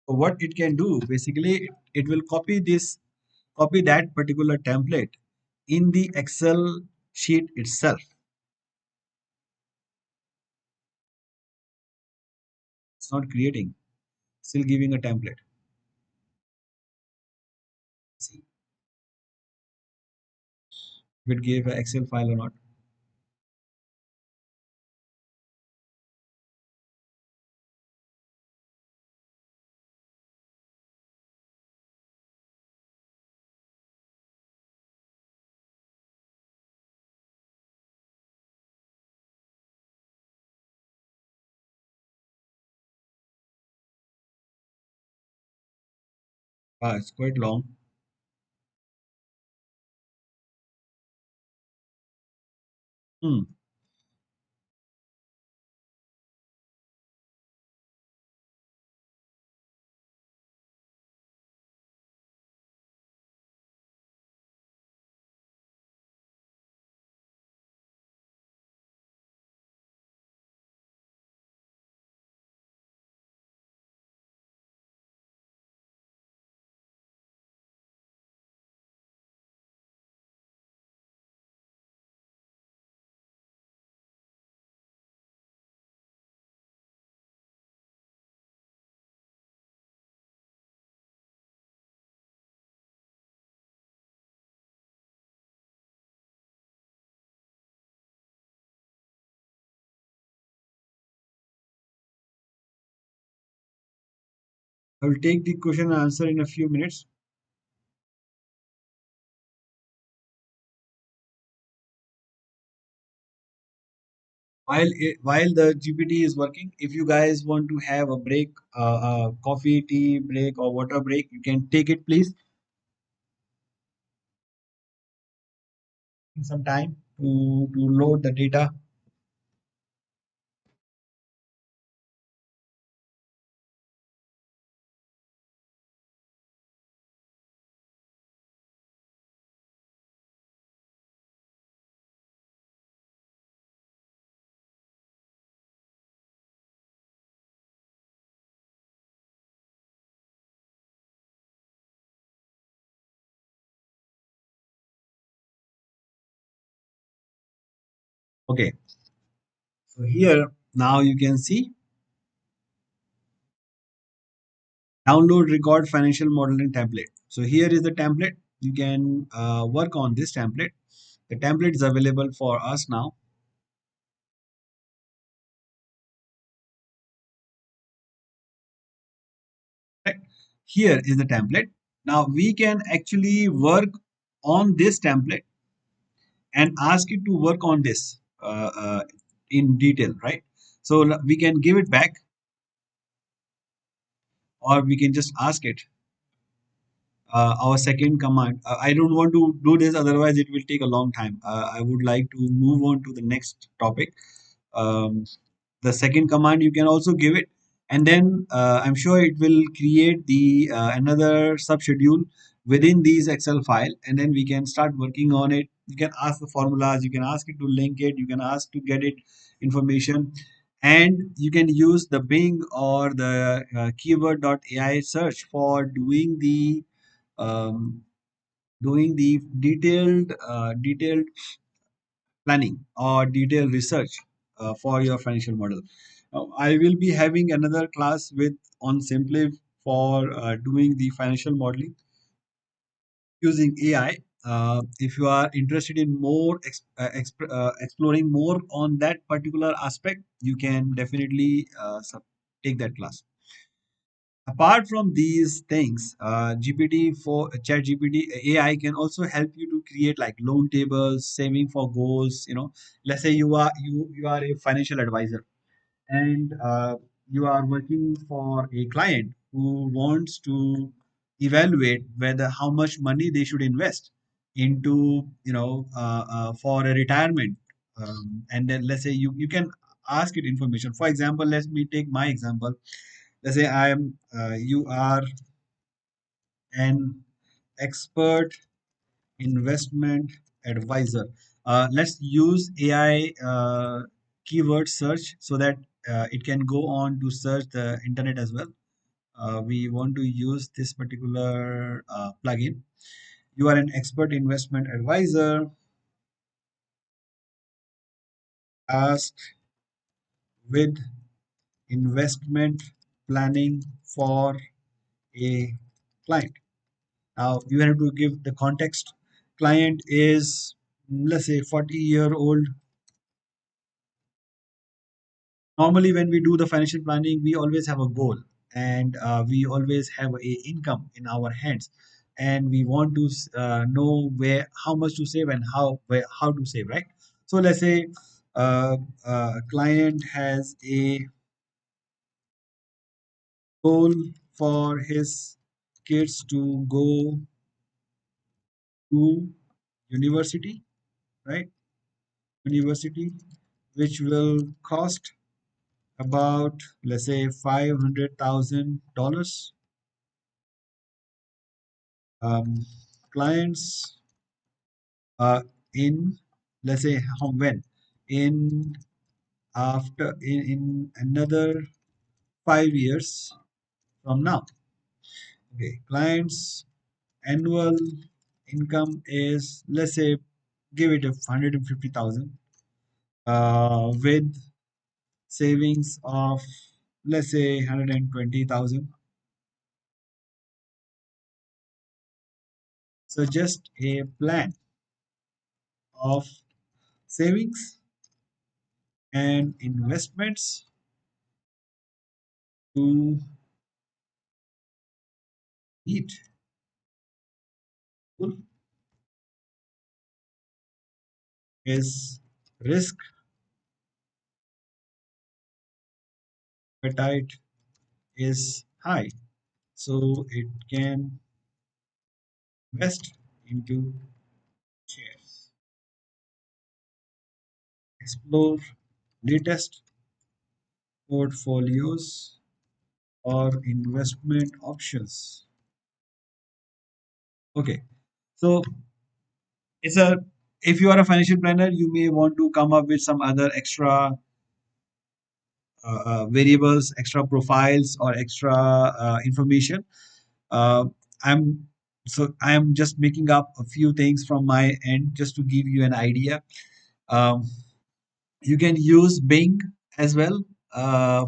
So what it can do basically, it will copy that particular template in the Excel sheet itself. It's not creating, still giving a template. if it gave an Excel file or not. Ah, it's quite long. Hmm. I will take the question and answer in a few minutes. While the GPT is working, if you guys want to have a break, coffee, tea break, or water break, you can take it, please. Some time to load the data. Okay, so here now you can see download record financial modeling template. So here is the template. You can work on this template. The template is available for us now. Right? Here is the template. Now we can actually work on this template and ask it to work on this in detail, right? So we can give it back, or we can just ask it our second command. I don't want to do this, otherwise it will take a long time. I would like to move on to the next topic. Um, the second command you can also give it, and then I'm sure it will create the another subschedule within these Excel file, and then we can start working on it. You can ask the formulas, you can ask it to link it, you can ask to get it information, and you can use the Bing or the keyword.ai search for um, doing the detailed planning or detailed research for your financial model. I will be having another class with on Simpliv for doing the financial modeling using AI. If you are interested in more exploring more on that particular aspect, you can definitely take that class. Apart from these things, GPT for Chat GPT AI can also help you to create like loan tables, saving for goals. Let's say you are a financial advisor, and you are working for a client who wants to evaluate whether how much money they should invest into for a retirement. And then let's say you can ask it information. For example, let me take my example. Let's say you are an expert investment advisor. Let's use AI keyword search so that it can go on to search the internet as well. We want to use this particular plugin. You are an expert investment advisor. Ask with investment planning for a client. Now you have to give the context. Client is let's say 40-year-old. Normally when we do the financial planning, we always have a goal, and we always have a income in our hands, and we want to know where how much to save and how to save, right? So let's say a client has a goal for his kids to go to university, right? University, which will cost about, let's say, $500,000. um, Clients in, let's say, how when in in another 5 years from now. Okay, clients annual income is, let's say, give it a 150,000 with savings of, let's say, 120,000. Suggest a plan of savings and investments to meet his risk appetite is high, so it can invest into shares, explore latest portfolios or investment options. Okay, so it's a if you are a financial planner, you may want to come up with some other extra variables, extra profiles, or extra information. Uh, I'm I am just making up a few things from my end just to give you an idea. Um, you can use Bing as well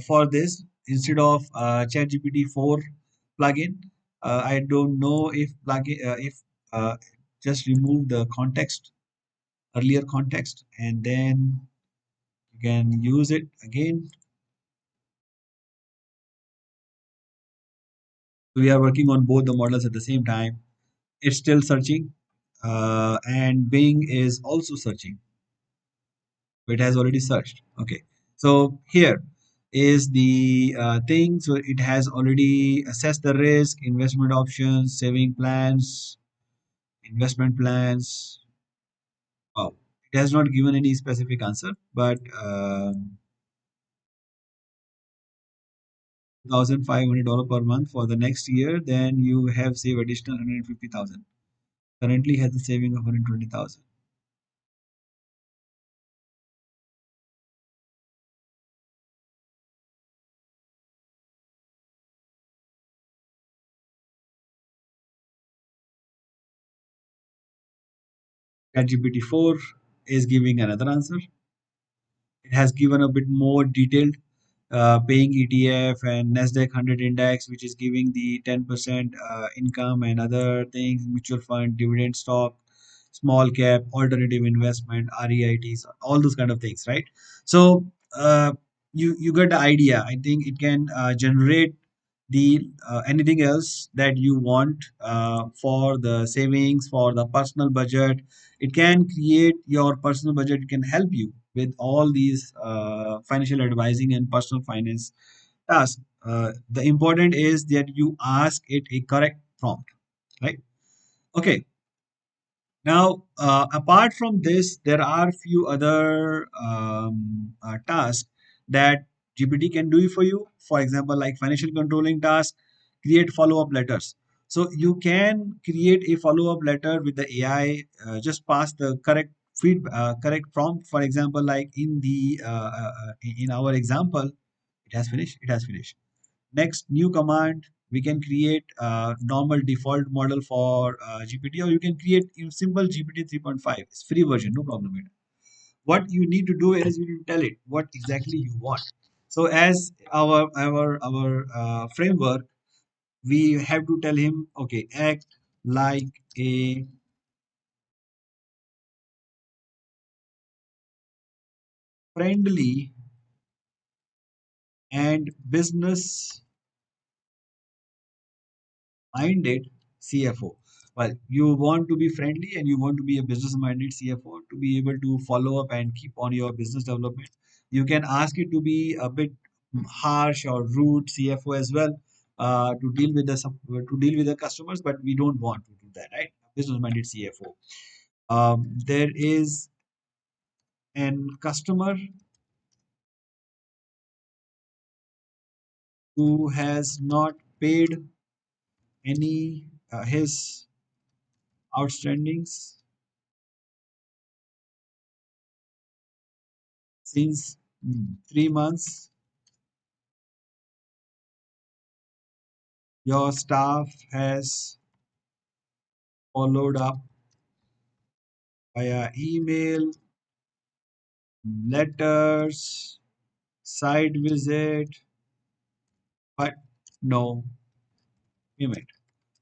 for this instead of ChatGPT 4 plugin. I don't know if if uh, just remove the context, earlier context, and then you can use it again. We are working on both the models at the same time. It's still searching, and Bing is also searching. It has already searched. Okay, so here is the thing. So it has already assessed the risk, investment options, saving plans, investment plans. Wow, it has not given any specific answer, but $1,500 per month for the next year, then you have saved additional 150,000. Currently has a saving of 120,000. ChatGPT 4 is giving another answer. It has given a bit more detailed, paying ETF and Nasdaq 100 index, which is giving the 10% income, and other things, mutual fund, dividend stock, small cap, alternative investment, REITs, all those kind of things, right? So you get the idea. I think it can generate the anything else that you want for the savings, for the personal budget. It can create your personal budget. It can help you with all these financial advising and personal finance tasks. The important is that you ask it a correct prompt, right? Okay, now, apart from this, there are few other tasks that GPT can do for you. For example, like financial controlling task, create follow-up letters. So you can create a follow-up letter with the AI. Just pass the correct prompt. For example, like in our example, it has finished. It has finished. Next, new command, we can create a normal default model for GPT, or you can create a simple GPT 3.5. It's free version, no problem with it. What you need to do is you need to tell it what exactly you want. So as our framework, we have to tell him, okay, act like a friendly and business minded CFO. Well, you want to be friendly and you want to be a business minded CFO to be able to follow up and keep on your business development. You can ask it to be a bit harsh or rude CFO as well, to deal with the customers, but we don't want to do that, right? Business minded CFO. There is an customer who has not paid any his outstandings since 3 months. Your staff has followed up via email, letters, site visit, but no payment.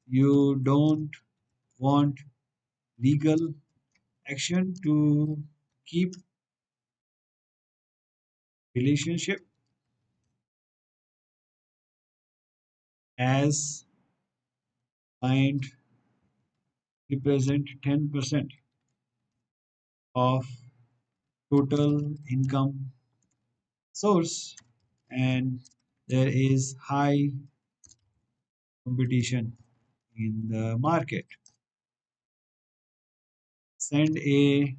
You don't want legal action to keep relationship as client represent 10% of total income source and there is high competition in the market. Send a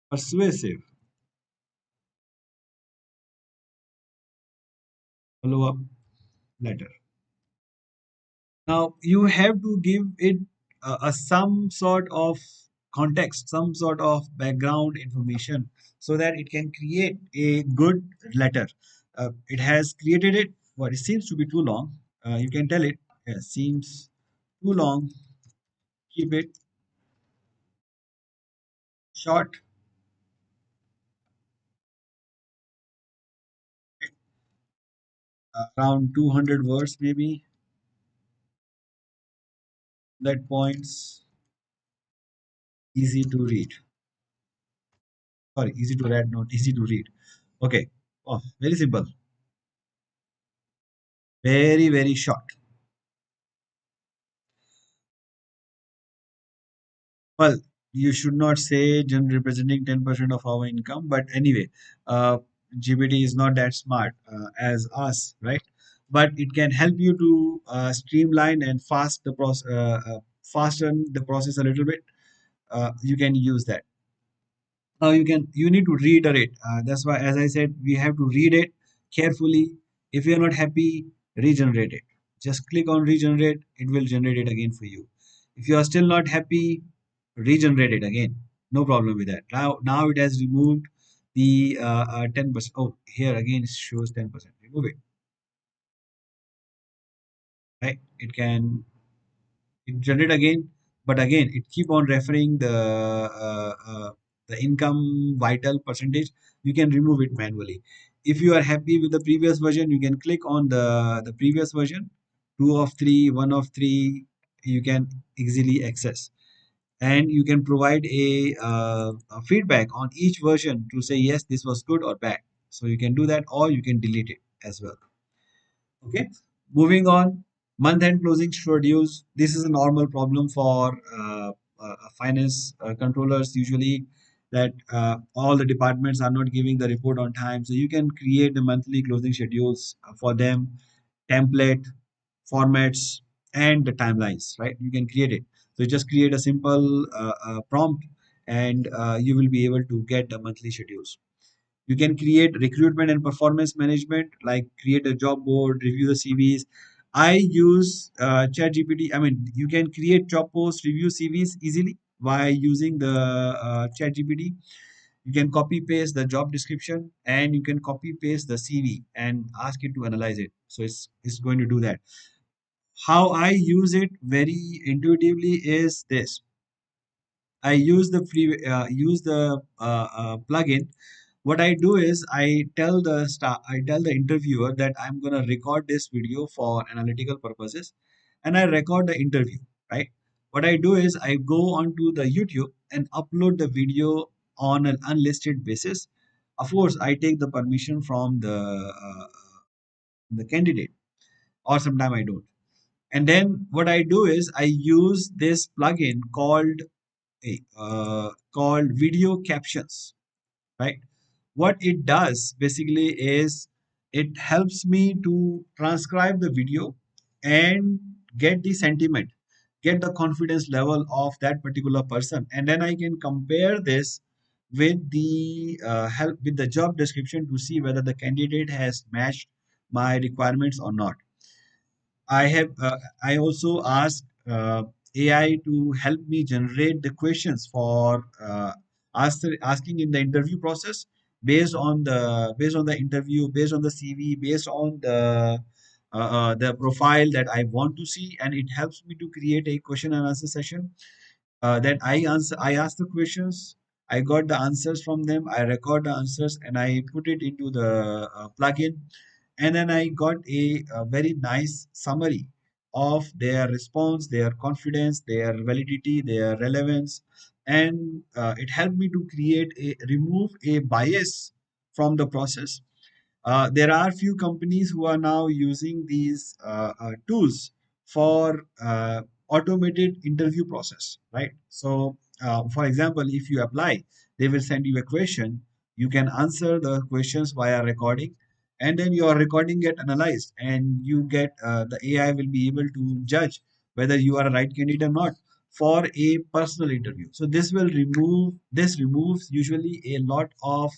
persuasive follow-up letter. Now you have to give it some sort of context, some sort of background information, so that it can create a good letter. It has created it. What it seems to be too long. You can tell it. Yeah, seems too long. Keep it short, around 200 words maybe. Bullet points, easy to read. Sorry, easy to read, not easy to read. Okay. Oh, very simple. Very, very short. Well, you should not say representing 10% of our income, but anyway, uh, GPT is not that smart as us, right? But it can help you to streamline and fasten the process a little bit. You can use that. Now you need to reiterate. That's why, as I said, we have to read it carefully. If you're not happy, regenerate it. Just click on regenerate. It will generate it again for you. If you are still not happy, regenerate it again. No problem with that. Now it has removed the 10%. Oh, here again it shows 10%. Remove it. Right? It generate again, but again it keep on referring the income vital percentage. You can remove it manually. If you are happy with the previous version, you can click on the previous version. Two of three, one of three, you can easily access, and you can provide a feedback on each version to say yes, this was good or bad. So you can do that, or you can delete it as well. Okay, moving on. Month end closing schedules. This is a normal problem for finance controllers usually, that all the departments are not giving the report on time. So you can create the monthly closing schedules for them, template, formats, and the timelines, right? You can create it. So just create a simple prompt and you will be able to get the monthly schedules. You can create recruitment and performance management, like create a job board, review the CVs. I use ChatGPT. I mean, you can create job posts, review CVs easily by using the ChatGPT. You can copy paste the job description and you can copy paste the CV and ask it to analyze it. So it's going to do that. How I use it very intuitively is this. I use the plugin. What I do is I tell the interviewer that I'm gonna record this video for analytical purposes, and I record the interview. Right. What I do is I go onto the YouTube and upload the video on an unlisted basis. Of course, I take the permission from the candidate, or sometime I don't. And then what I do is I use this plugin called video captions, right? What it does basically is it helps me to transcribe the video and get the sentiment, get the confidence level of that particular person, and then I can compare this with the help with the job description to see whether the candidate has matched my requirements or not. I also ask AI to help me generate the questions for asking in the interview process, based on the interview, based on the CV, based on the profile that I want to see, and it helps me to create a question and answer session that I ask the questions, I got the answers from them, I record the answers, and I put it into the plugin, and then I got a very nice summary of their response, their confidence, their validity, their relevance, and it helped me to remove a bias from the process. There are few companies who are now using these tools for automated interview process, right? So, for example, if you apply, they will send you a question. You can answer the questions via recording, and then your recording get analyzed, and you get the AI will be able to judge whether you are a right candidate or not for a personal interview. So this removes usually a lot of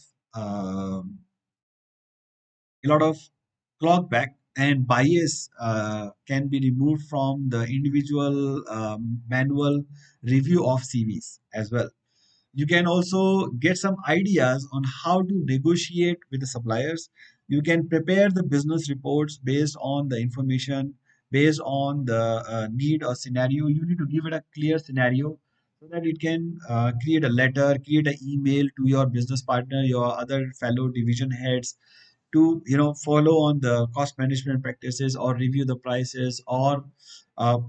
clock back and bias can be removed from the individual manual review of CVs as well. You can also get some ideas on how to negotiate with the suppliers. You can prepare the business reports based on the information, based on the need or scenario. You need to give it a clear scenario so that it can create a letter, create an email to your business partner, your other fellow division heads, to follow on the cost management practices or review the prices, or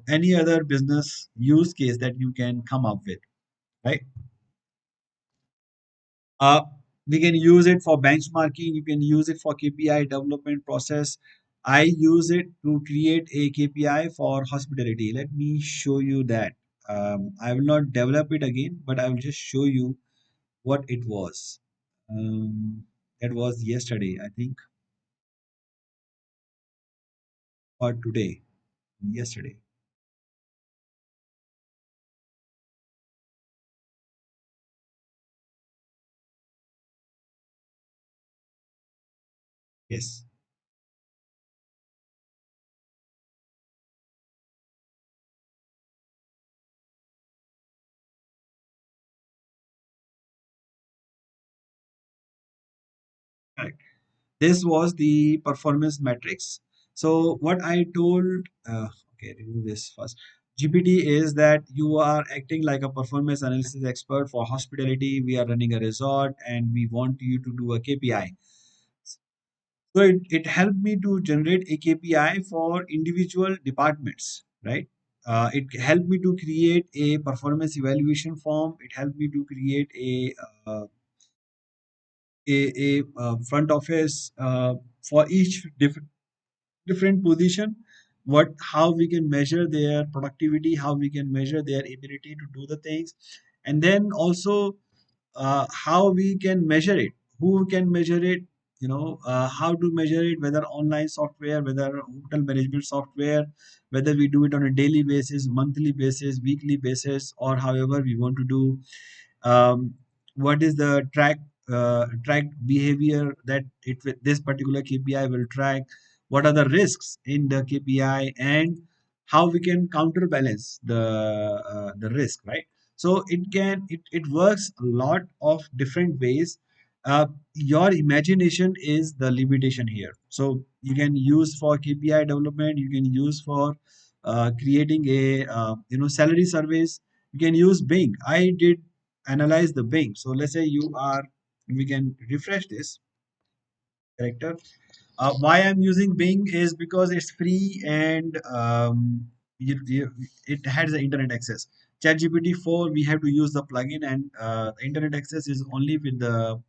any other business use case that you can come up with, right? uh, we can use it for benchmarking, you can use it for KPI development process. I use it to create a KPI for hospitality. Let me show you that. I will not develop it again, but I will just show you what it was. That was yesterday, I think, or today. Yesterday. Yes. Correct. This was the performance metrics. So what I told, okay, remove this first. GPT is that you are acting like a performance analysis expert for hospitality. We are running a resort and we want you to do a KPI. So it helped me to generate a KPI for individual departments, right? It helped me to create a performance evaluation form. It helped me to create a front office for each different position, what how we can measure their productivity, how we can measure their ability to do the things, and then also how we can measure it, who can measure it, how to measure it, whether online software, whether hotel management software, whether we do it on a daily basis, monthly basis, weekly basis, or however we want to do. What is the tracked behavior that this particular KPI will track, what are the risks in the KPI, and how we can counterbalance the risk, right? So it works a lot of different ways. Your imagination is the limitation here. So you can use for KPI development, you can use for creating a salary surveys, you can use Bing. I did analyze the Bing. So let's say we can refresh this character. Why I'm using Bing is because it's free and it has the internet access. ChatGPT 4, we have to use the plugin, and the internet access is only with the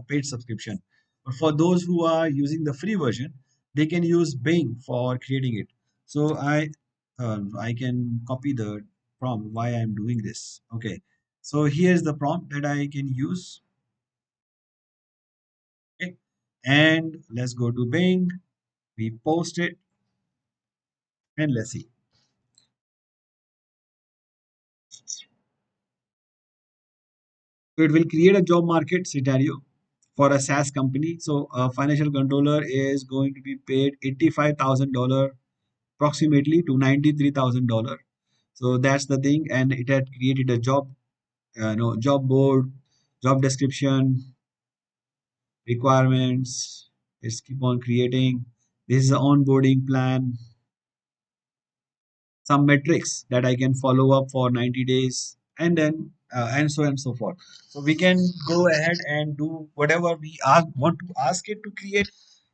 paid subscription. But for those who are using the free version, they can use Bing for creating it. So I can copy the prompt why I'm doing this. Okay, so here's the prompt that I can use. Okay, and let's go to Bing. We post it and let's see. So it will create a job market scenario for a SaaS company. So a financial controller is going to be paid $85,000 approximately to $93,000. So that's the thing, and it had created a job, no job board, job description, requirements. It's keep on creating. This is the onboarding plan, some metrics that I can follow up for 90 days, and then and so on and so forth. So we can go ahead and do whatever we want to ask it to create.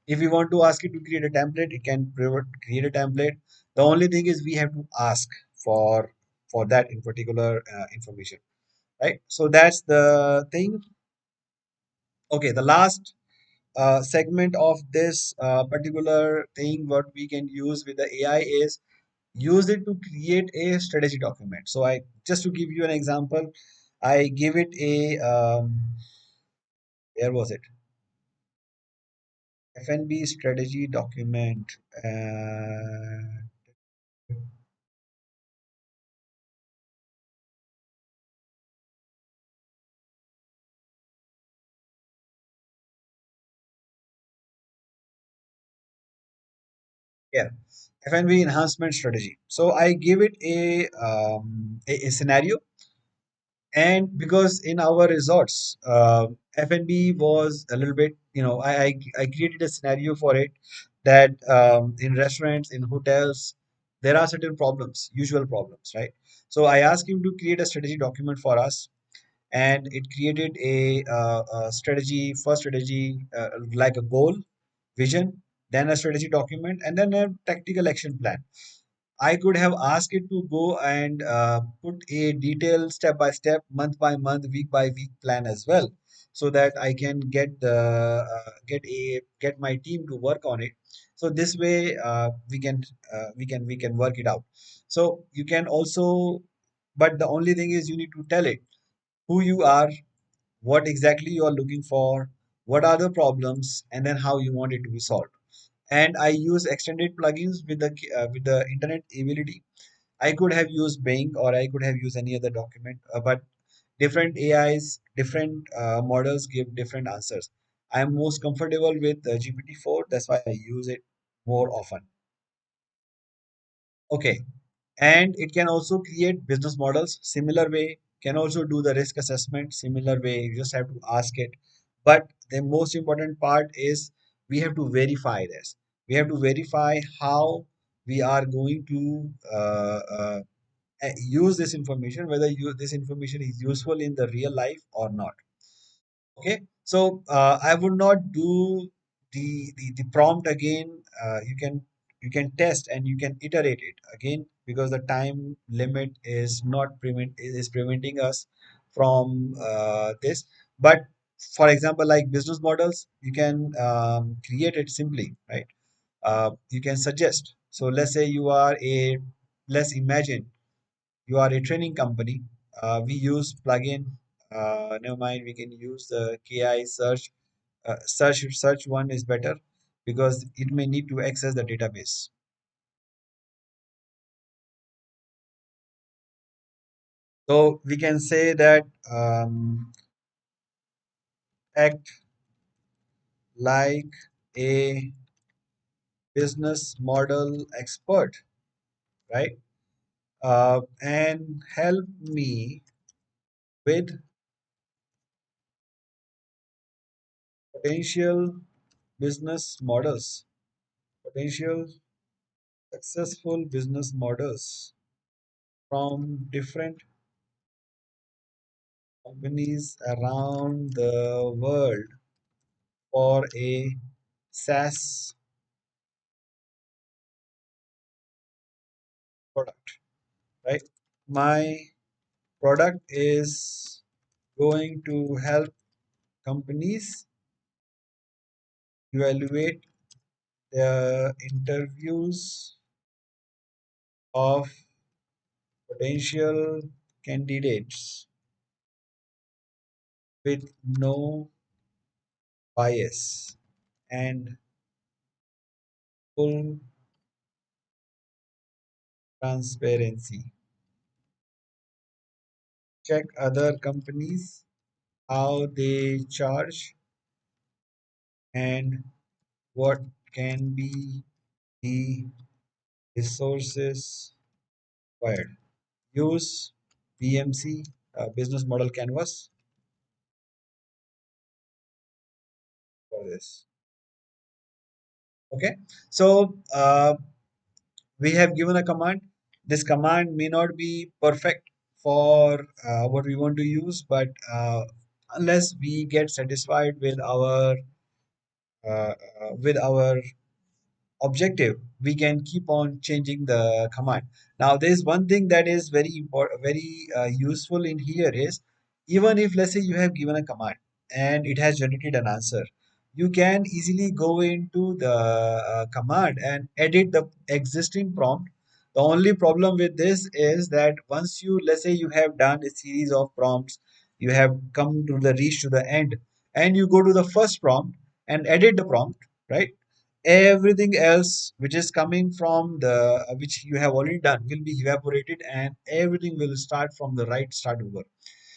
If we want to ask it to create a template, it can create a template. The only thing is we have to ask for for that in particular information, right? So that's the thing. Okay, the last segment of this particular thing what we can use with the AI is use it to create a strategy document. So I just to give you an example, I give it a where was it? FNB strategy document. Yeah, FNB enhancement strategy. So I give it a scenario, and because in our resorts, F&B was a little bit, I created a scenario for it that in restaurants, in hotels, there are certain problems, usual problems, right? So I asked him to create a strategy document for us, and it created a strategy, first strategy, like a goal, vision, then a strategy document, and then a tactical action plan. I could have asked it to go and put a detailed step by step, month by month, week by week plan as well, so that I can get my team to work on it. So this way we can work it out. So you can also, but the only thing is you need to tell it who you are, what exactly you are looking for, what are the problems, and then how you want it to be solved. And I use extended plugins with the internet ability. I could have used Bing or I could have used any other document, but different AIs, different models give different answers. I'm most comfortable with GPT-4. That's why I use it more often. Okay, and it can also create business models similar way. Can also do the risk assessment similar way. You just have to ask it. But the most important part is we have to verify this. We have to verify how we are going to use this information, whether this information is useful in the real life or not. Okay, so I would not do the prompt again. You can test and you can iterate it again, because the time limit is not preventing us from this. But for example, like business models, you can create it simply, right? You can suggest. So let's imagine you are a training company. We use plugin. Never mind, we can use the KI search. Search one is better because it may need to access the database. So we can say that act like a business model expert, right? And help me with potential business models, potential successful business models from different companies around the world for a SaaS product, right? My product is going to help companies evaluate the interviews of potential candidates with no bias and full transparency. Check other companies, how they charge, and what can be the resources required. Use BMC, business model canvas, for this. Okay, so we have given a command. This command may not be perfect for what we want to use, but unless we get satisfied with our objective, we can keep on changing the command. Now there's one thing that is very important, very useful in here is, even if let's say you have given a command and it has generated an answer, you can easily go into the command and edit the existing prompt. The only problem with this is that once you, let's say you have done a series of prompts, you have come to the reach to the end, and you go to the first prompt and edit the prompt, right? Everything else which is coming from the which you have already done will be evaporated, and everything will start from the right start over.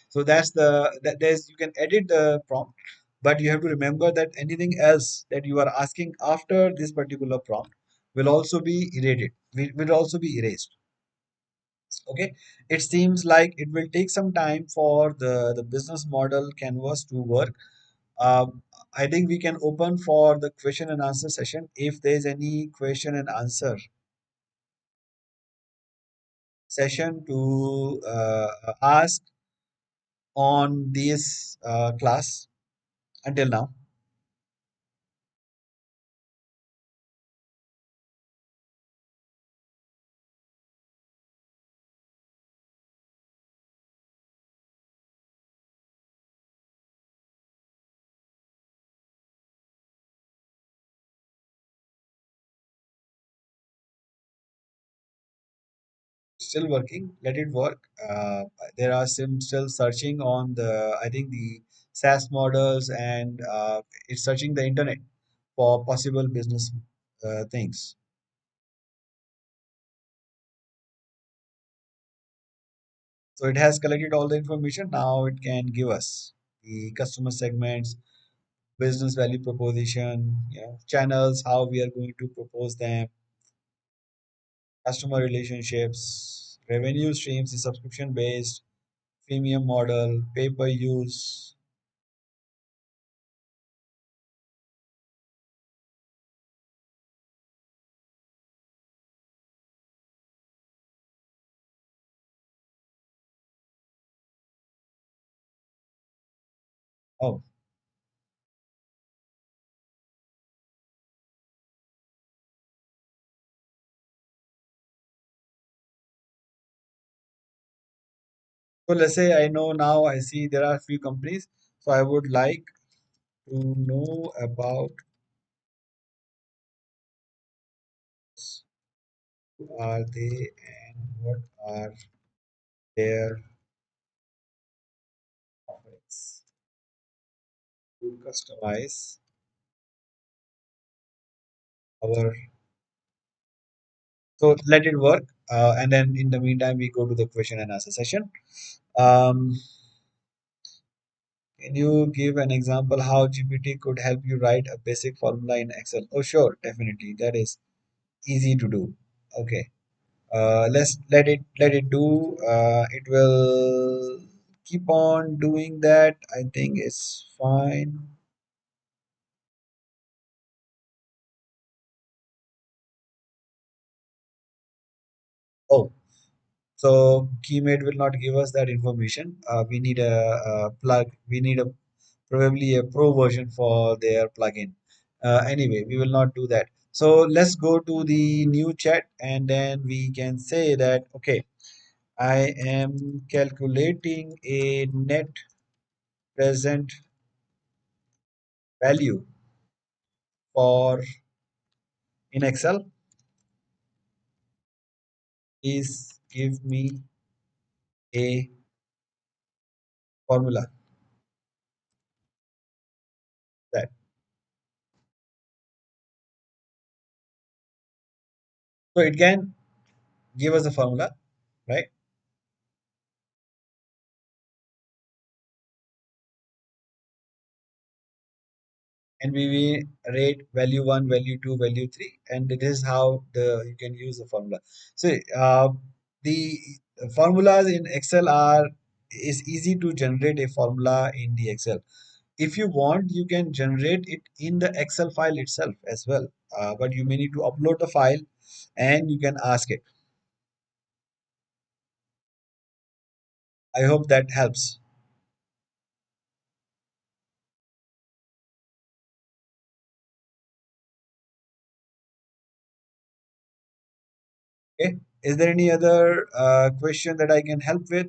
So that's the that there's you can edit the prompt, but you have to remember that anything else that you are asking after this particular prompt will also be will also be erased. Okay, it seems like it will take some time for the business model canvas to work. I think we can open for the question and answer session. If there is any question and answer session to ask on this class until now. Still working, let it work. There are some still searching on the, I think the SaaS models, and it's searching the internet for possible business things. So it has collected all the information. Now it can give us the customer segments, business value proposition, channels, how we are going to propose them, customer relationships, revenue streams, is subscription based, freemium model, pay per use. Oh, so let's say I know now, I see there are a few companies. So I would like to know about who are they and what are their offerings to customize our. So let it work. And then in the meantime, we go to the question and answer session. Um, can you give an example how GPT could help you write a basic formula in Excel? Oh, sure, definitely. That is easy to do. Okay. Let's let it do. It will keep on doing that. I think it's fine. Oh, so Keymate will not give us that information. We need a plug. We need a probably a pro version for their plugin. Anyway, we will not do that. So let's go to the new chat, and then we can say that okay, I am calculating a net present value for in Excel, please give me a formula that. So it can give us a formula, right? And we will rate value 1, value 2, value 3, and it is how the you can use the formula. So the formulas in Excel are is easy to generate a formula in the Excel. If you want, you can generate it in the Excel file itself as well, but you may need to upload the file and you can ask it. I hope that helps. Okay, is there any other question that I can help with?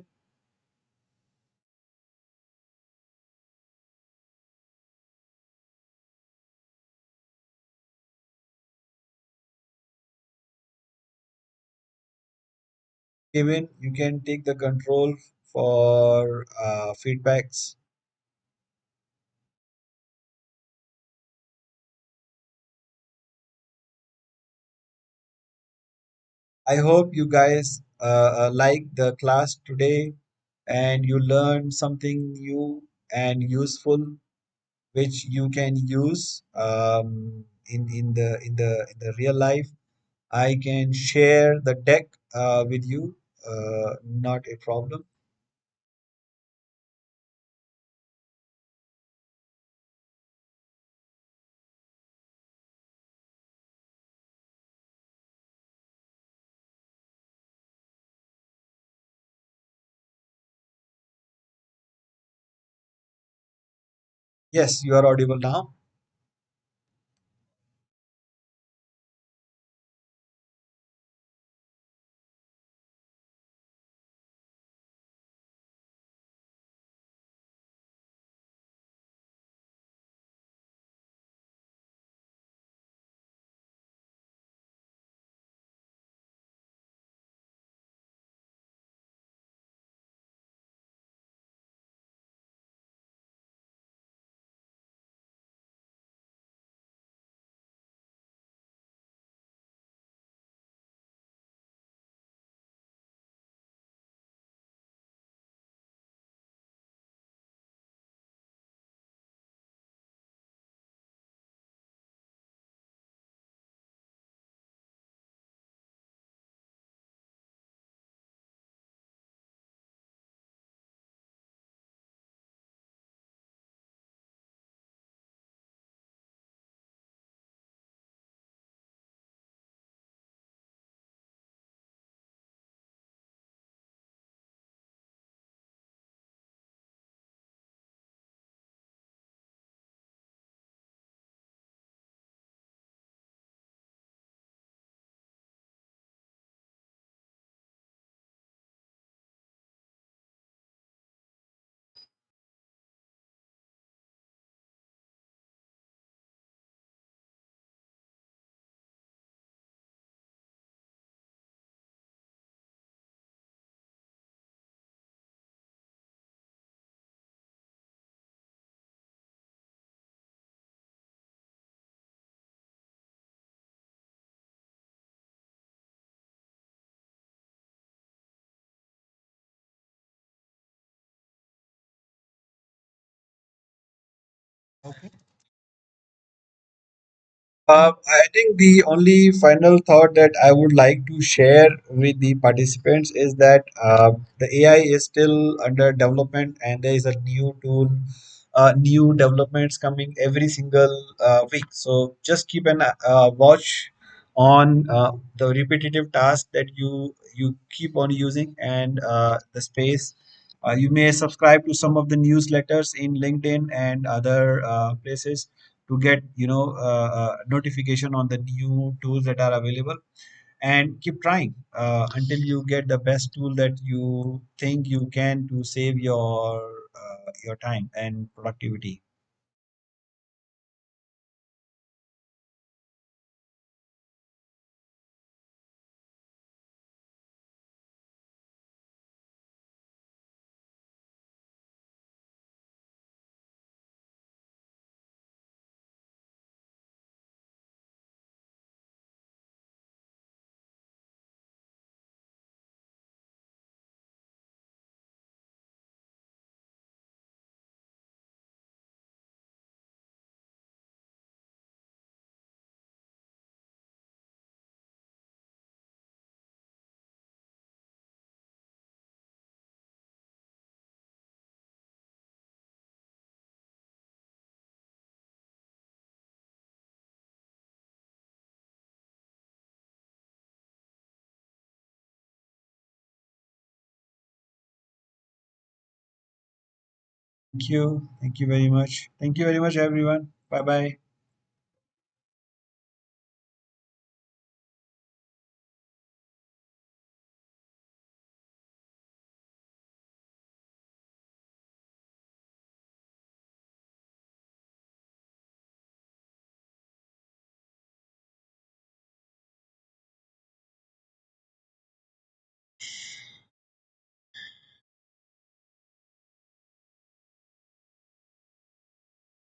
Kevin, you can take the control for feedbacks. I hope you guys like the class today and you learned something new and useful which you can use in the real life. I can share the deck with you, not a problem. Yes, you are audible now. Okay. I think the only final thought that I would like to share with the participants is that the AI is still under development and there is a new tool, new developments coming every single week. So just keep an watch on the repetitive task that you keep on using and the space. You may subscribe to some of the newsletters in LinkedIn and other places to get notification on the new tools that are available, and keep trying until you get the best tool that you think you can to save your time and productivity. you. Thank you very much. Thank you very much, everyone. Bye bye.